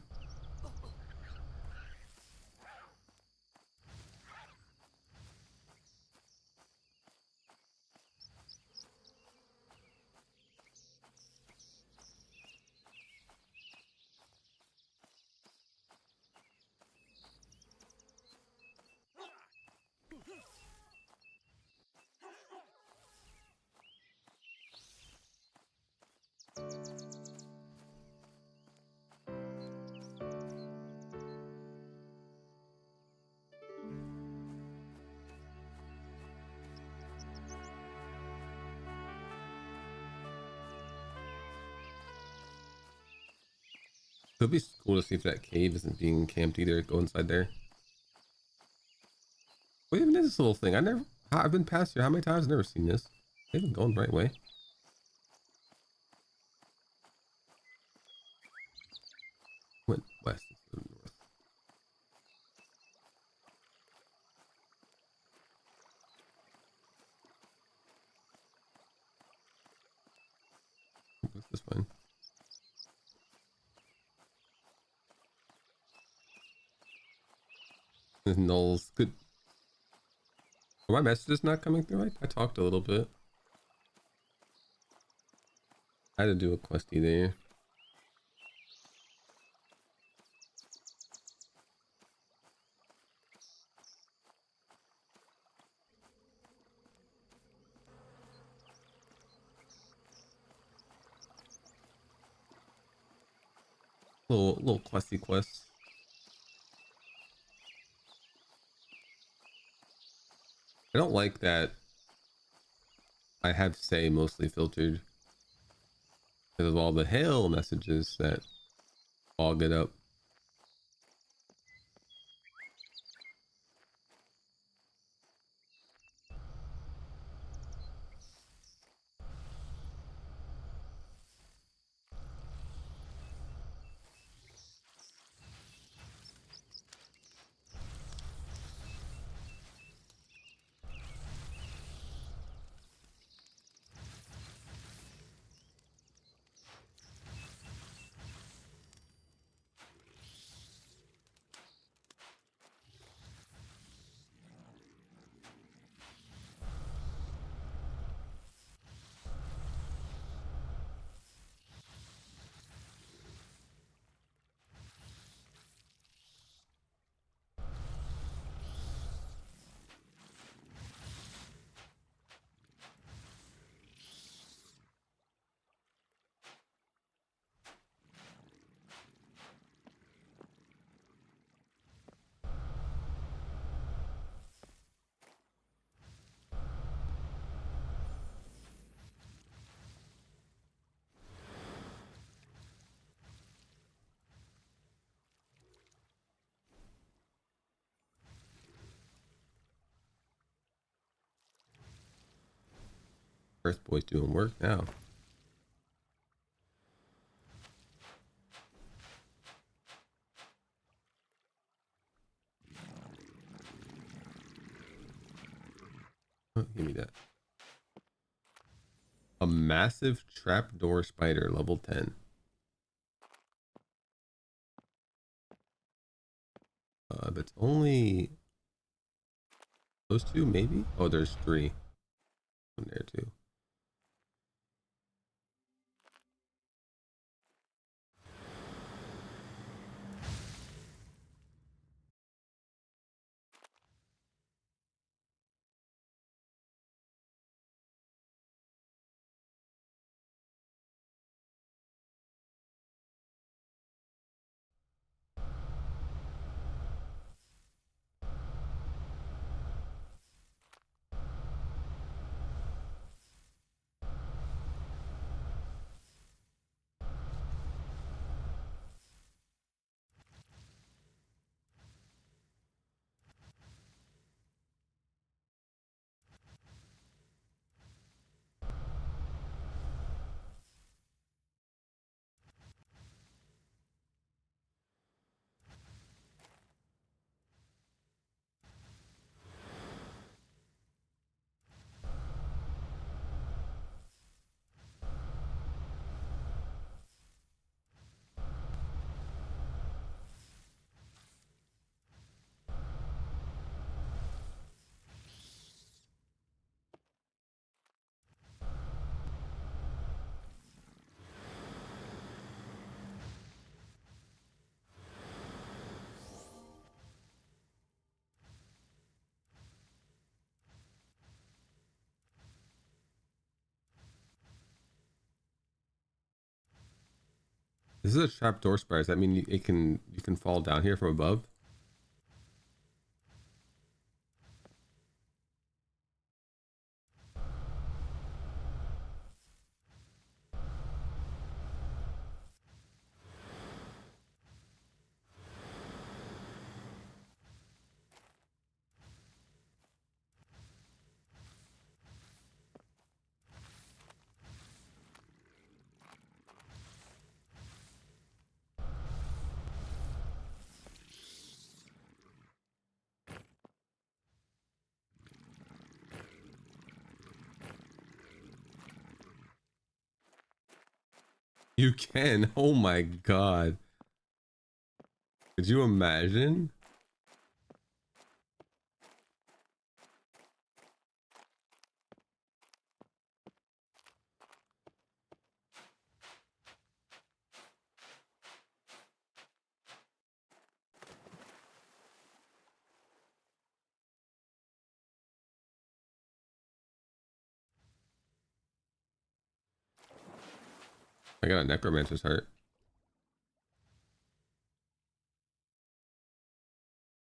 It'd be cool to see if that cave isn't being camped either. Go inside there. What even is this little thing? I've been past here how many times? I've never seen this. They've been going the right way. Went west instead of north. What's this one? Knowles. Good. Are my messages not coming through? I talked a little bit. I had to do a questy there. Little questy quests. I don't like that I have say mostly filtered because of all the hail messages that all get up. Earth Boy's doing work now. Oh, give me that. A massive trapdoor spider, level 10. But it's only those two, maybe? Oh, there's 3 in there too. This is a trapdoor spider. Does that mean you can fall down here from above? You can. Oh my god. Could you imagine? I got a necromancer's heart.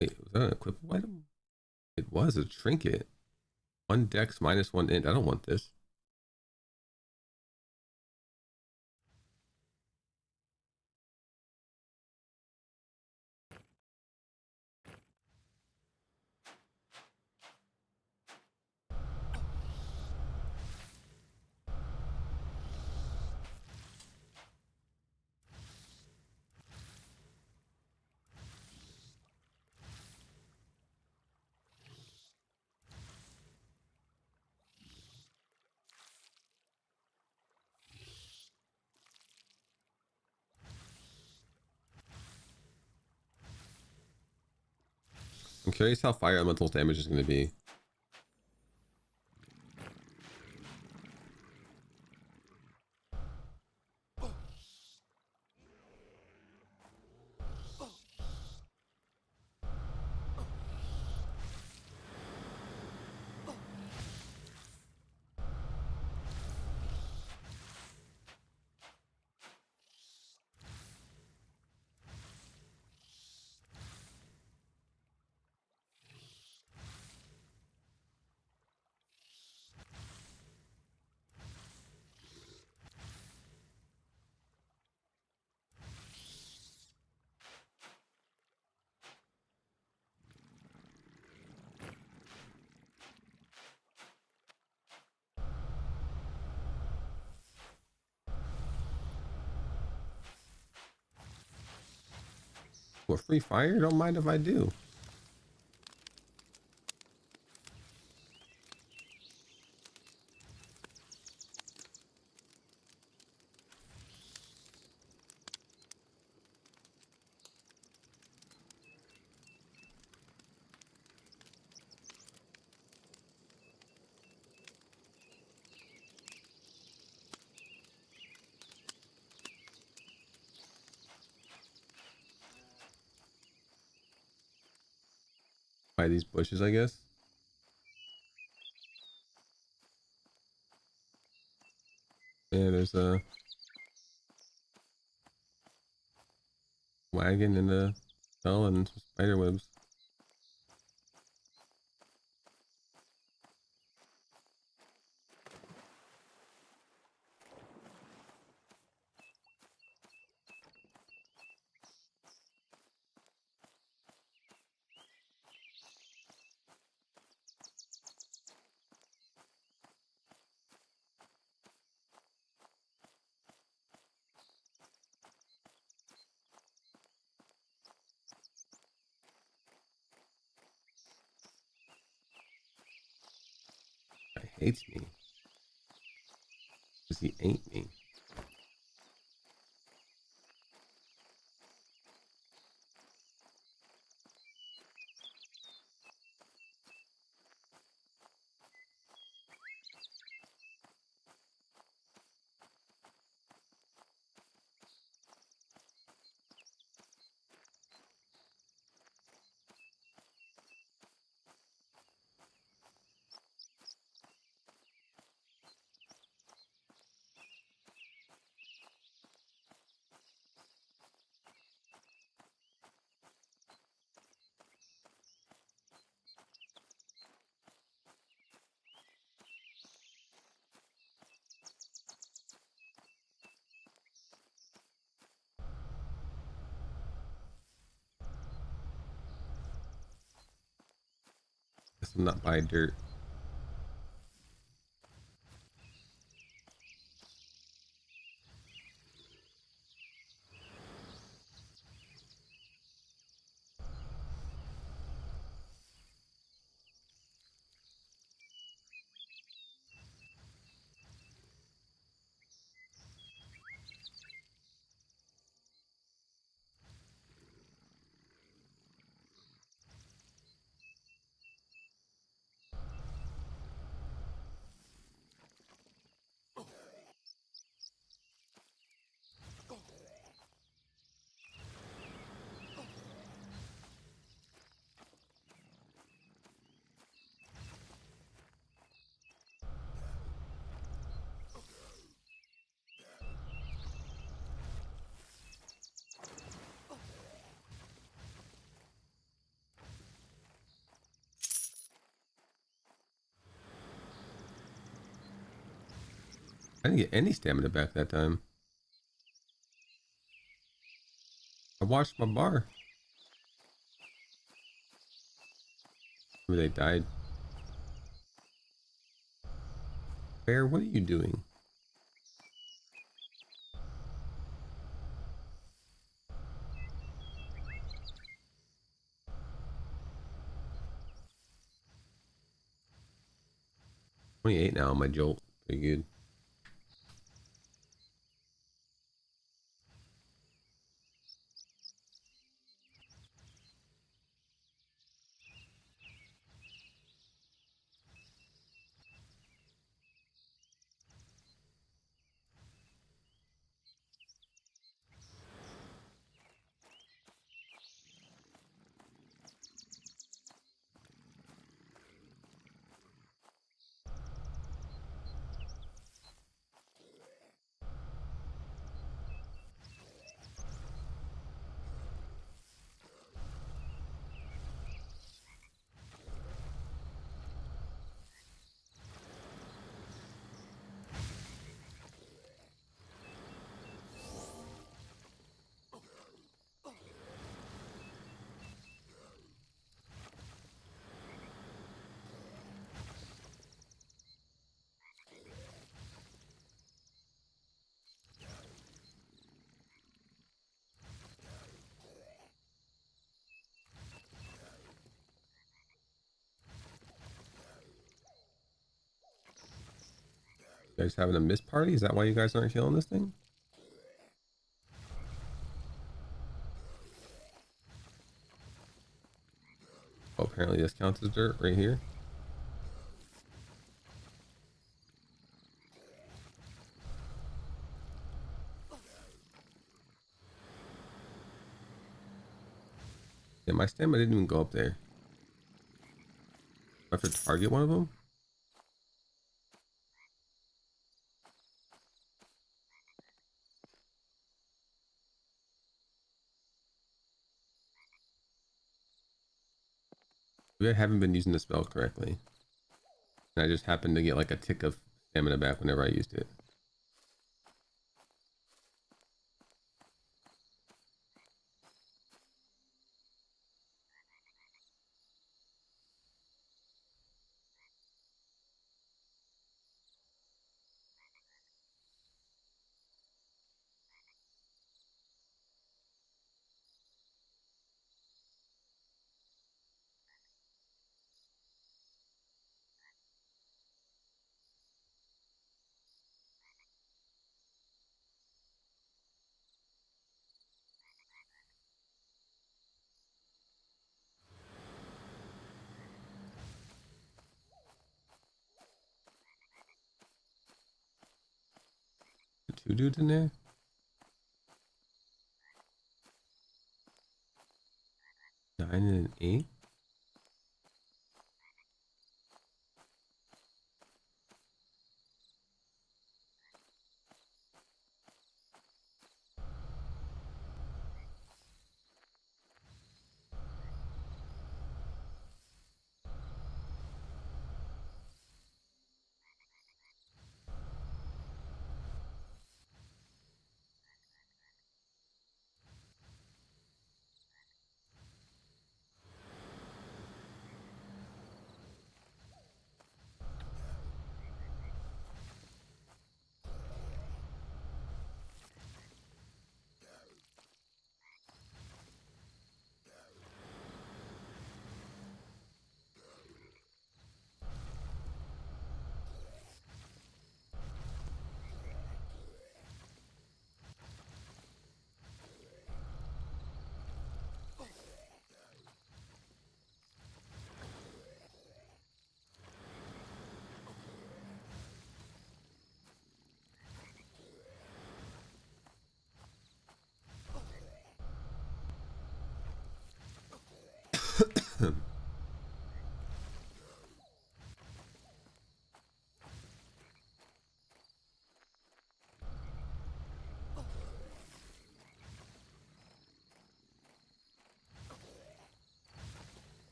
Wait, was that an equipable item? It was a trinket. 1 dex minus 1 int. I don't want this. I'm curious how fire elemental damage is going to be. What, free fire? Don't mind if I do. By these bushes, I guess. Yeah, there's a wagon and a skull and some spider webs. He hates me. Because he ain't me. Guess I'm not by dirt. I didn't get any stamina back that time. I watched my bar. Maybe they died. Bear, what are you doing? $28 now on my jolt. Pretty good. You guys having a miss party? Is that why you guys aren't killing this thing? Oh, apparently this counts as dirt right here. Yeah, my stamina didn't even go up there. I have to target one of them? Maybe I haven't been using the spell correctly. And I just happened to get like a tick of stamina back whenever I used it. Two dudes in there? Nine and an 8?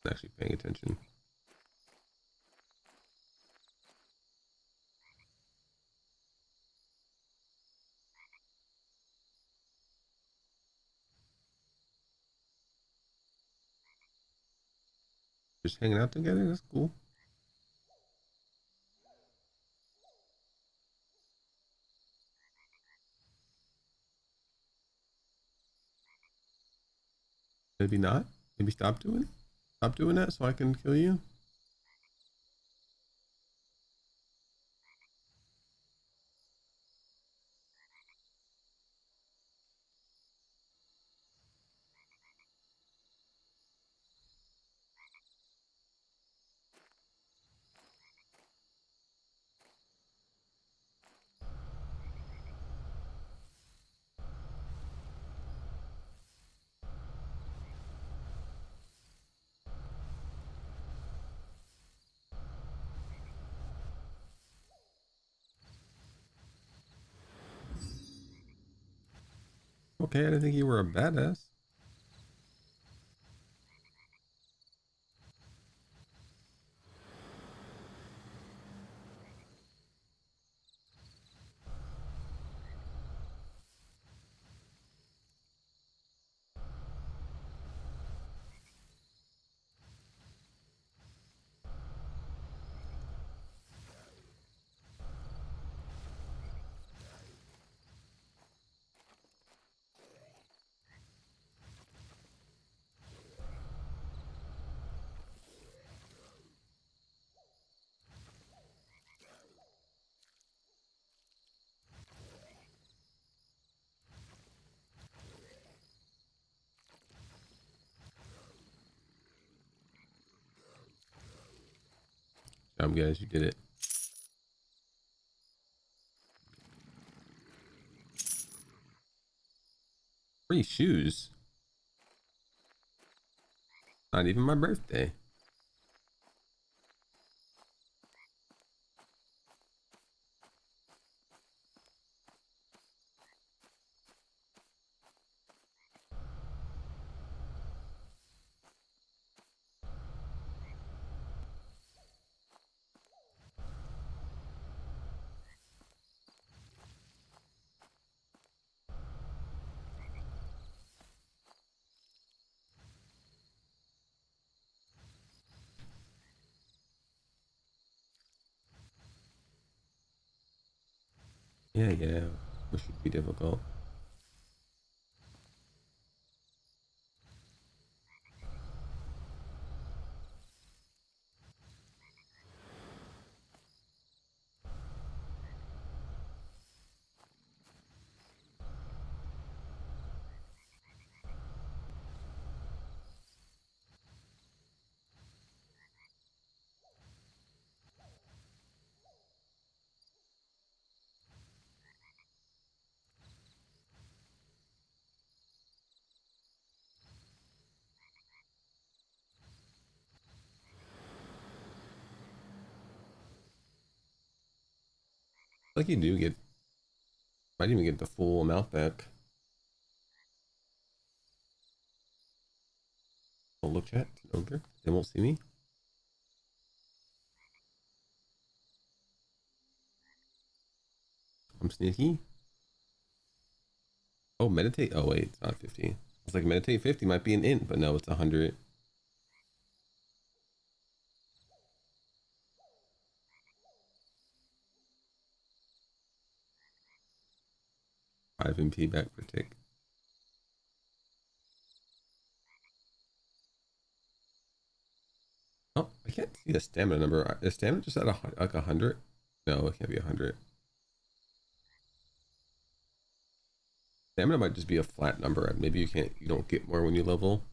Actually paying attention. Just hanging out together. That's cool. Maybe not. Maybe stop doing that so I can kill you. Okay, I didn't think you were a badass. Job, guys, you did it. Free shoes. Not even my birthday. Yeah. Which should be difficult. Like you do get, might even get the full amount back. Oh, look, chat. Ogre. They won't see me. I'm sneaky. Oh, meditate. Oh, wait, it's not 50. It's like meditate 50 might be an int, but no, it's 100. 5 MP back per tick. Oh, I can't see the stamina number. Is stamina just at like 100? No, it can't be 100. Stamina might just be a flat number. Maybe you don't get more when you level.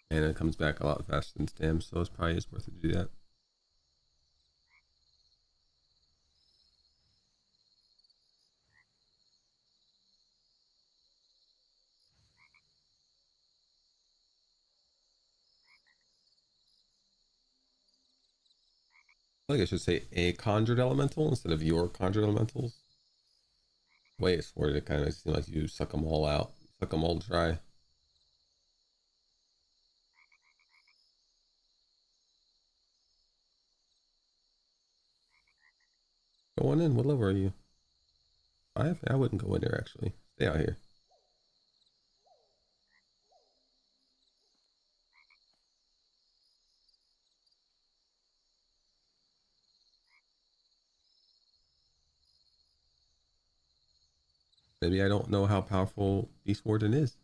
And it comes back a lot faster than stam, so it's probably is worth it to do that. I think I should say a conjured elemental instead of your conjured elementals. Way it's for it kind of seems like you suck them all out, suck them all dry. Go on in. What level are you? 5? I wouldn't go in there actually. Stay out here. Maybe I don't know how powerful Beast Warden is.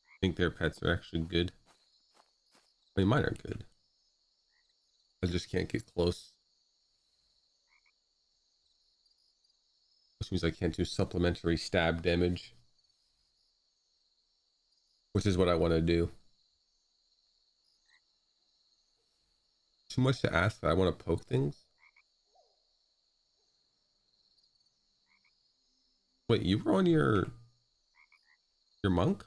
I think their pets are actually good. I mean, mine are good. I just can't get close. Which means I can't do supplementary stab damage. Which is what I want to do. Too much to ask that I want to poke things? Wait, you were on your monk?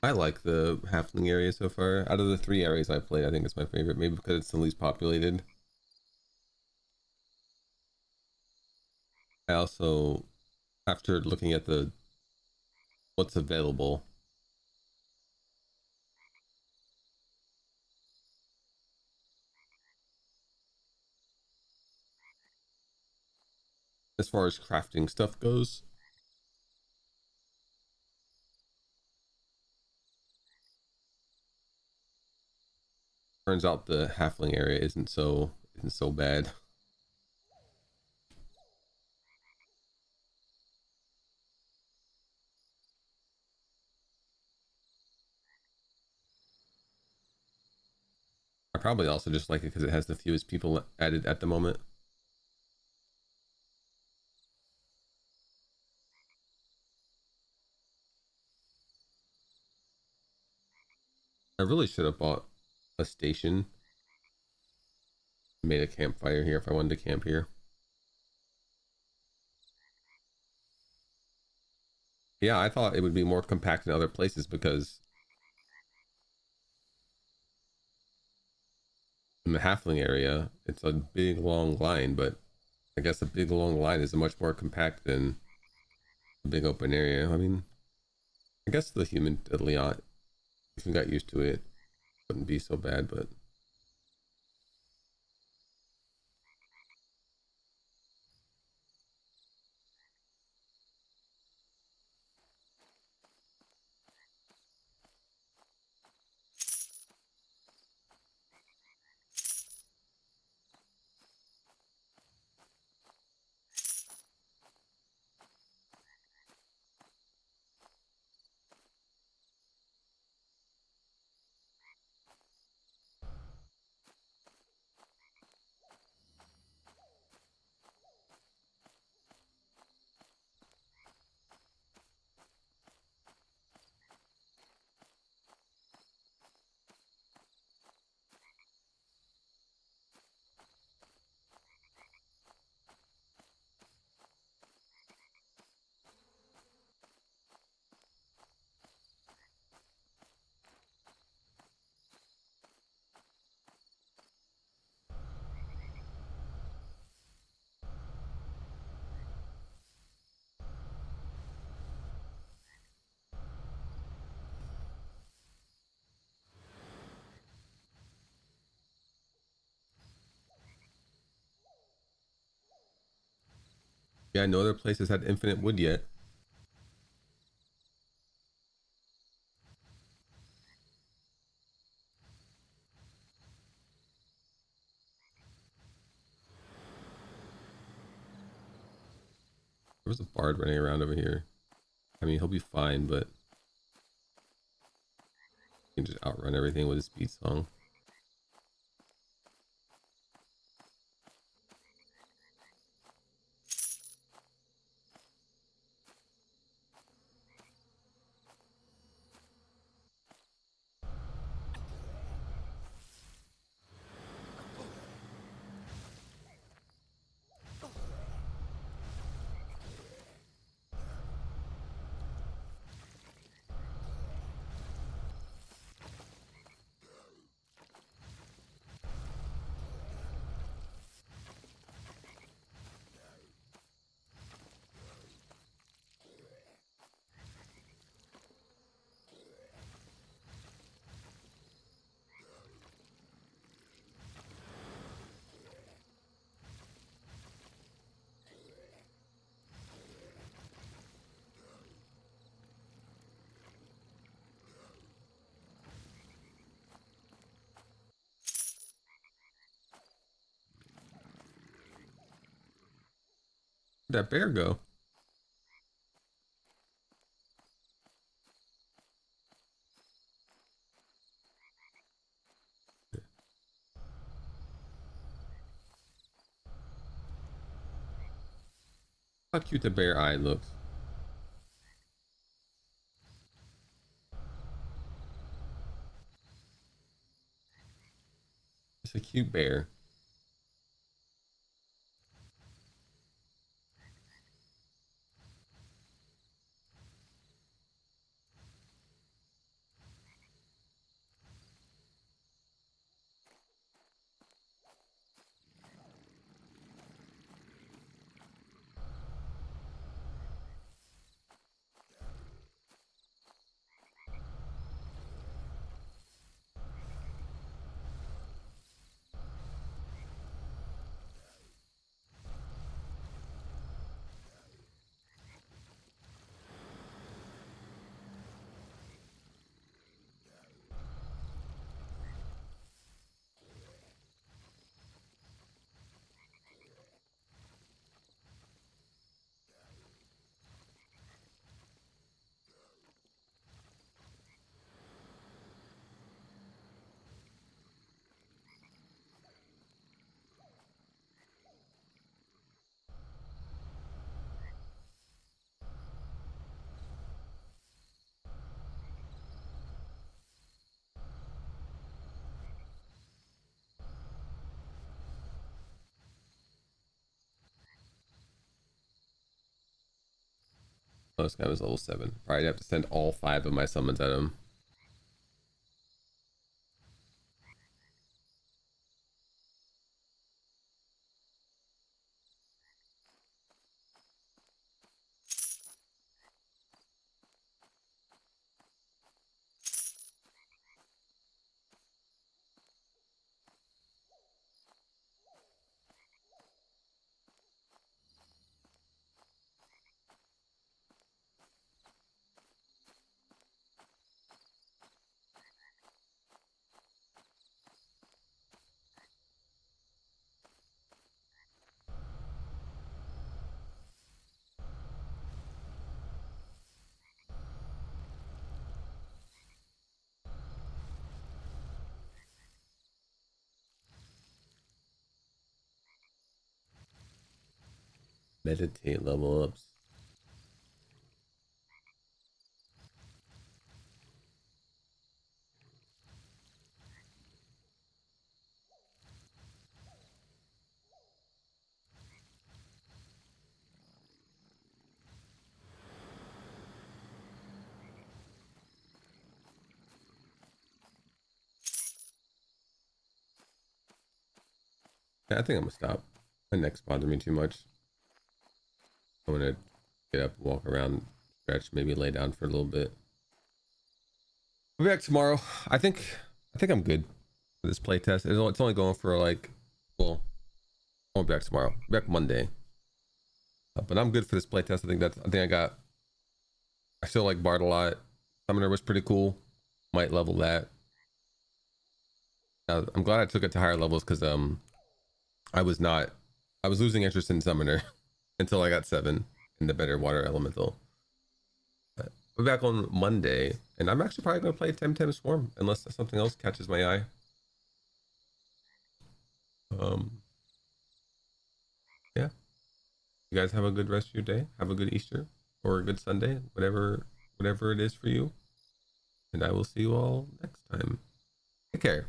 I like the halfling area so far. Out of the 3 areas I played, I think it's my favorite. Maybe because it's the least populated. I also, after looking at the what's available, as far as crafting stuff goes, turns out the halfling area isn't so bad. I probably also just like it because it has the fewest people added at the moment. I really should have bought a station, made a campfire here if I wanted to camp here. Yeah, I thought it would be more compact in other places because in the halfling area, it's a big long line, but I guess a big long line is much more compact than a big open area. I mean, I guess the human at Leon, if we got used to it, wouldn't be so bad, but yeah, no other place has had infinite wood yet. There was a bard running around over here. I mean, he'll be fine, but he can just outrun everything with his speed song. Where'd that bear go? How cute the bear eye looks. It's a cute bear. Oh, this guy was level 7. Probably have to send all 5 of my summons at him. Meditate level ups. Yeah, I think I'm gonna stop. My neck's bothering me too much. I want to get up, walk around, stretch, maybe lay down for a little bit. I'll be back tomorrow. I think I'm good for this playtest. It's only going for like, well, I'll be back tomorrow. I'll be back Monday. But I'm good for this playtest. I still like Bard a lot. Summoner was pretty cool. Might level that. I'm glad I took it to higher levels because I was losing interest in Summoner until I got 7 in the better water elemental. But we're back on Monday, and I'm actually probably going to play Temtem Swarm unless something else catches my eye. Yeah. You guys have a good rest of your day. Have a good Easter or a good Sunday, whatever it is for you. And I will see you all next time. Take care.